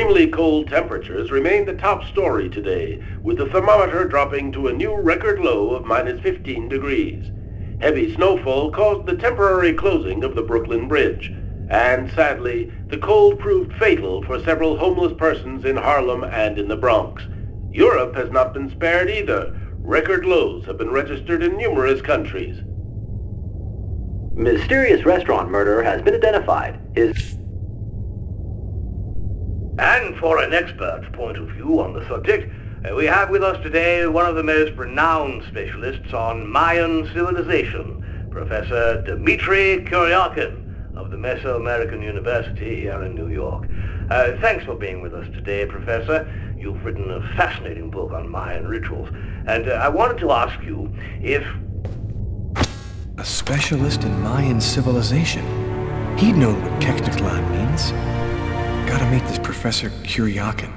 extremely cold temperatures remain the top story today, with the thermometer dropping to a new record low of -15 degrees. Heavy snowfall caused the temporary closing of the Brooklyn Bridge, and sadly, the cold proved fatal for several homeless persons in Harlem and in the Bronx. Europe has not been spared either. Record lows have been registered in numerous countries. Mysterious restaurant murderer has been identified. And for an expert's point of view on the subject, we have with us today one of the most renowned specialists on Mayan civilization, Professor Dmitry Kuryakin of the Mesoamerican University here in New York. Thanks for being with us today, Professor. You've written a fascinating book on Mayan rituals, and I wanted to ask you if... A specialist in Mayan civilization. He'd known what Kekteklan means. Gotta meet this Professor Kuryakin.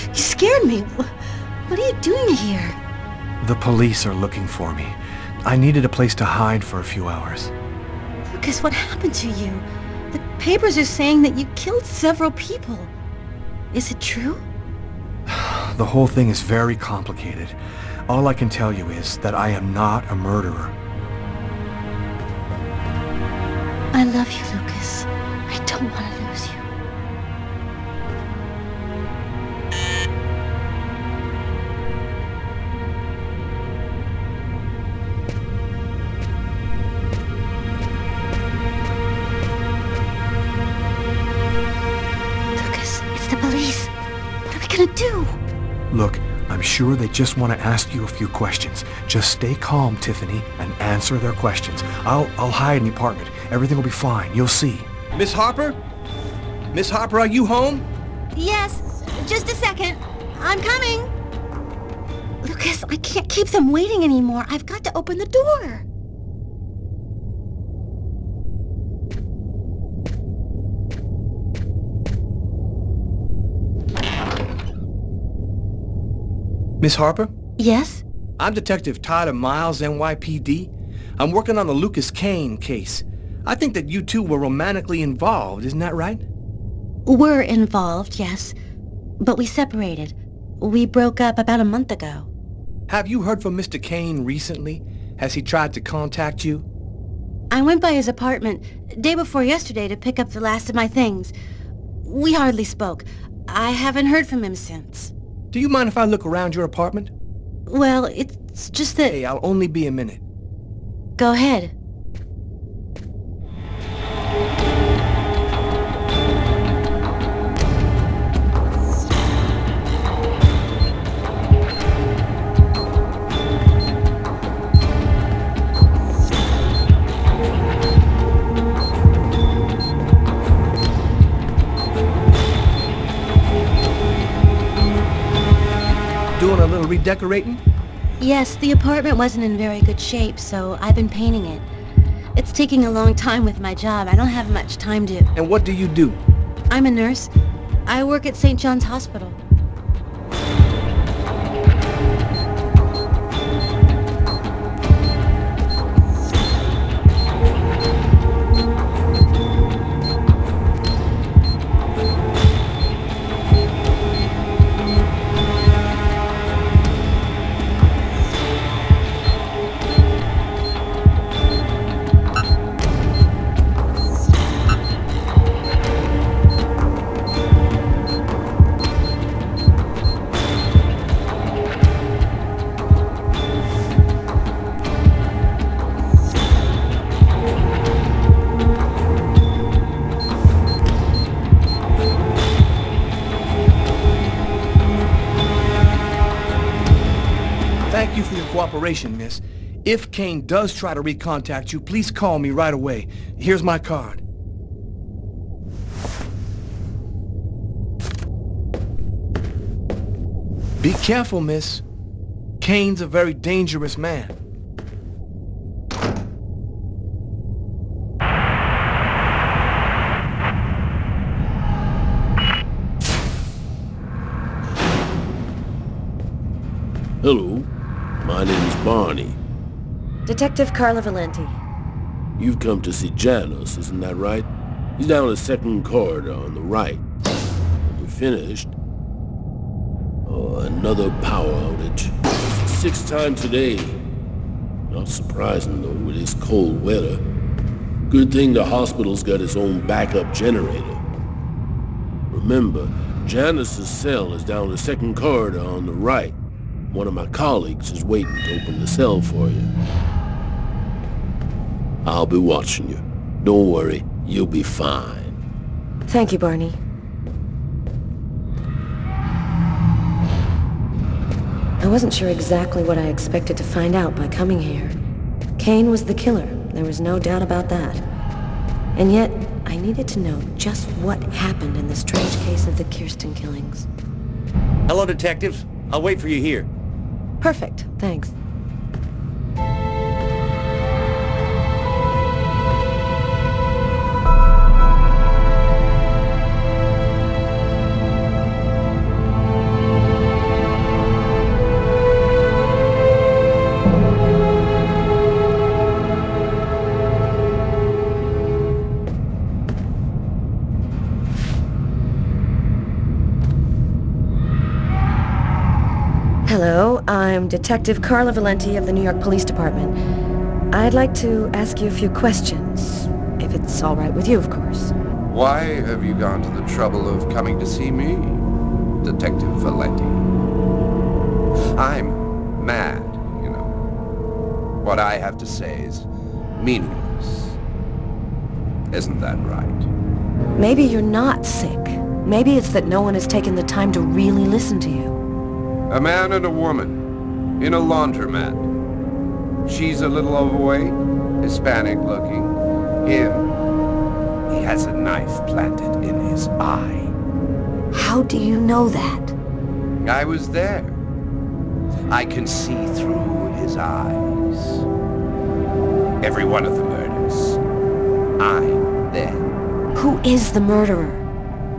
You scared me. What are you doing here? The police are looking for me. I needed a place to hide for a few hours. Lucas, what happened to you? The papers are saying that you killed several people. Is it true? The whole thing is very complicated. All I can tell you is that I am not a murderer. I love you, Lucas. I don't want to lose you. What are we gonna do? Look, I'm sure they just want to ask you a few questions. Just stay calm, Tiffany, and answer their questions. I'll hide in the apartment. Everything will be fine. You'll see. Miss Harper? Miss Harper, are you home? Yes, just a second. I'm coming. Lucas, I can't keep them waiting anymore. I've got to open the door. Miss Harper? Yes? I'm Detective Tyler Miles, NYPD. I'm working on the Lucas Kane case. I think that you two were romantically involved, isn't that right? We're involved, yes. But we separated. We broke up about a month ago. Have you heard from Mr. Kane recently? Has he tried to contact you? I went by his apartment day before yesterday to pick up the last of my things. We hardly spoke. I haven't heard from him since. Do you mind if I look around your apartment? Well, it's just that... Hey, I'll only be a minute. Go ahead. Doing a little redecorating? Yes, the apartment wasn't in very good shape, so I've been painting it. It's taking a long time with my job. I don't have much time to... And what do you do? I'm a nurse. I work at St. John's Hospital. Thank you for your cooperation, miss. If Kane does try to recontact you, please call me right away. Here's my card. Be careful, miss. Kane's a very dangerous man. My name's Barney. Detective Carla Valenti. You've come to see Janus, isn't that right? He's down the second corridor on the right. When you're finished... Oh, another power outage. 6 times today. Not surprising, though, with this cold weather. Good thing the hospital's got its own backup generator. Remember, Janus's cell is down the second corridor on the right. One of my colleagues is waiting to open the cell for you. I'll be watching you. Don't worry, you'll be fine. Thank you, Barney. I wasn't sure exactly what I expected to find out by coming here. Kane was the killer, there was no doubt about that. And yet, I needed to know just what happened in the strange case of the Kirsten killings. Hello, detectives. I'll wait for you here. Perfect, thanks. Hello, I'm Detective Carla Valenti of the New York Police Department. I'd like to ask you a few questions, if it's all right with you, of course. Why have you gone to the trouble of coming to see me, Detective Valenti? I'm mad, you know. What I have to say is meaningless. Isn't that right? Maybe you're not sick. Maybe it's that no one has taken the time to really listen to you. A man and a woman in a laundromat. She's a little overweight, Hispanic looking. Him, he has a knife planted in his eye. How do you know that? I was there. I can see through his eyes. Every one of the murders. I'm there. Who is the murderer?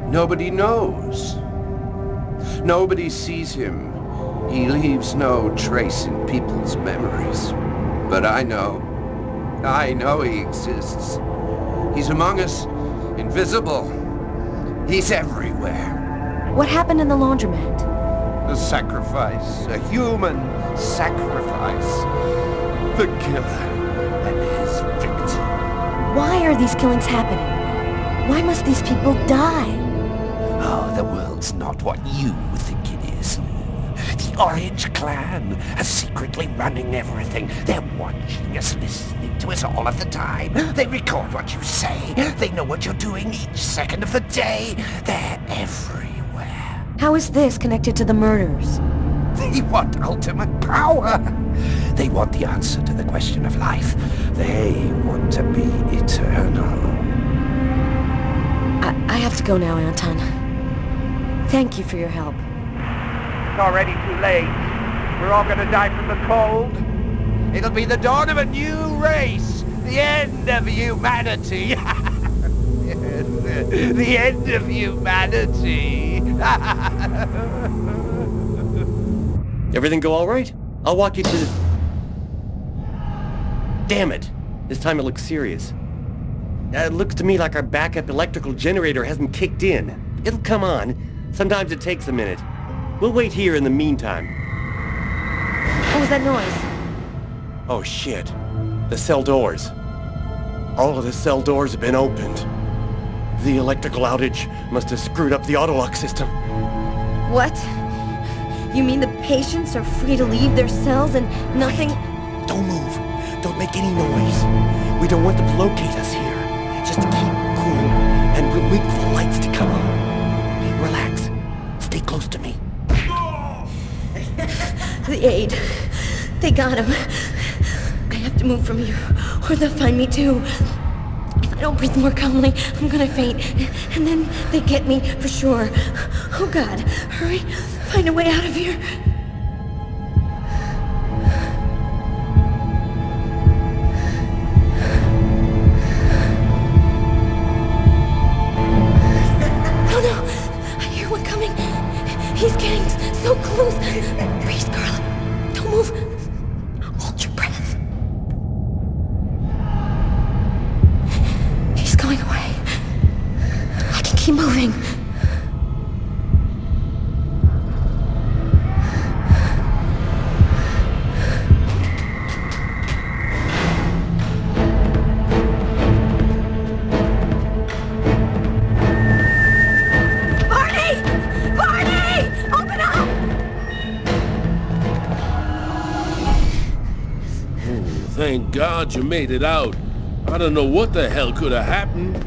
Nobody knows. Nobody sees him. He leaves no trace in people's memories. But I know he exists. He's among us, invisible. He's everywhere. What happened in the laundromat? A sacrifice, a human sacrifice. The killer and his victim. Why are these killings happening? Why must these people die? Oh, the world's not what you think it is. The Orange Clan are secretly running everything. They're watching us, listening to us all of the time. They record what you say. They know what you're doing each second of the day. They're everywhere. How is this connected to the murders? They want ultimate power. They want the answer to the question of life. They want to be eternal. I have to go now, Anton. Thank you for your help. It's already too late. We're all gonna die from the cold. It'll be the dawn of a new race. The end of humanity. The end of humanity. Everything go all right? I'll walk you to the... Damn it! This time it looks serious. It looks to me like our backup electrical generator hasn't kicked in. It'll come on. Sometimes it takes a minute. We'll wait here in the meantime. What was that noise? Oh shit. The cell doors. All of the cell doors have been opened. The electrical outage must have screwed up the autolock system. What? You mean the patients are free to leave their cells and nothing... Wait. Don't move. Don't make any noise. We don't want them to locate us here. Just keep cool, and we'll wait for the lights to come on. Relax. Stay close to me. The aide. They got him. I have to move from here, or they'll find me too. If I don't breathe more calmly, I'm gonna faint. And then they get me for sure. Oh God, hurry. Find a way out of here. He's getting so close. Breathe, Carla. Don't move. Keep moving. Barney! Barney! Open up! Thank God you made it out. I don't know what the hell could have happened.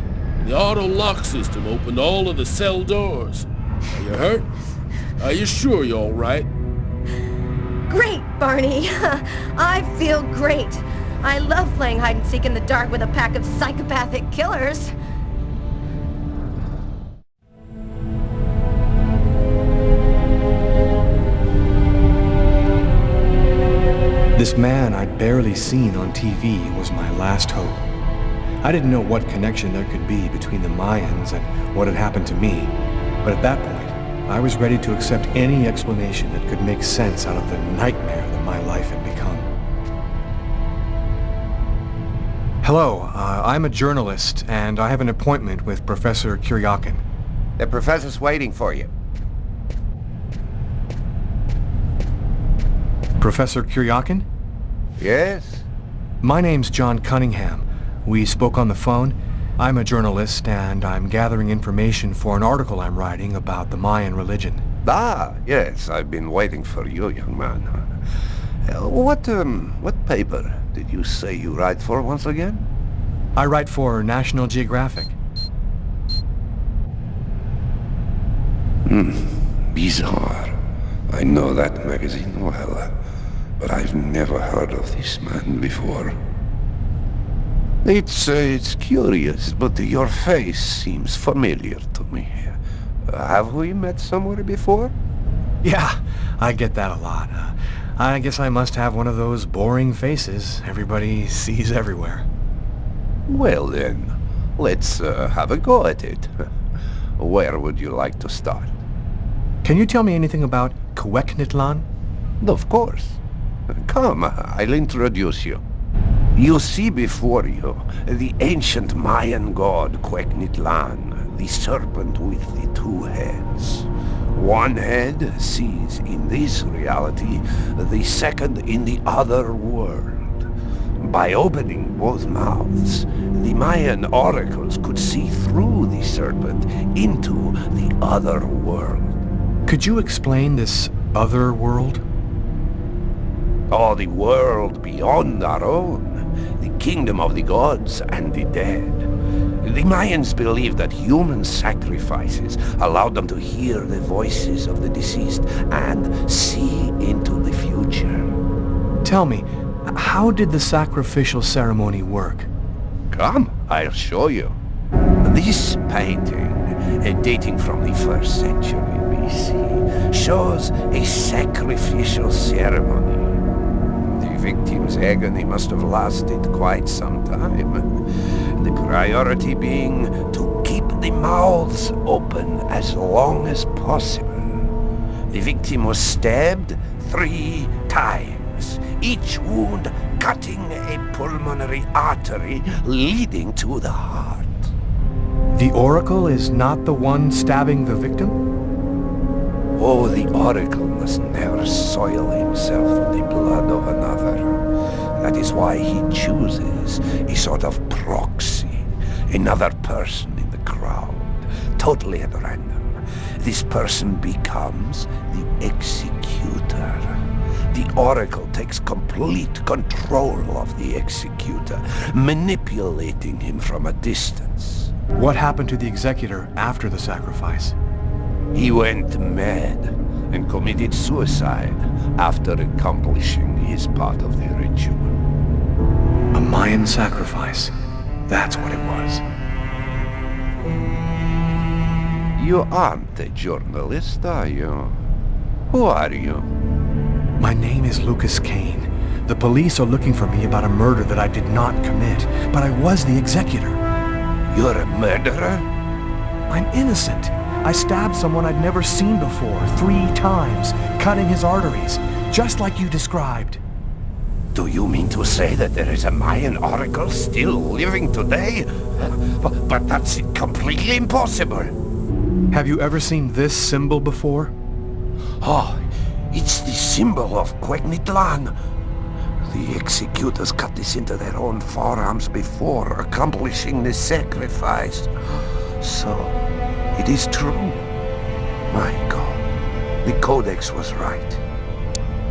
The auto lock system opened all of the cell doors. Are you hurt? Are you sure you're all right? Great, Barney. I feel great. I love playing hide and seek in the dark with a pack of psychopathic killers. This man I'd barely seen on TV was my last hope. I didn't know what connection there could be between the Mayans and what had happened to me, but at that point, I was ready to accept any explanation that could make sense out of the nightmare that my life had become. Hello, I'm a journalist, and I have an appointment with Professor Kuryakin. The professor's waiting for you. Professor Kuryakin? Yes? My name's John Cunningham. We spoke on the phone. I'm a journalist, and I'm gathering information for an article I'm writing about the Mayan religion. Ah, yes, I've been waiting for you, young man. What paper did you say you write for once again? I write for National Geographic. Bizarre. I know that magazine well, but I've never heard of this man before. It's curious, but your face seems familiar to me. Have we met somewhere before? Yeah, I get that a lot. I guess I must have one of those boring faces everybody sees everywhere. Well then, let's have a go at it. Where would you like to start? Can you tell me anything about Quequitlan? Of course. Come, I'll introduce you. You see before you the ancient Mayan god Quequitlan, the serpent with the two heads. One head sees in this reality, the second in the other world. By opening both mouths, the Mayan oracles could see through the serpent into the other world. Could you explain this other world? Oh, the world beyond our own. The kingdom of the gods and the dead. The Mayans believed that human sacrifices allowed them to hear the voices of the deceased and see into the future. Tell me, how did the sacrificial ceremony work? Come, I'll show you. This painting, dating from the 1st century BC, shows a sacrificial ceremony. The victim's agony must have lasted quite some time. The priority being to keep the mouths open as long as possible. The victim was stabbed 3 times, each wound cutting a pulmonary artery leading to the heart. The oracle is not the one stabbing the victim? Oh, the oracle must never soil himself with the blood of another. That is why he chooses a sort of proxy, another person in the crowd, totally at random. This person becomes the executor. The oracle takes complete control of the executor, manipulating him from a distance. What happened to the executor after the sacrifice? He went mad and committed suicide after accomplishing his part of the ritual. A Mayan sacrifice. That's what it was. You aren't a journalist, are you? Who are you? My name is Lucas Kane. The police are looking for me about a murder that I did not commit, but I was the executor. You're a murderer? I'm innocent. I stabbed someone I'd never seen before 3 times, cutting his arteries, just like you described. Do you mean to say that there is a Mayan oracle still living today? But that's completely impossible. Have you ever seen this symbol before? Oh, it's the symbol of Quegnitlan. The executors cut this into their own forearms before accomplishing the sacrifice. So, it is true. My God, the Codex was right.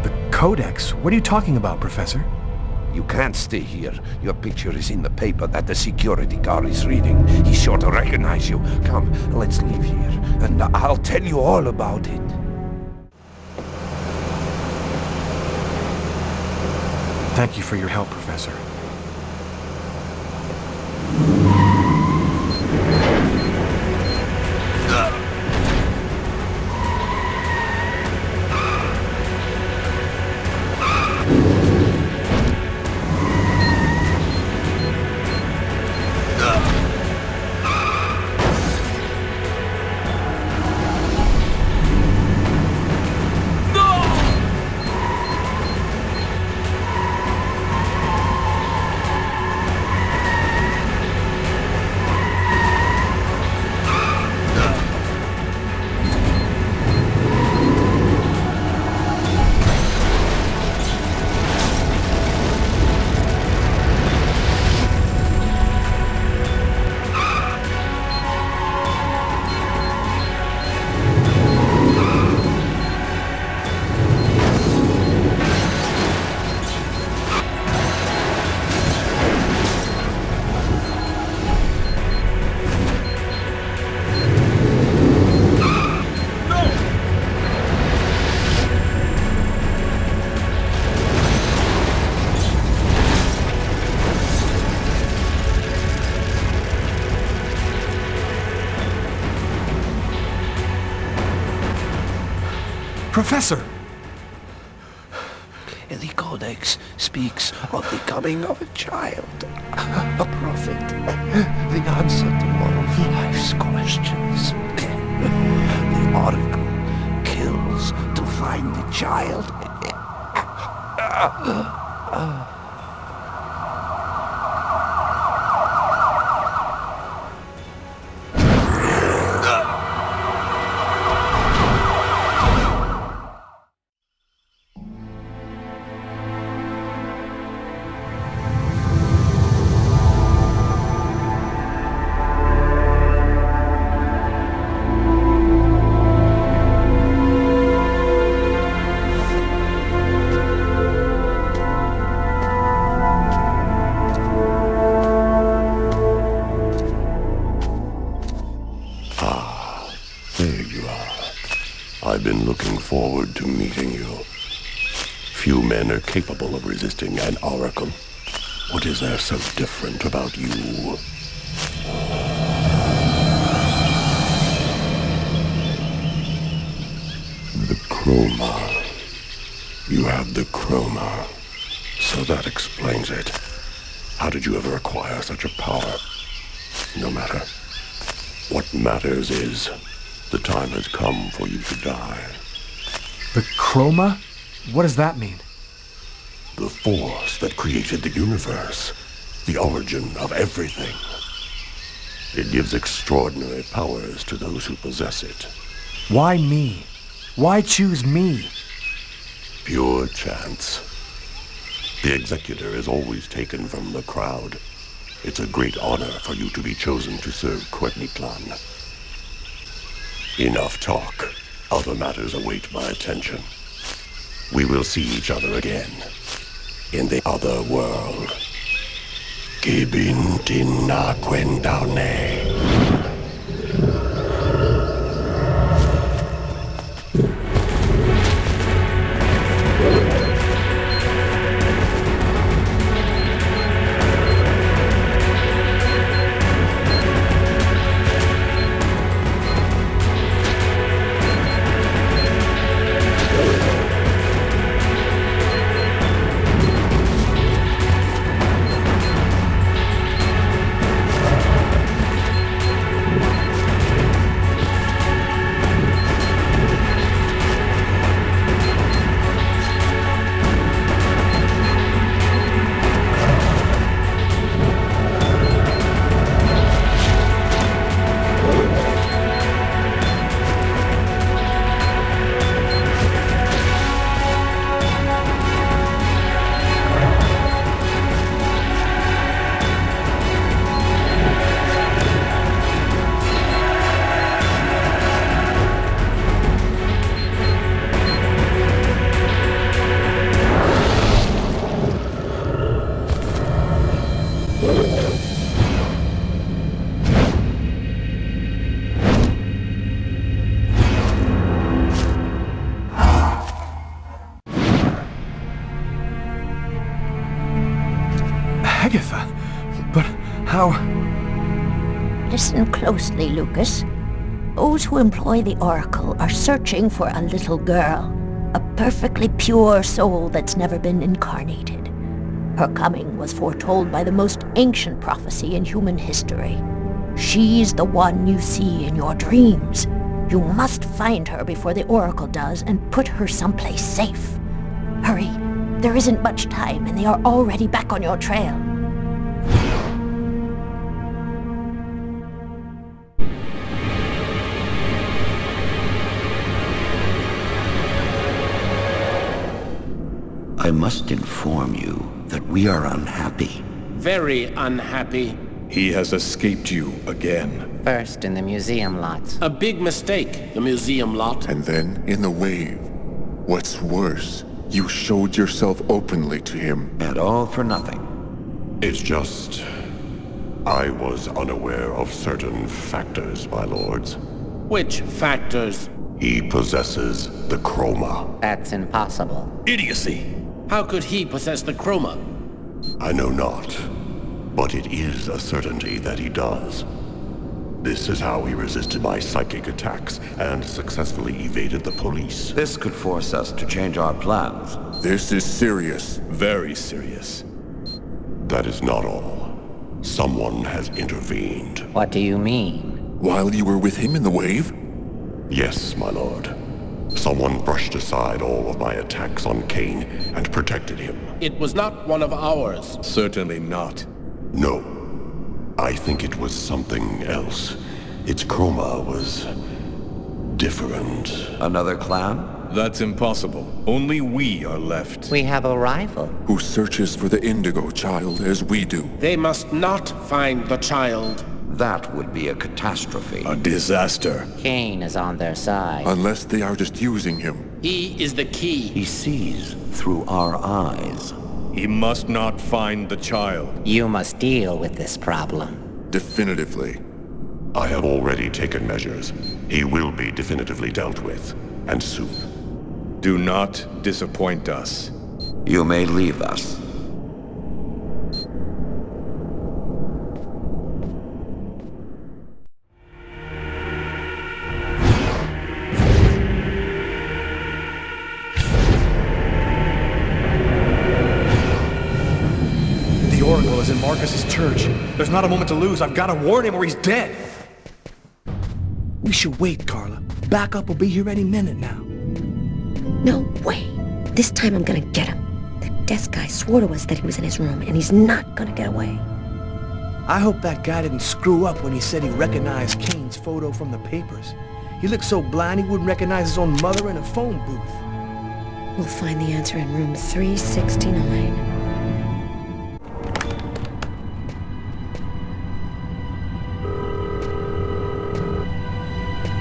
The Codex? What are you talking about, Professor? You can't stay here. Your picture is in the paper that the security guard is reading. He's sure to recognize you. Come, let's leave here, and I'll tell you all about it. Thank you for your help, Professor. Professor! The Codex speaks of the coming of a child, a prophet, the answer to all of life's questions. The Oracle kills to find the child. I've been looking forward to meeting you. Few men are capable of resisting an oracle. What is there so different about you? The chroma. You have the chroma. So that explains it. How did you ever acquire such a power? No matter. What matters is, the time has come for you to die. The chroma? What does that mean? The force that created the universe. The origin of everything. It gives extraordinary powers to those who possess it. Why me? Why choose me? Pure chance. The executor is always taken from the crowd. It's a great honor for you to be chosen to serve Quegnitlan. Enough talk. Other matters await my attention. We will see each other again. In the other world. Gibin tina quentane. Agatha, but how... Listen closely, Lucas. Those who employ the Oracle are searching for a little girl, a perfectly pure soul that's never been incarnated. Her coming was foretold by the most ancient prophecy in human history. She's the one you see in your dreams. You must find her before the Oracle does and put her someplace safe. Hurry, there isn't much time and they are already back on your trail. I must inform you that we are unhappy. Very unhappy. He has escaped you again. First in the museum lot. A big mistake, the museum lot. And then in the wave. What's worse, you showed yourself openly to him. And all for nothing. It's just... I was unaware of certain factors, my lords. Which factors? He possesses the chroma. That's impossible. Idiocy! How could he possess the chroma? I know not, but it is a certainty that he does. This is how he resisted my psychic attacks and successfully evaded the police. This could force us to change our plans. This is serious. Very serious. That is not all. Someone has intervened. What do you mean? While you were with him in the wave? Yes, my lord. Someone brushed aside all of my attacks on Kane and protected him. It was not one of ours. Certainly not. No. I think it was something else. Its chroma was... different. Another clan? That's impossible. Only we are left. We have a rival. Who searches for the Indigo child as we do. They must not find the child. That would be a catastrophe. A disaster. Kane is on their side. Unless they are just using him. He is the key. He sees through our eyes. He must not find the child. You must deal with this problem. Definitively. I have already taken measures. He will be definitively dealt with. And soon. Do not disappoint us. You may leave us. Oracle is in Marcus's church. There's not a moment to lose. I've got to warn him or he's dead. We should wait, Carla. Backup will be here any minute now. No way. This time I'm gonna get him. The desk guy swore to us that he was in his room, and he's not gonna get away. I hope that guy didn't screw up when he said he recognized Kane's photo from the papers. He looked so blind he wouldn't recognize his own mother in a phone booth. We'll find the answer in room 369.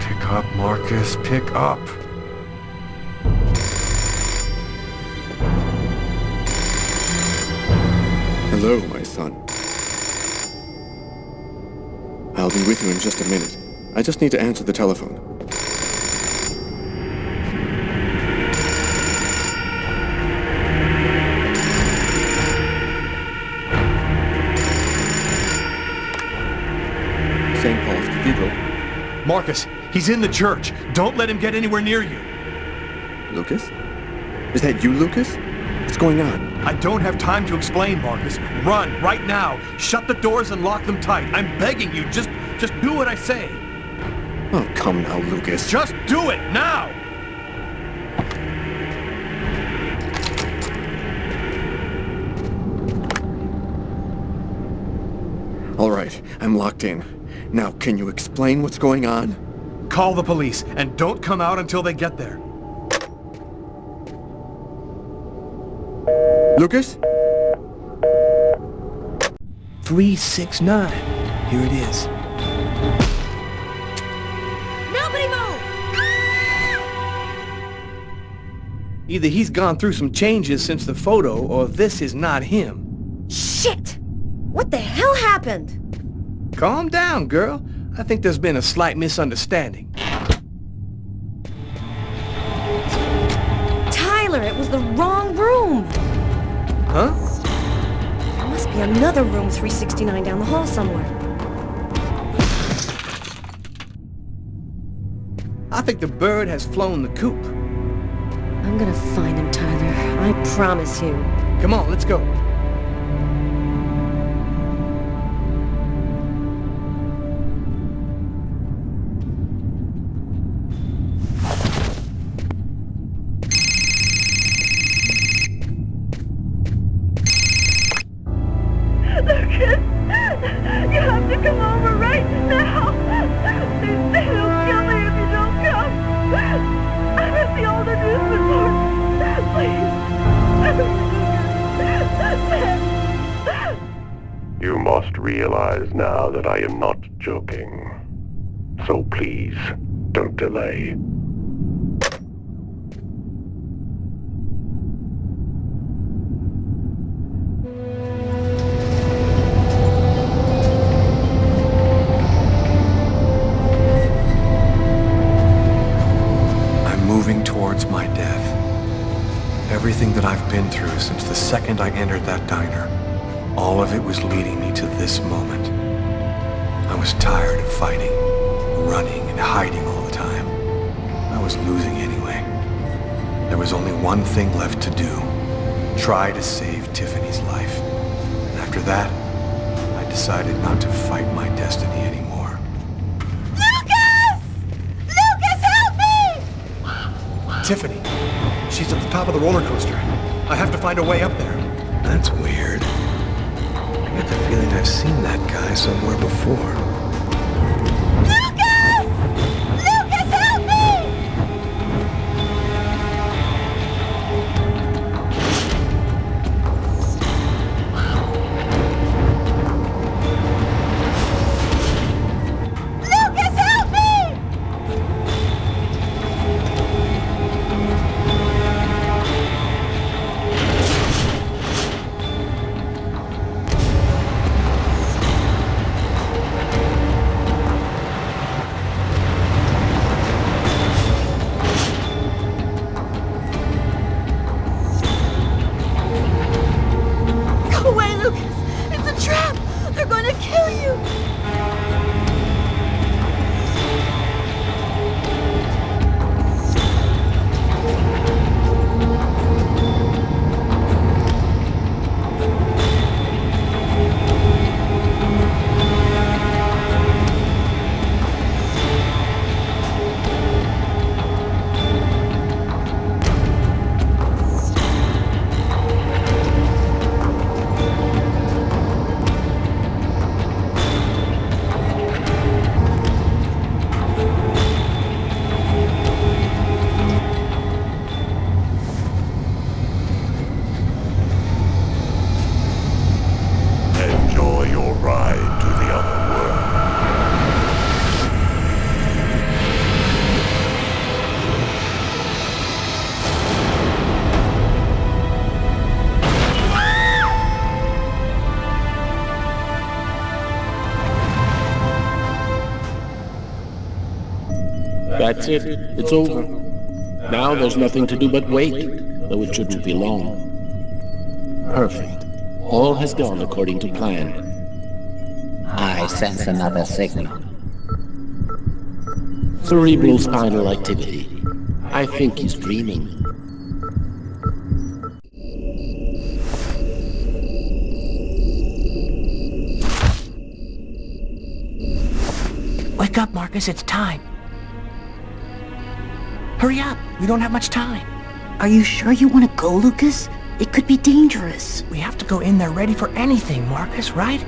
Pick up, Marcus. Pick up. Hello, my son. I'll be with you in just a minute. I just need to answer the telephone. St. Paul's Cathedral. Marcus, he's in the church. Don't let him get anywhere near you. Lucas? Is that you, Lucas? What's going on? I don't have time to explain, Marcus. Run, right now. Shut the doors and lock them tight. I'm begging you, just do what I say. Oh, come now, Lucas. Just do it, now! All right, I'm locked in. Now, can you explain what's going on? Call the police, and don't come out until they get there. Lucas? 369. Here it is. Nobody move! Either he's gone through some changes since the photo, or this is not him. Shit! What the hell happened? Calm down, girl. I think there's been a slight misunderstanding. Tyler, it was the wrong room. Huh? There must be another room 369 down the hall somewhere. I think the bird has flown the coop. I'm gonna find him, Tyler. I promise you. Come on, let's go. Lucas! You have to come over right now! They'll kill me if you don't come! I'm at the old amusement park! Please! You must realize now that I am not joking. So please, don't delay. Moving towards my death. Everything that I've been through since the second I entered that diner, all of it was leading me to this moment. I was tired of fighting, running and hiding all the time. I was losing anyway. There was only one thing left to do. Try to save Tiffany's life. And after that, I decided not to fight my destiny anymore. Tiffany, she's at the top of the roller coaster. I have to find a way up there. That's weird. I get the feeling I've seen that guy somewhere before. Lucas! Lucas, help me! Lucas, help me! That's it. It's over. Now there's nothing to do but wait, though it shouldn't be long. Perfect. All has gone according to plan. I sense another signal. Cerebral spinal activity. I think he's dreaming. Wake up, Marcus, it's time. Hurry up, we don't have much time. Are you sure you want to go, Lucas? It could be dangerous. We have to go in there ready for anything, Marcus, right?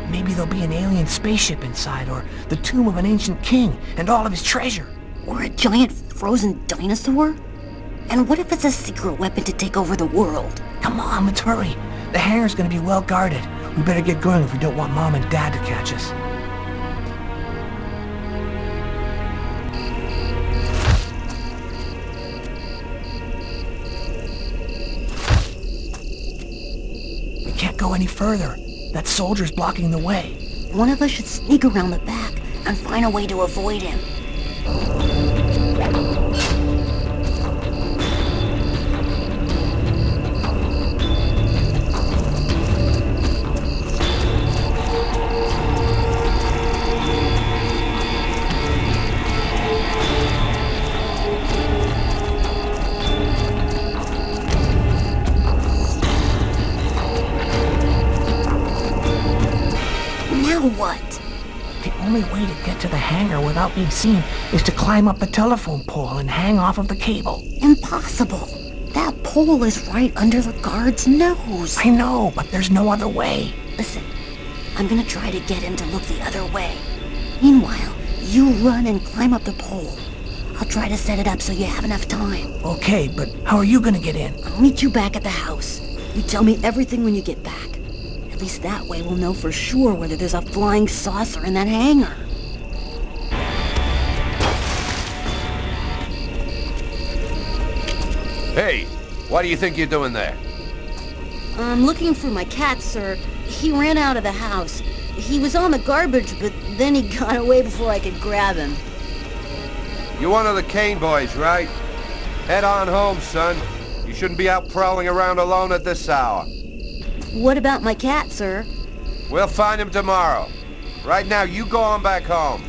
Maybe there'll be an alien spaceship inside, or the tomb of an ancient king, and all of his treasure. Or a giant frozen dinosaur? And what if it's a secret weapon to take over the world? Come on, let's hurry. The hangar's gonna be well guarded. We better get going if we don't want Mom and Dad to catch us. We can't go any further. That soldier's blocking the way. One of us should sneak around the back and find a way to avoid him. What? The only way to get to the hangar without being seen is to climb up the telephone pole and hang off of the cable. Impossible. That pole is right under the guard's nose. I know, but there's no other way. Listen, I'm gonna try to get him to look the other way. Meanwhile, you run and climb up the pole. I'll try to set it up so you have enough time. Okay, but how are you gonna get in? I'll meet you back at the house. You tell me everything when you get back. At least that way we'll know for sure whether there's a flying saucer in that hangar. Hey, what do you think you're doing there? I'm looking for my cat, sir. He ran out of the house. He was on the garbage, but then he got away before I could grab him. You're one of the Kane boys, right? Head on home, son. You shouldn't be out prowling around alone at this hour. What about my cat, sir? We'll find him tomorrow. Right now, you go on back home.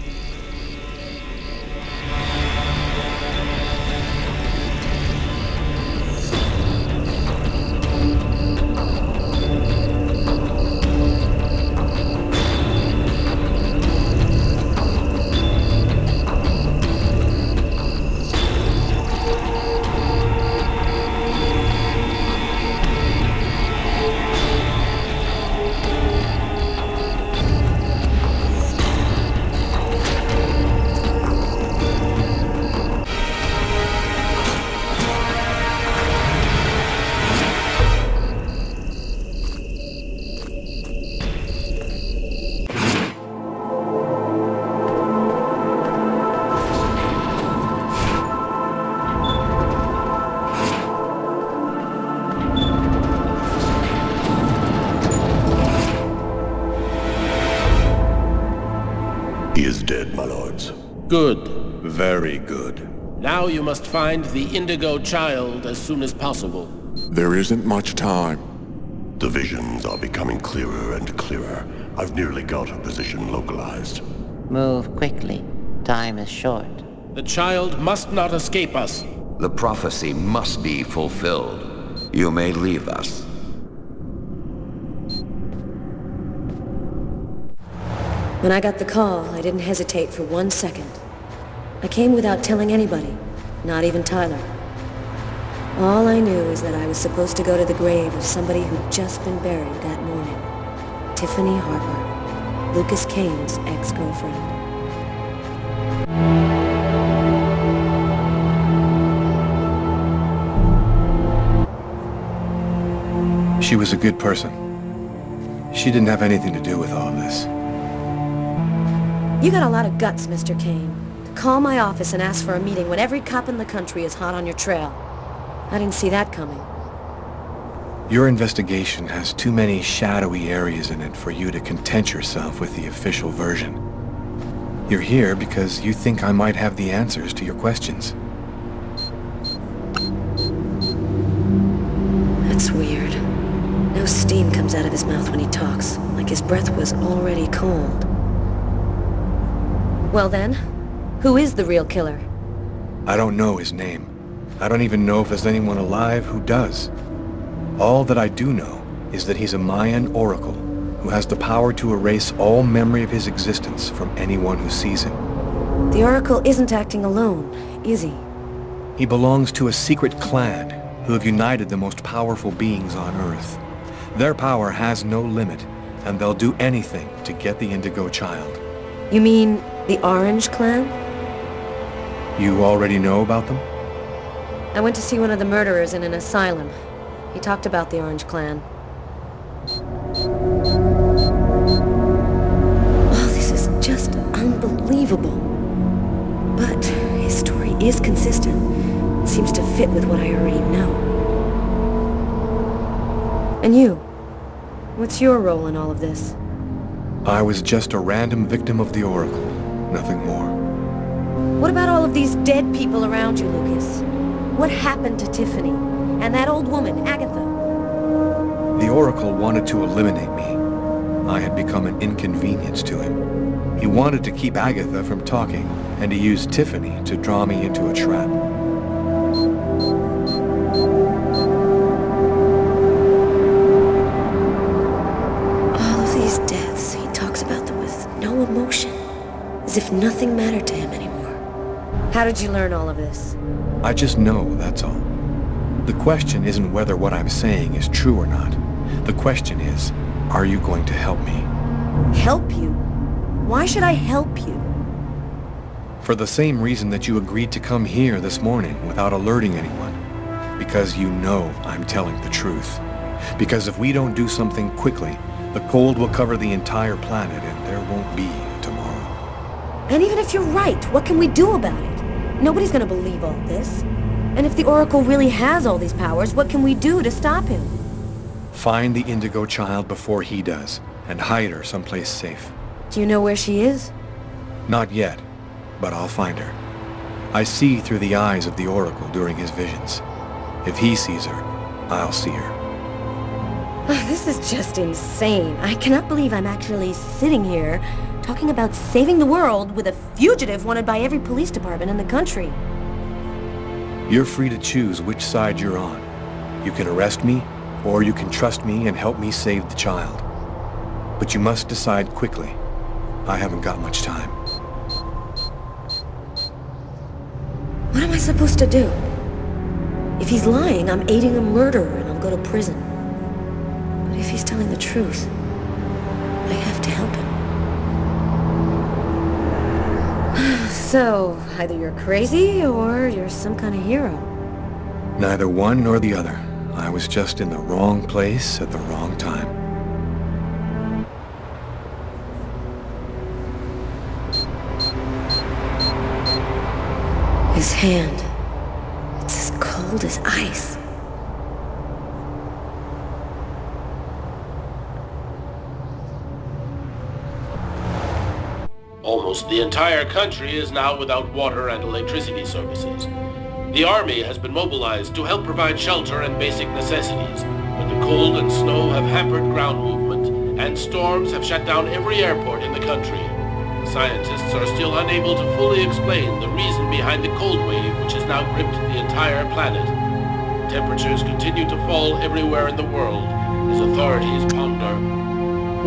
He is dead, my lords. Good. Very good. Now you must find the Indigo child as soon as possible. There isn't much time. The visions are becoming clearer and clearer. I've nearly got her position localized. Move quickly. Time is short. The child must not escape us. The prophecy must be fulfilled. You may leave us. When I got the call, I didn't hesitate for 1 second. I came without telling anybody, not even Tyler. All I knew is that I was supposed to go to the grave of somebody who'd just been buried that morning. Tiffany Harper, Lucas Kane's ex-girlfriend. She was a good person. She didn't have anything to do with all of this. You got a lot of guts, Mr. Kane. To call my office and ask for a meeting when every cop in the country is hot on your trail. I didn't see that coming. Your investigation has too many shadowy areas in it for you to content yourself with the official version. You're here because you think I might have the answers to your questions. That's weird. No steam comes out of his mouth when he talks, like his breath was already cold. Well then, who is the real killer? I don't know his name. I don't even know if there's anyone alive who does. All that I do know is that he's a Mayan oracle who has the power to erase all memory of his existence from anyone who sees him. The Oracle isn't acting alone, is he? He belongs to a secret clan who have united the most powerful beings on Earth. Their power has no limit, and they'll do anything to get the Indigo child. You mean the Orange Clan? You already know about them? I went to see one of the murderers in an asylum. He talked about the Orange Clan. Oh, this is just unbelievable. But his story is consistent. It seems to fit with what I already know. And you? What's What's your role in all of this? I was just a random victim of the Oracle, nothing more. What about all of these dead people around you, Lucas? What happened to Tiffany? And that old woman, Agatha? The Oracle wanted to eliminate me. I had become an inconvenience to him. He wanted to keep Agatha from talking, and he used Tiffany to draw me into a trap. All of these deaths, he talks about them with no emotion, as if nothing mattered to him anymore. How did you learn all of this? I just know, that's all. The question isn't whether what I'm saying is true or not. The question is, are you going to help me? Help you? Why should I help you? For the same reason that you agreed to come here this morning without alerting anyone. Because you know I'm telling the truth. Because if we don't do something quickly, the cold will cover the entire planet and there won't be a tomorrow. And even if you're right, what can we do about it? Nobody's gonna believe all this. And if the Oracle really has all these powers, what can we do to stop him? Find the Indigo child before he does, and hide her someplace safe. Do you know where she is? Not yet, but I'll find her. I see through the eyes of the Oracle during his visions. If he sees her, I'll see her. This is just insane. I cannot believe I'm actually sitting here talking about saving the world with a fugitive wanted by every police department in the country. You're free to choose which side you're on. You can arrest me, or you can trust me and help me save the child. But you must decide quickly. I haven't got much time. What am I supposed to do? If he's lying, I'm aiding a murderer and I'll go to prison. But if he's telling the truth, I have to help him. So, either you're crazy or you're some kind of hero. Neither one nor the other. I was just in the wrong place at the wrong time. His hand. It's as cold as ice. Almost the entire country is now without water and electricity services. The army has been mobilized to help provide shelter and basic necessities, but the cold and snow have hampered ground movement, and storms have shut down every airport in the country. Scientists are still unable to fully explain the reason behind the cold wave which has now gripped the entire planet. Temperatures continue to fall everywhere in the world as authorities ponder.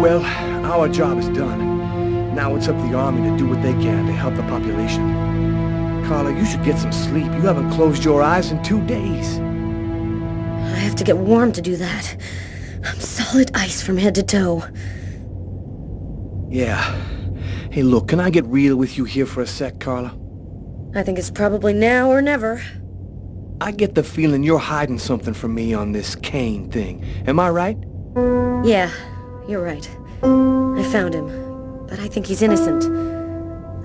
Well, our job is done. Now it's up to the army to do what they can to help the population. Carla, you should get some sleep. You haven't closed your eyes in 2 days. I have to get warm to do that. I'm solid ice from head to toe. Yeah. Hey, look, can I get real with you here for a sec, Carla? I think it's probably now or never. I get the feeling you're hiding something from me on this Kane thing. Am I right? Yeah, you're right. I found him, but I think he's innocent.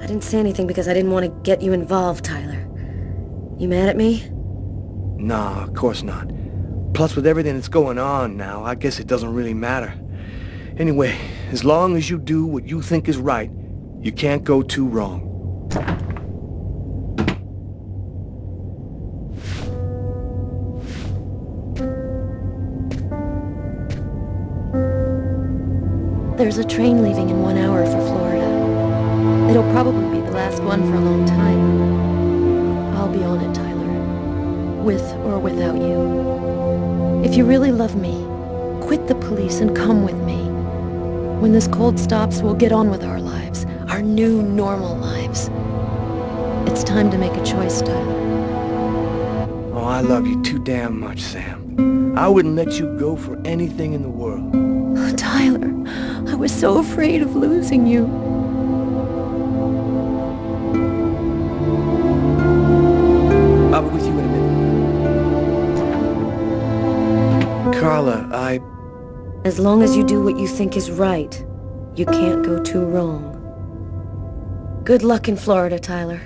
I didn't say anything because I didn't want to get you involved, Tyler. You mad at me? Nah, of course not. Plus, with everything that's going on now, I guess it doesn't really matter. Anyway, as long as you do what you think is right, you can't go too wrong. There's a train leaving in 1 hour for Florida. It'll probably be the last one for a long time. I'll be on it, Tyler. With or without you. If you really love me, quit the police and come with me. When this cold stops, we'll get on with our lives. Our new, normal lives. It's time to make a choice, Tyler. Oh, I love you too damn much, Sam. I wouldn't let you go for anything in the world. Oh, Tyler, I was so afraid of losing you. I'll be with you in a minute. Carla, As long as you do what you think is right, you can't go too wrong. Good luck in Florida, Tyler.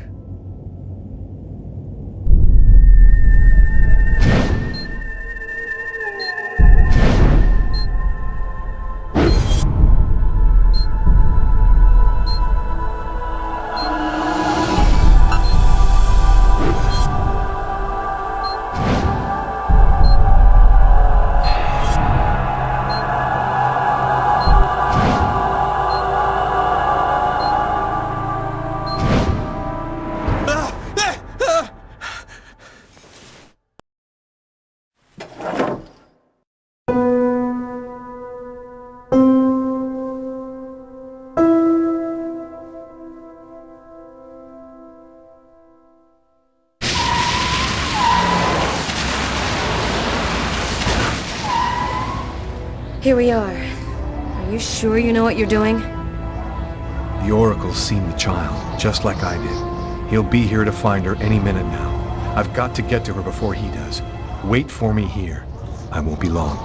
Here we are. Are you sure you know what you're doing? The Oracle's seen the child, just like I did. He'll be here to find her any minute now. I've got to get to her before he does. Wait for me here. I won't be long.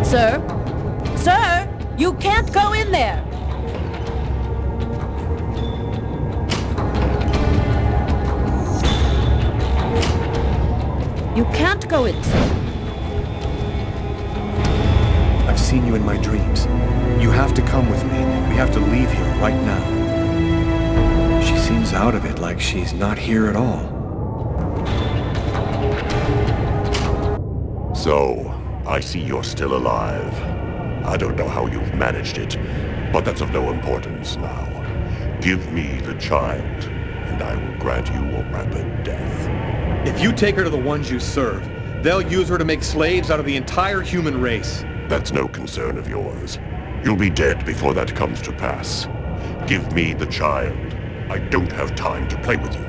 Sir? Sir! You can't go in there! You can't go in, sir. I've seen you in my dreams. You have to come with me. We have to leave here right now. She seems out of it, like she's not here at all. So, I see you're still alive. I don't know how you've managed it, but that's of no importance now. Give me the child, and I will grant you a rapid death. If you take her to the ones you serve, they'll use her to make slaves out of the entire human race. That's no concern of yours. You'll be dead before that comes to pass. Give me the child. I don't have time to play with you.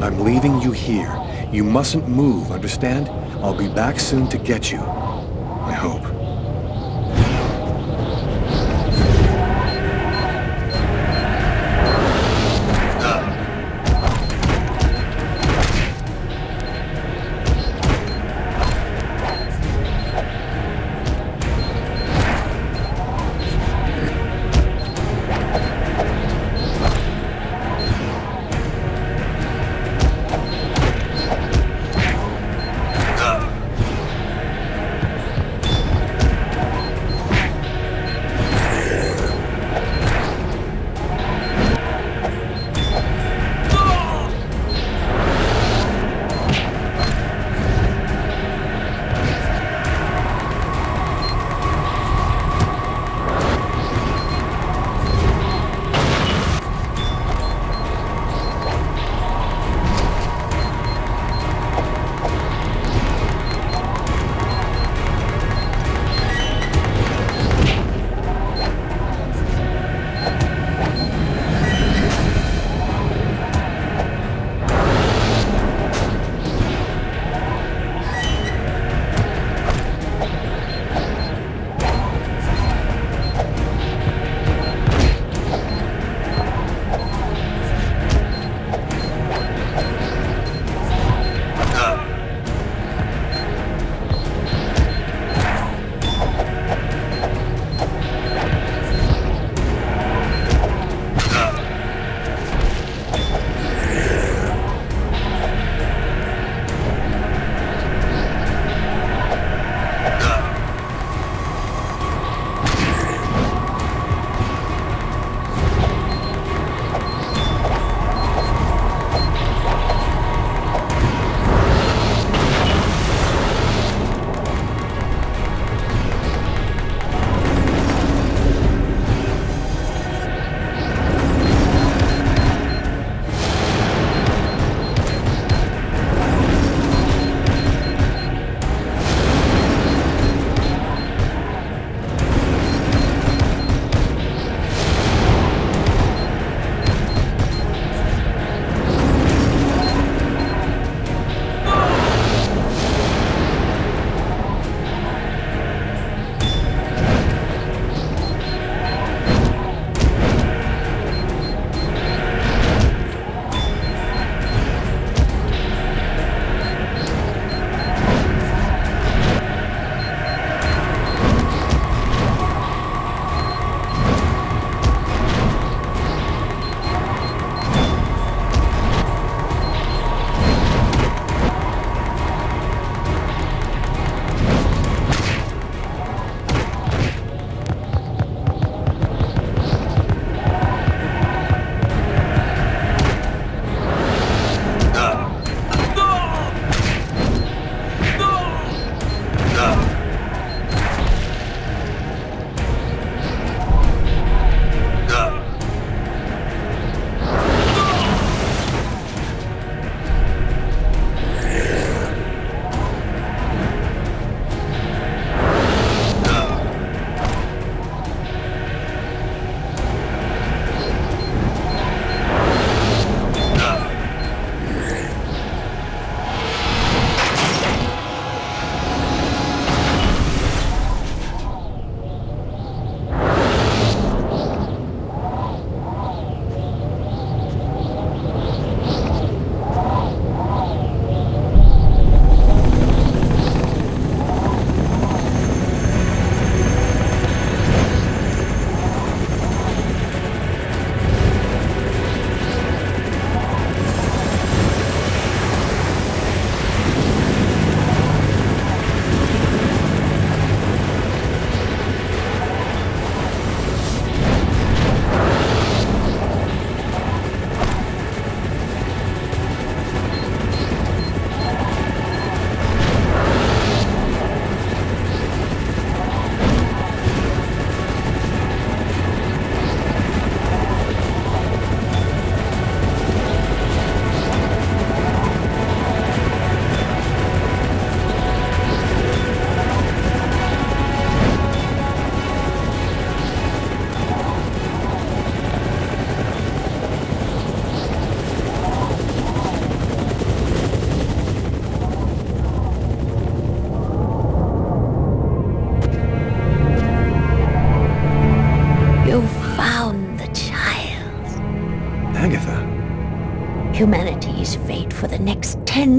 I'm leaving you here. You mustn't move, understand? I'll be back soon to get you. I hope.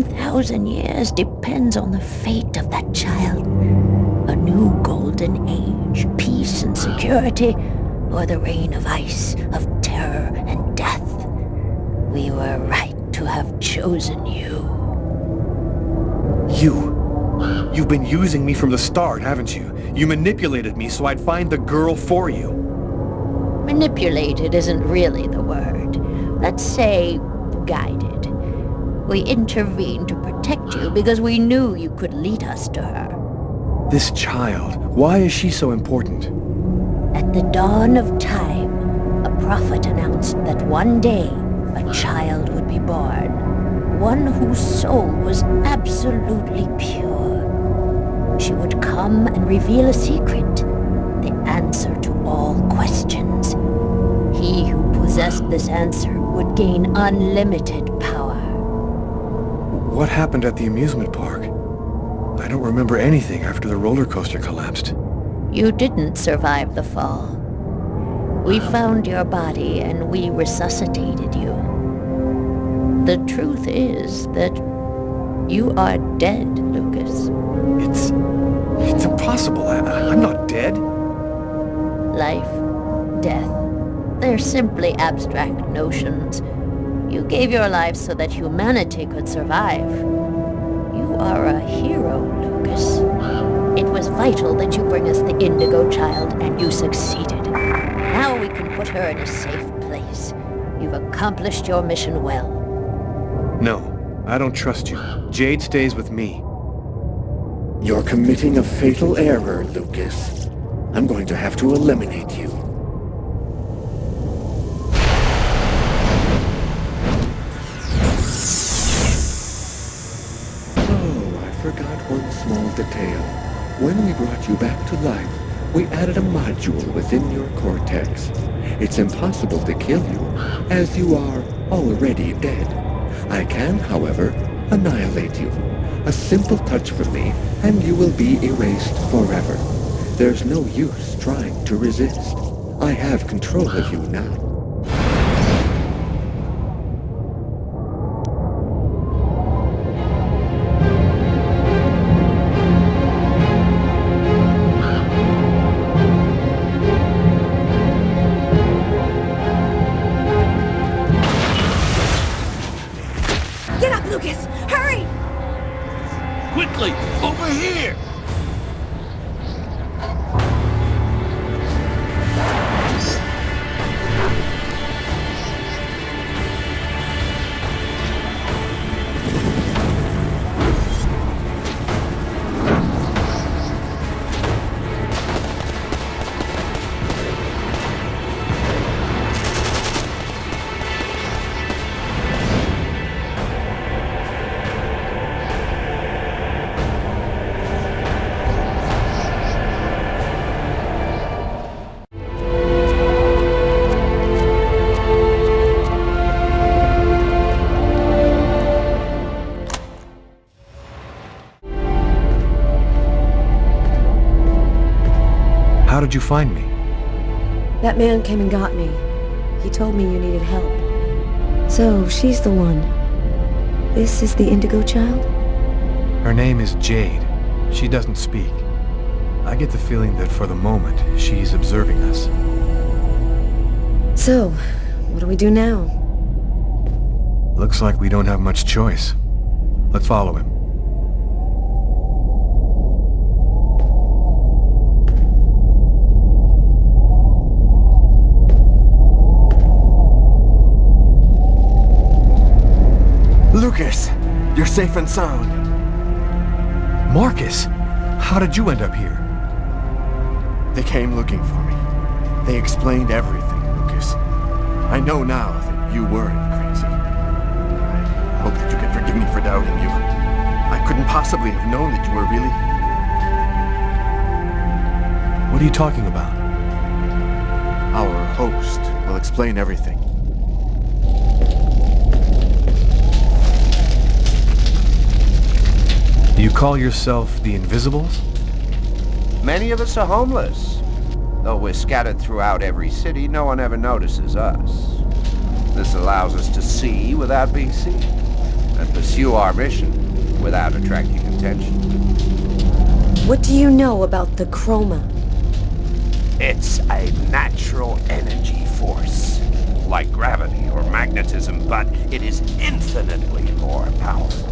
2,000 years depends on the fate of that child. A new golden age, peace and security, or the reign of ice, of terror and death. We were right to have chosen you. You've been using me from the start, haven't you? You manipulated me so I'd find the girl for you. Manipulated isn't really the word. Let's say guided. We intervened to protect you because we knew you could lead us to her. This child, why is she so important? At the dawn of time, a prophet announced that one day a child would be born, one whose soul was absolutely pure. She would come and reveal a secret, the answer to all questions. He who possessed this answer would gain unlimited power. What happened at the amusement park? I don't remember anything after the roller coaster collapsed. You didn't survive the fall. We found your body and we resuscitated you. The truth is that you are dead, Lucas. It's impossible. I'm not dead. Life, death, they're simply abstract notions. You gave your life so that humanity could survive. You are a hero, Lucas. It was vital that you bring us the Indigo child, and you succeeded. Now we can put her in a safe place. You've accomplished your mission well. No, I don't trust you. Jade stays with me. You're committing a fatal error, Lucas. I'm going to have to eliminate you. Oh, I forgot one small detail. When we brought you back to life, we added a module within your cortex. It's impossible to kill you, as you are already dead. I can, however, annihilate you. A simple touch from me, and you will be erased forever. There's no use trying to resist. I have control of you now. Get up, Lucas! Hurry! Quickly! Over here! How did you find me? That man came and got me. He told me you needed help. So, she's the one. This is the Indigo child? Her name is Jade. She doesn't speak. I get the feeling that for the moment, she's observing us. So, what do we do now? Looks like we don't have much choice. Let's follow him. Lucas, you're safe and sound. Marcus, how did you end up here? They came looking for me. They explained everything, Lucas. I know now that you weren't crazy. I hope that you can forgive me for doubting you. I couldn't possibly have known that you were really... What are you talking about? Our host will explain everything. Do you call yourself the Invisibles? Many of us are homeless. Though we're scattered throughout every city, no one ever notices us. This allows us to see without being seen. and pursue our mission without attracting attention. What do you know about the chroma? It's a natural energy force, like gravity or magnetism, but it is infinitely more powerful.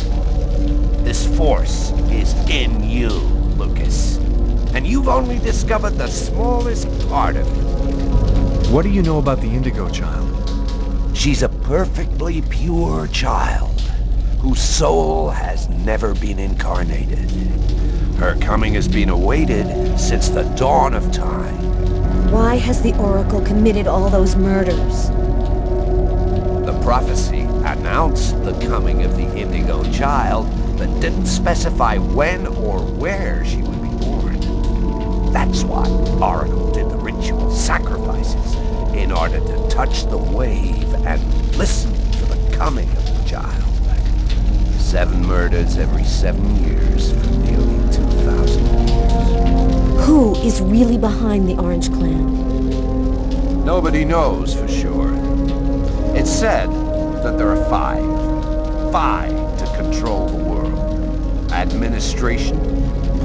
This force is in you, Lucas, and you've only discovered the smallest part of it. What do you know about the Indigo child? She's a perfectly pure child, whose soul has never been incarnated. Her coming has been awaited since the dawn of time. Why has the Oracle committed all those murders? The prophecy announced the coming of the Indigo child, but didn't specify when or where she would be born. That's why the Oracle did the ritual sacrifices, in order to touch the wave and listen for the coming of the child. 7 murders every 7 years for nearly 2,000 years. Who is really behind the Orange Clan? Nobody knows for sure. It's said that there are 5. 5 to control the world. Administration,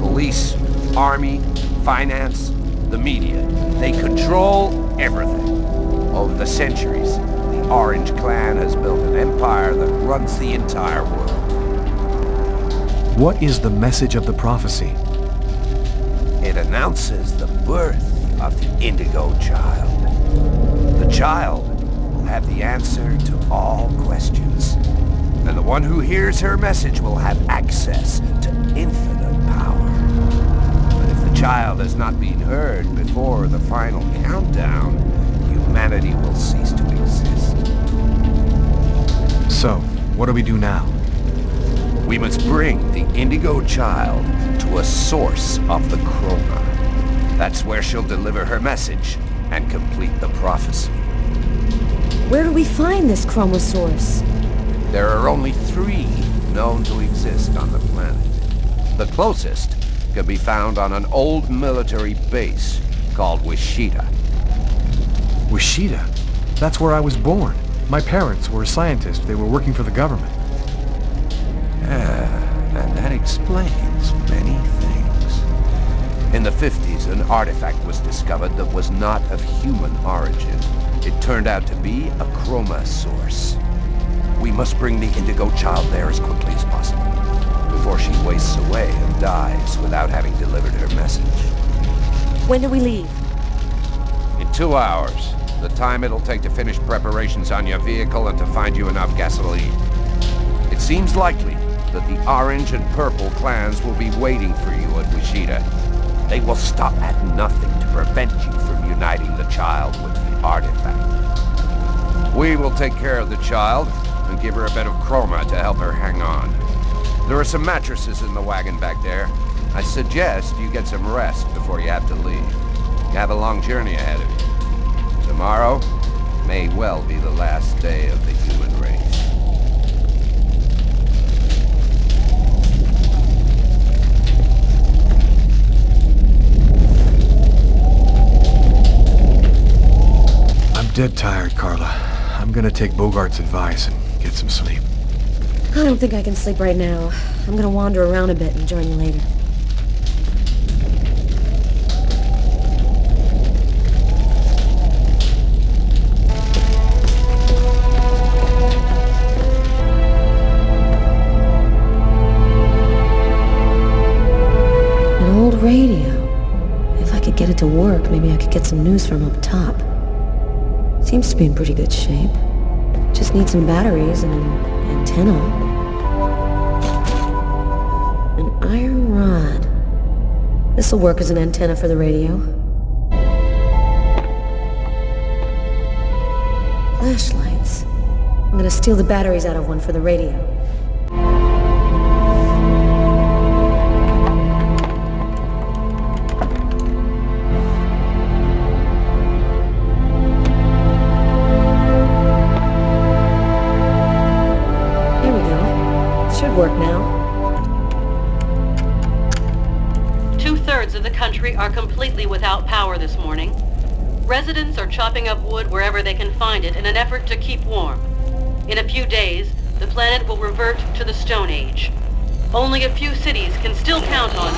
police, army, finance, the media. They control everything. Over the centuries, the Orange Clan has built an empire that runs the entire world. What is the message of the prophecy? It announces the birth of the Indigo child. The child will have the answer to all questions. And the one who hears her message will have access to infinite power. But if the child has not been heard before the final countdown, humanity will cease to exist. So, what do we do now? We must bring the Indigo child to a source of the chroma. That's where she'll deliver her message and complete the prophecy. Where do we find this chroma source? There are only 3 known to exist on the planet. The closest can be found on an old military base called Wichita. Wichita? That's where I was born. My parents were scientists. They were working for the government. And that explains many things. In the 50s, an artifact was discovered that was not of human origin. It turned out to be a chroma source. We must bring the Indigo child there as quickly as possible, before she wastes away and dies without having delivered her message. When do we leave? In 2 hours. The time it'll take to finish preparations on your vehicle and to find you enough gasoline. It seems likely that the Orange and Purple clans will be waiting for you at Wichita. They will stop at nothing to prevent you from uniting the child with the artifact. We will take care of the child and give her a bit of chroma to help her hang on. There are some mattresses in the wagon back there. I suggest you get some rest before you have to leave. You have a long journey ahead of you. Tomorrow may well be the last day of the human race. I'm dead tired, Carla. I'm gonna take Bogart's advice and get some sleep. I don't think I can sleep right now. I'm gonna wander around a bit and join you later. An old radio. If I could get it to work, maybe I could get some news from up top. Seems to be in pretty good shape. Just need some batteries and an antenna. An iron rod. This'll work as an antenna for the radio. Flashlights. I'm gonna steal the batteries out of one for the radio. Work now. 2/3 of the country are completely without power this morning. Residents are chopping up wood wherever they can find it in an effort to keep warm. In a few days, the planet will revert to the Stone Age. Only a few cities can still count on...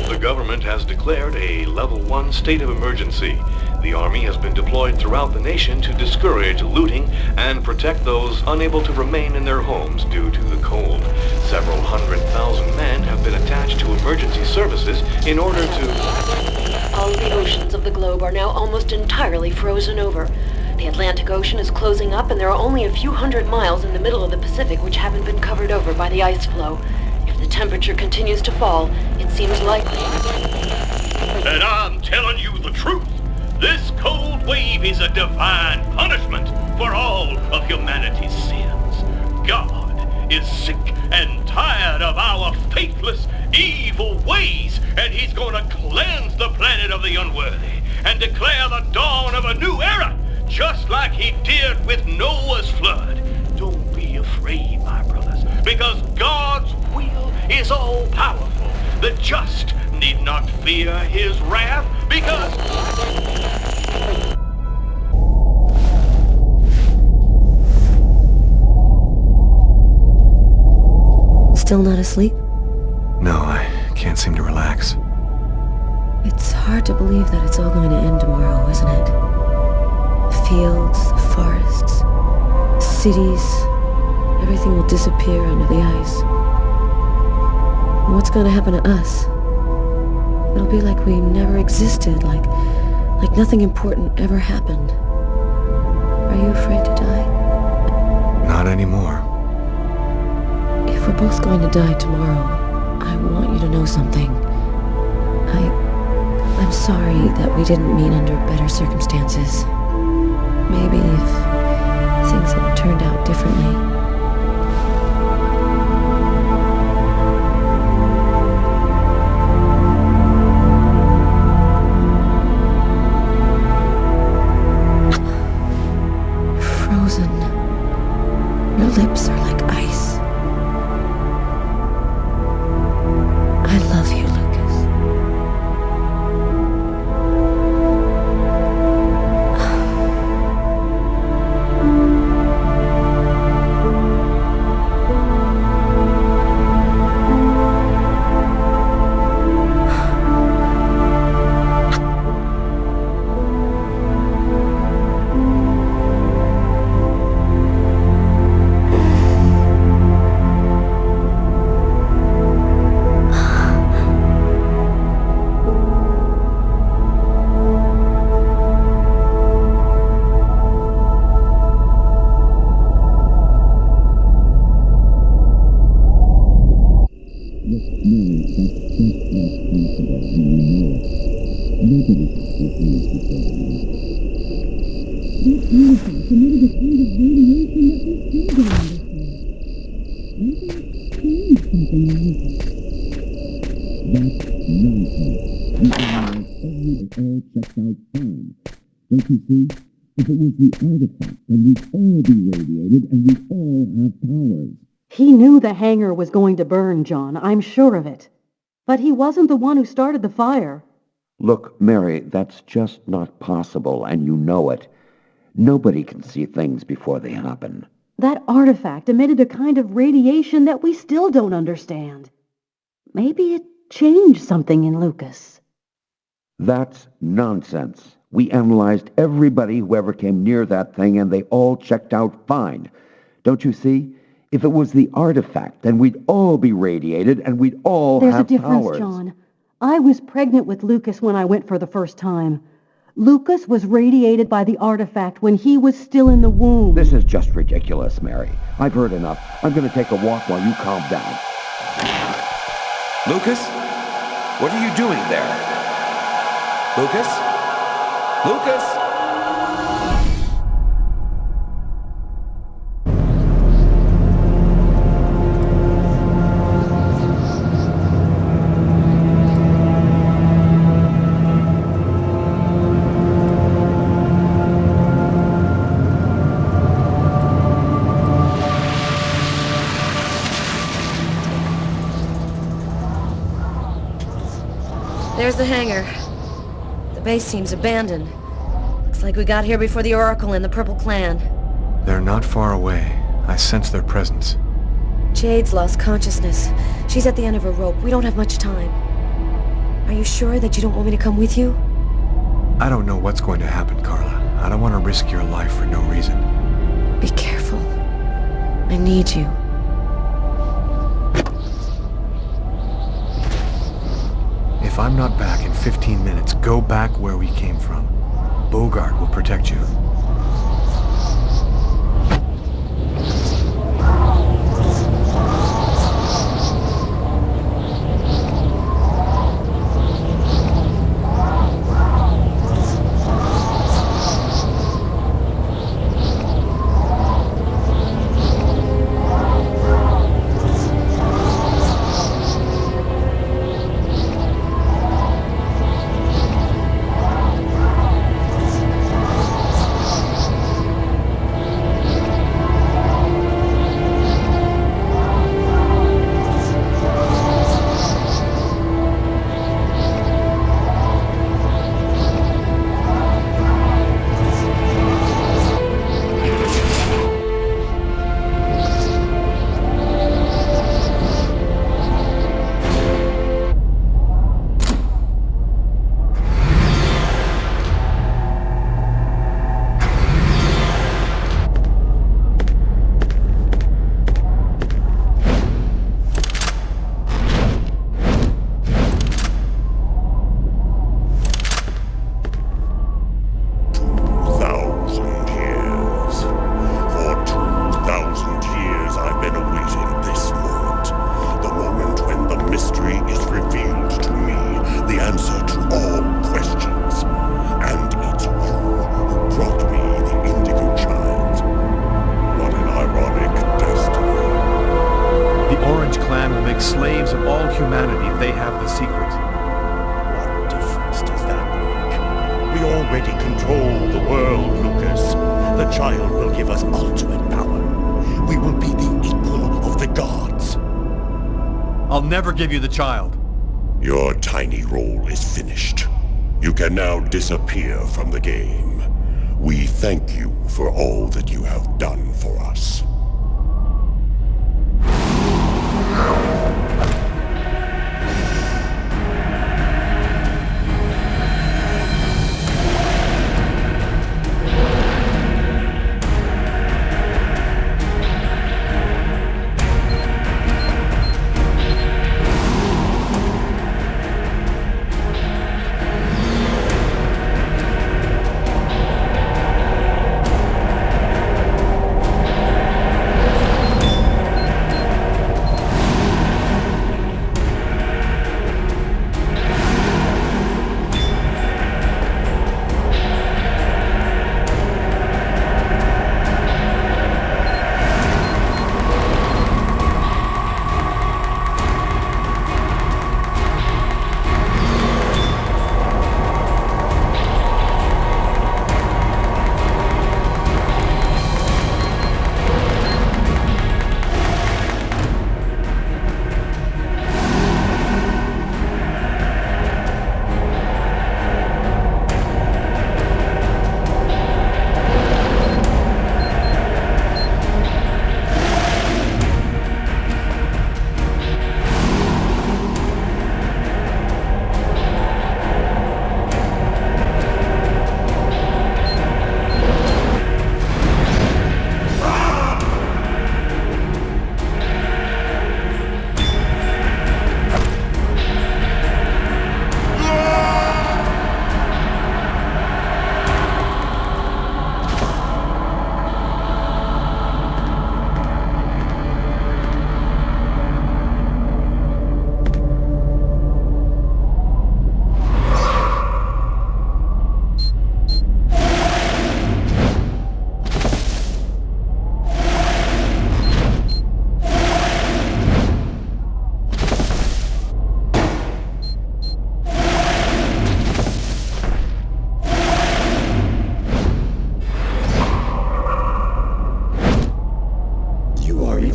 The government has declared a Level 1 state of emergency. The Army has been deployed throughout the nation to discourage looting and protect those unable to remain in their homes due to the cold. Several 100,000 men have been attached to emergency services in order to... All of the oceans of the globe are now almost entirely frozen over. The Atlantic Ocean is closing up, and there are only a few hundred miles in the middle of the Pacific which haven't been covered over by the ice flow. If the temperature continues to fall, it seems likely... And I'm telling you the truth. This cold wave is a divine punishment for all of humanity's sins. God is sick and tired of our faithless, evil ways, and he's going to cleanse the planet of the unworthy and declare the dawn of a new era, just like he did with Noah's flood. Don't be afraid, my brothers, because God's will is all-powerful. The just need not fear his wrath, because... Still not asleep? No, I can't seem to relax. It's hard to believe that it's all going to end tomorrow, isn't it? The fields, the forests, the cities, everything will disappear under the ice. And what's going to happen to us? It'll be like we never existed, like nothing important ever happened. Are you afraid to die? Not anymore. If we're both going to die tomorrow, I want you to know something. I'm sorry that we didn't meet under better circumstances. Maybe if things had turned out differently. Your lips are like ice. I love you, Lucas. Don't you see? If it was the artifact, then we'd all be radiated and we'd all have powers. He knew the hangar was going to burn, John. I'm sure of it. But he wasn't the one who started the fire. Look, Mary, that's just not possible, and you know it. Nobody can see things before they happen. That artifact emitted a kind of radiation that we still don't understand. Maybe it changed something in Lucas. That's nonsense. We analyzed everybody who ever came near that thing, and they all checked out fine. Don't you see? If it was the artifact, then we'd all be radiated, and we'd all have powers. There's a difference, John. I was pregnant with Lucas when I went for the first time. Lucas was radiated by the artifact when he was still in the womb. This is just ridiculous, Mary. I've heard enough. I'm going to take a walk while you calm down. Lucas? What are you doing there? Lucas? Lucas? There's the hangar. The base seems abandoned. Looks like we got here before the Oracle and the Purple Clan. They're not far away. I sense their presence. Jade's lost consciousness. She's at the end of her rope. We don't have much time. Are you sure that you don't want me to come with you? I don't know what's going to happen, Carla. I don't want to risk your life for no reason. Be careful. I need you. If I'm not back in 15 minutes, go back where we came from. Bogart will protect you. Slaves of all humanity, they have the secret. What difference does that make? We already control the world, Lucas. The child will give us ultimate power. We will be the equal of the gods. I'll never give you the child. Your tiny role is finished. You can now disappear from the game. We thank you for all that you have done for us.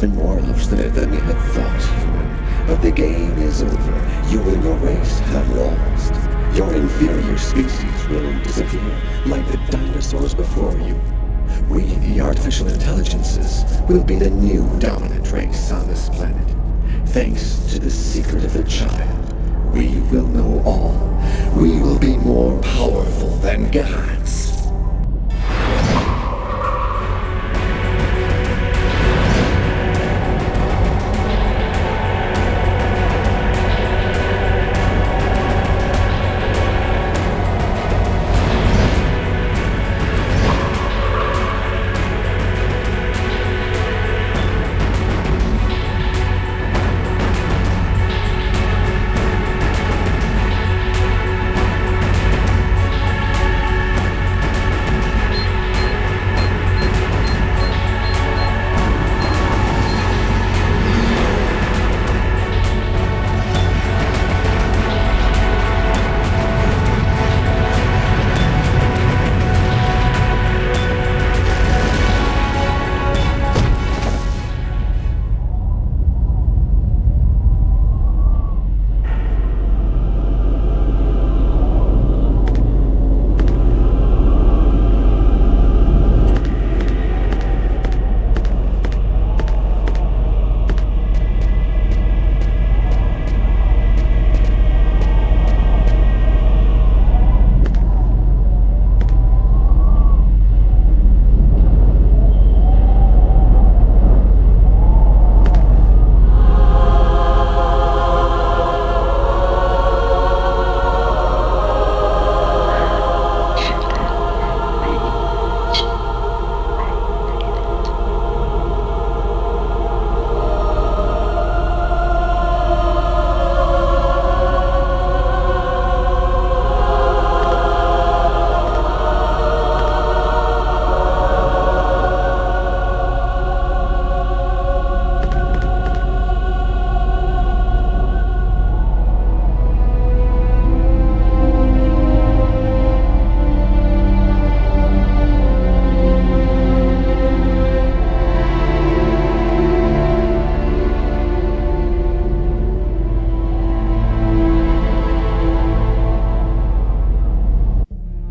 even more obstinate than you had thought, human. But the game is over. You and your race have lost. Your inferior species will disappear, like the dinosaurs before you. We, the artificial intelligences, will be the new dominant race on this planet. Thanks to the secret of the child, we will know all. We will be more powerful than gods.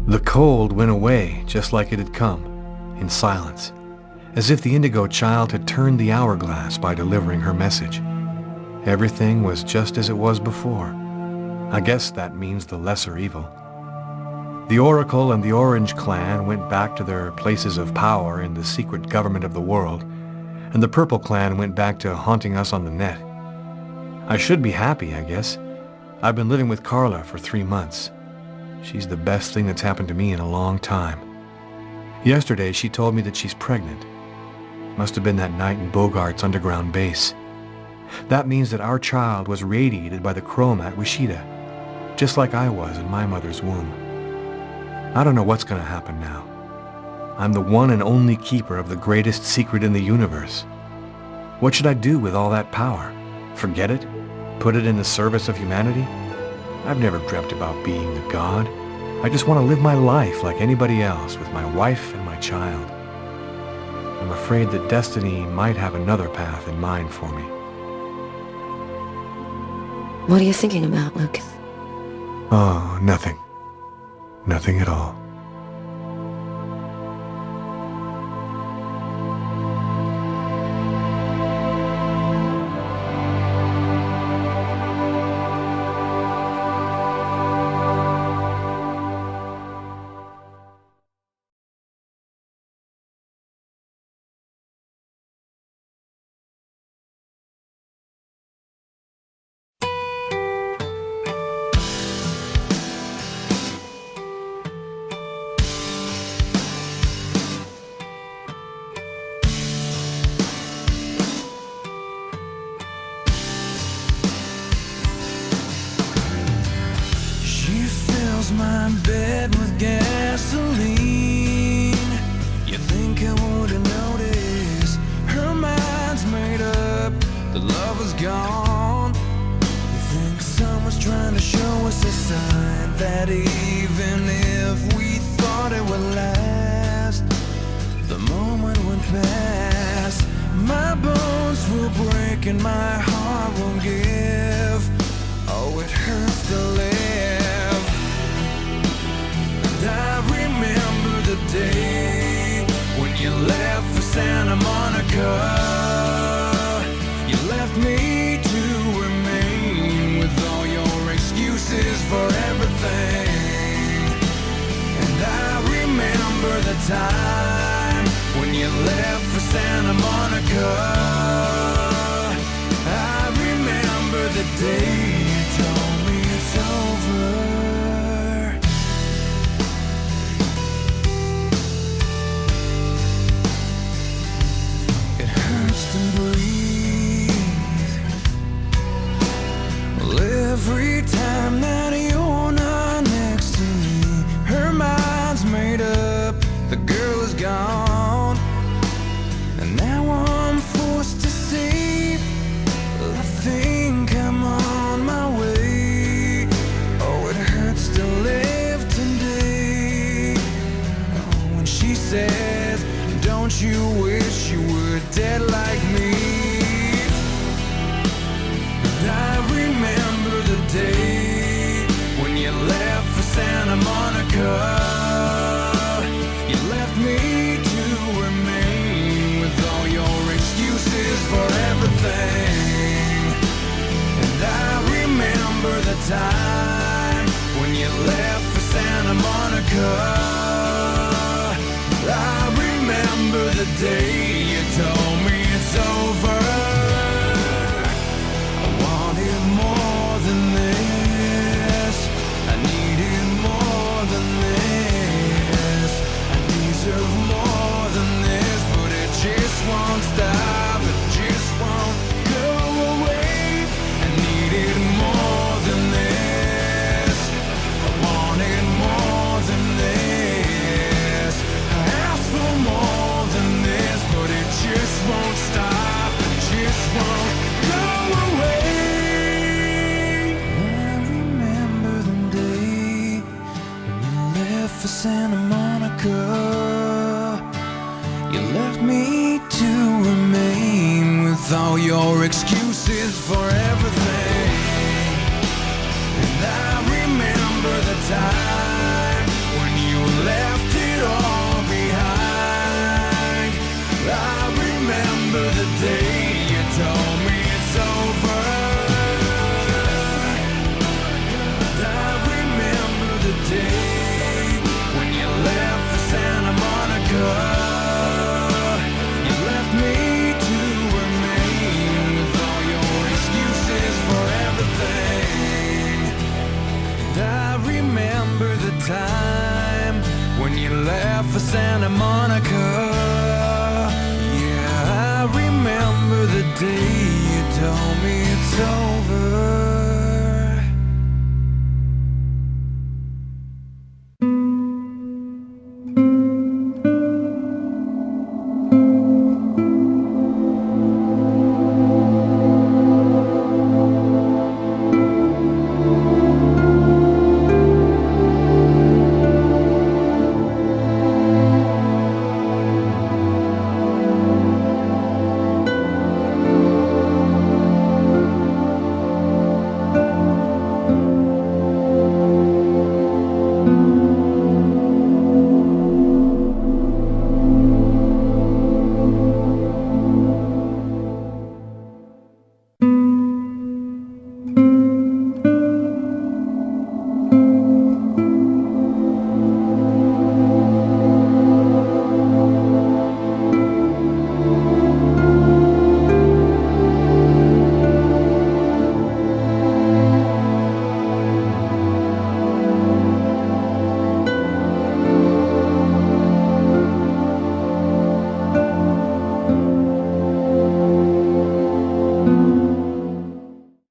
The cold went away just like it had come, in silence, as if the Indigo child had turned the hourglass by delivering her message. Everything was just as it was before. I guess that means the lesser evil. The Oracle and the Orange Clan went back to their places of power in the secret government of the world, and the Purple Clan went back to haunting us on the net. I should be happy, I guess. I've been living with Carla for 3 months. She's the best thing that's happened to me in a long time. Yesterday, she told me that she's pregnant. Must have been that night in Bogart's underground base. That means that our child was radiated by the chrome at Wishida, just like I was in my mother's womb. I don't know what's going to happen now. I'm the one and only keeper of the greatest secret in the universe. What should I do with all that power? Forget it? Put it in the service of humanity? I've never dreamt about being a god. I just want to live my life like anybody else with my wife and my child. I'm afraid that destiny might have another path in mind for me. What are you thinking about, Lucas? Oh, nothing. Nothing at all. My bed with gasoline. You think I would've noticed? Her mind's made up, the love is gone. You think someone's trying to show us a sign that even if we thought it would last, the moment went past. My bones will break and my heart won't give. Oh, it hurts to live. I remember the day when you Santa Monica. I remember the day you told me it's over. It hurts to breathe. Well, every time that you're not next to me, her mind's made up, the girl is gone. And now I'm forced to say, I think I'm on my way. Oh, it hurts to live today. Oh, when she says, don't you wish you were dead like me? And I remember the day when you left for Santa Monica. You left me to remain with all your excuses for everything. And I remember the time when you left for Santa Monica. I remember the day you told me it's over. I wanted more than this. I needed more than this. I deserve more than this, but it just won't stop. It just won't go away. I needed more than this. I wanted more than this. I asked for more than this, but it just won't stop. It just won't go away. I remember the day when you left for Santa Monica. You left me to remain with all your excuses for everything. And I remember the time when you left it all behind. I remember the day you told me it's over. And I remember the day when you left for Santa Monica. You left me to remain with all your excuses for everything. And I remember the time when you left for Santa Monica.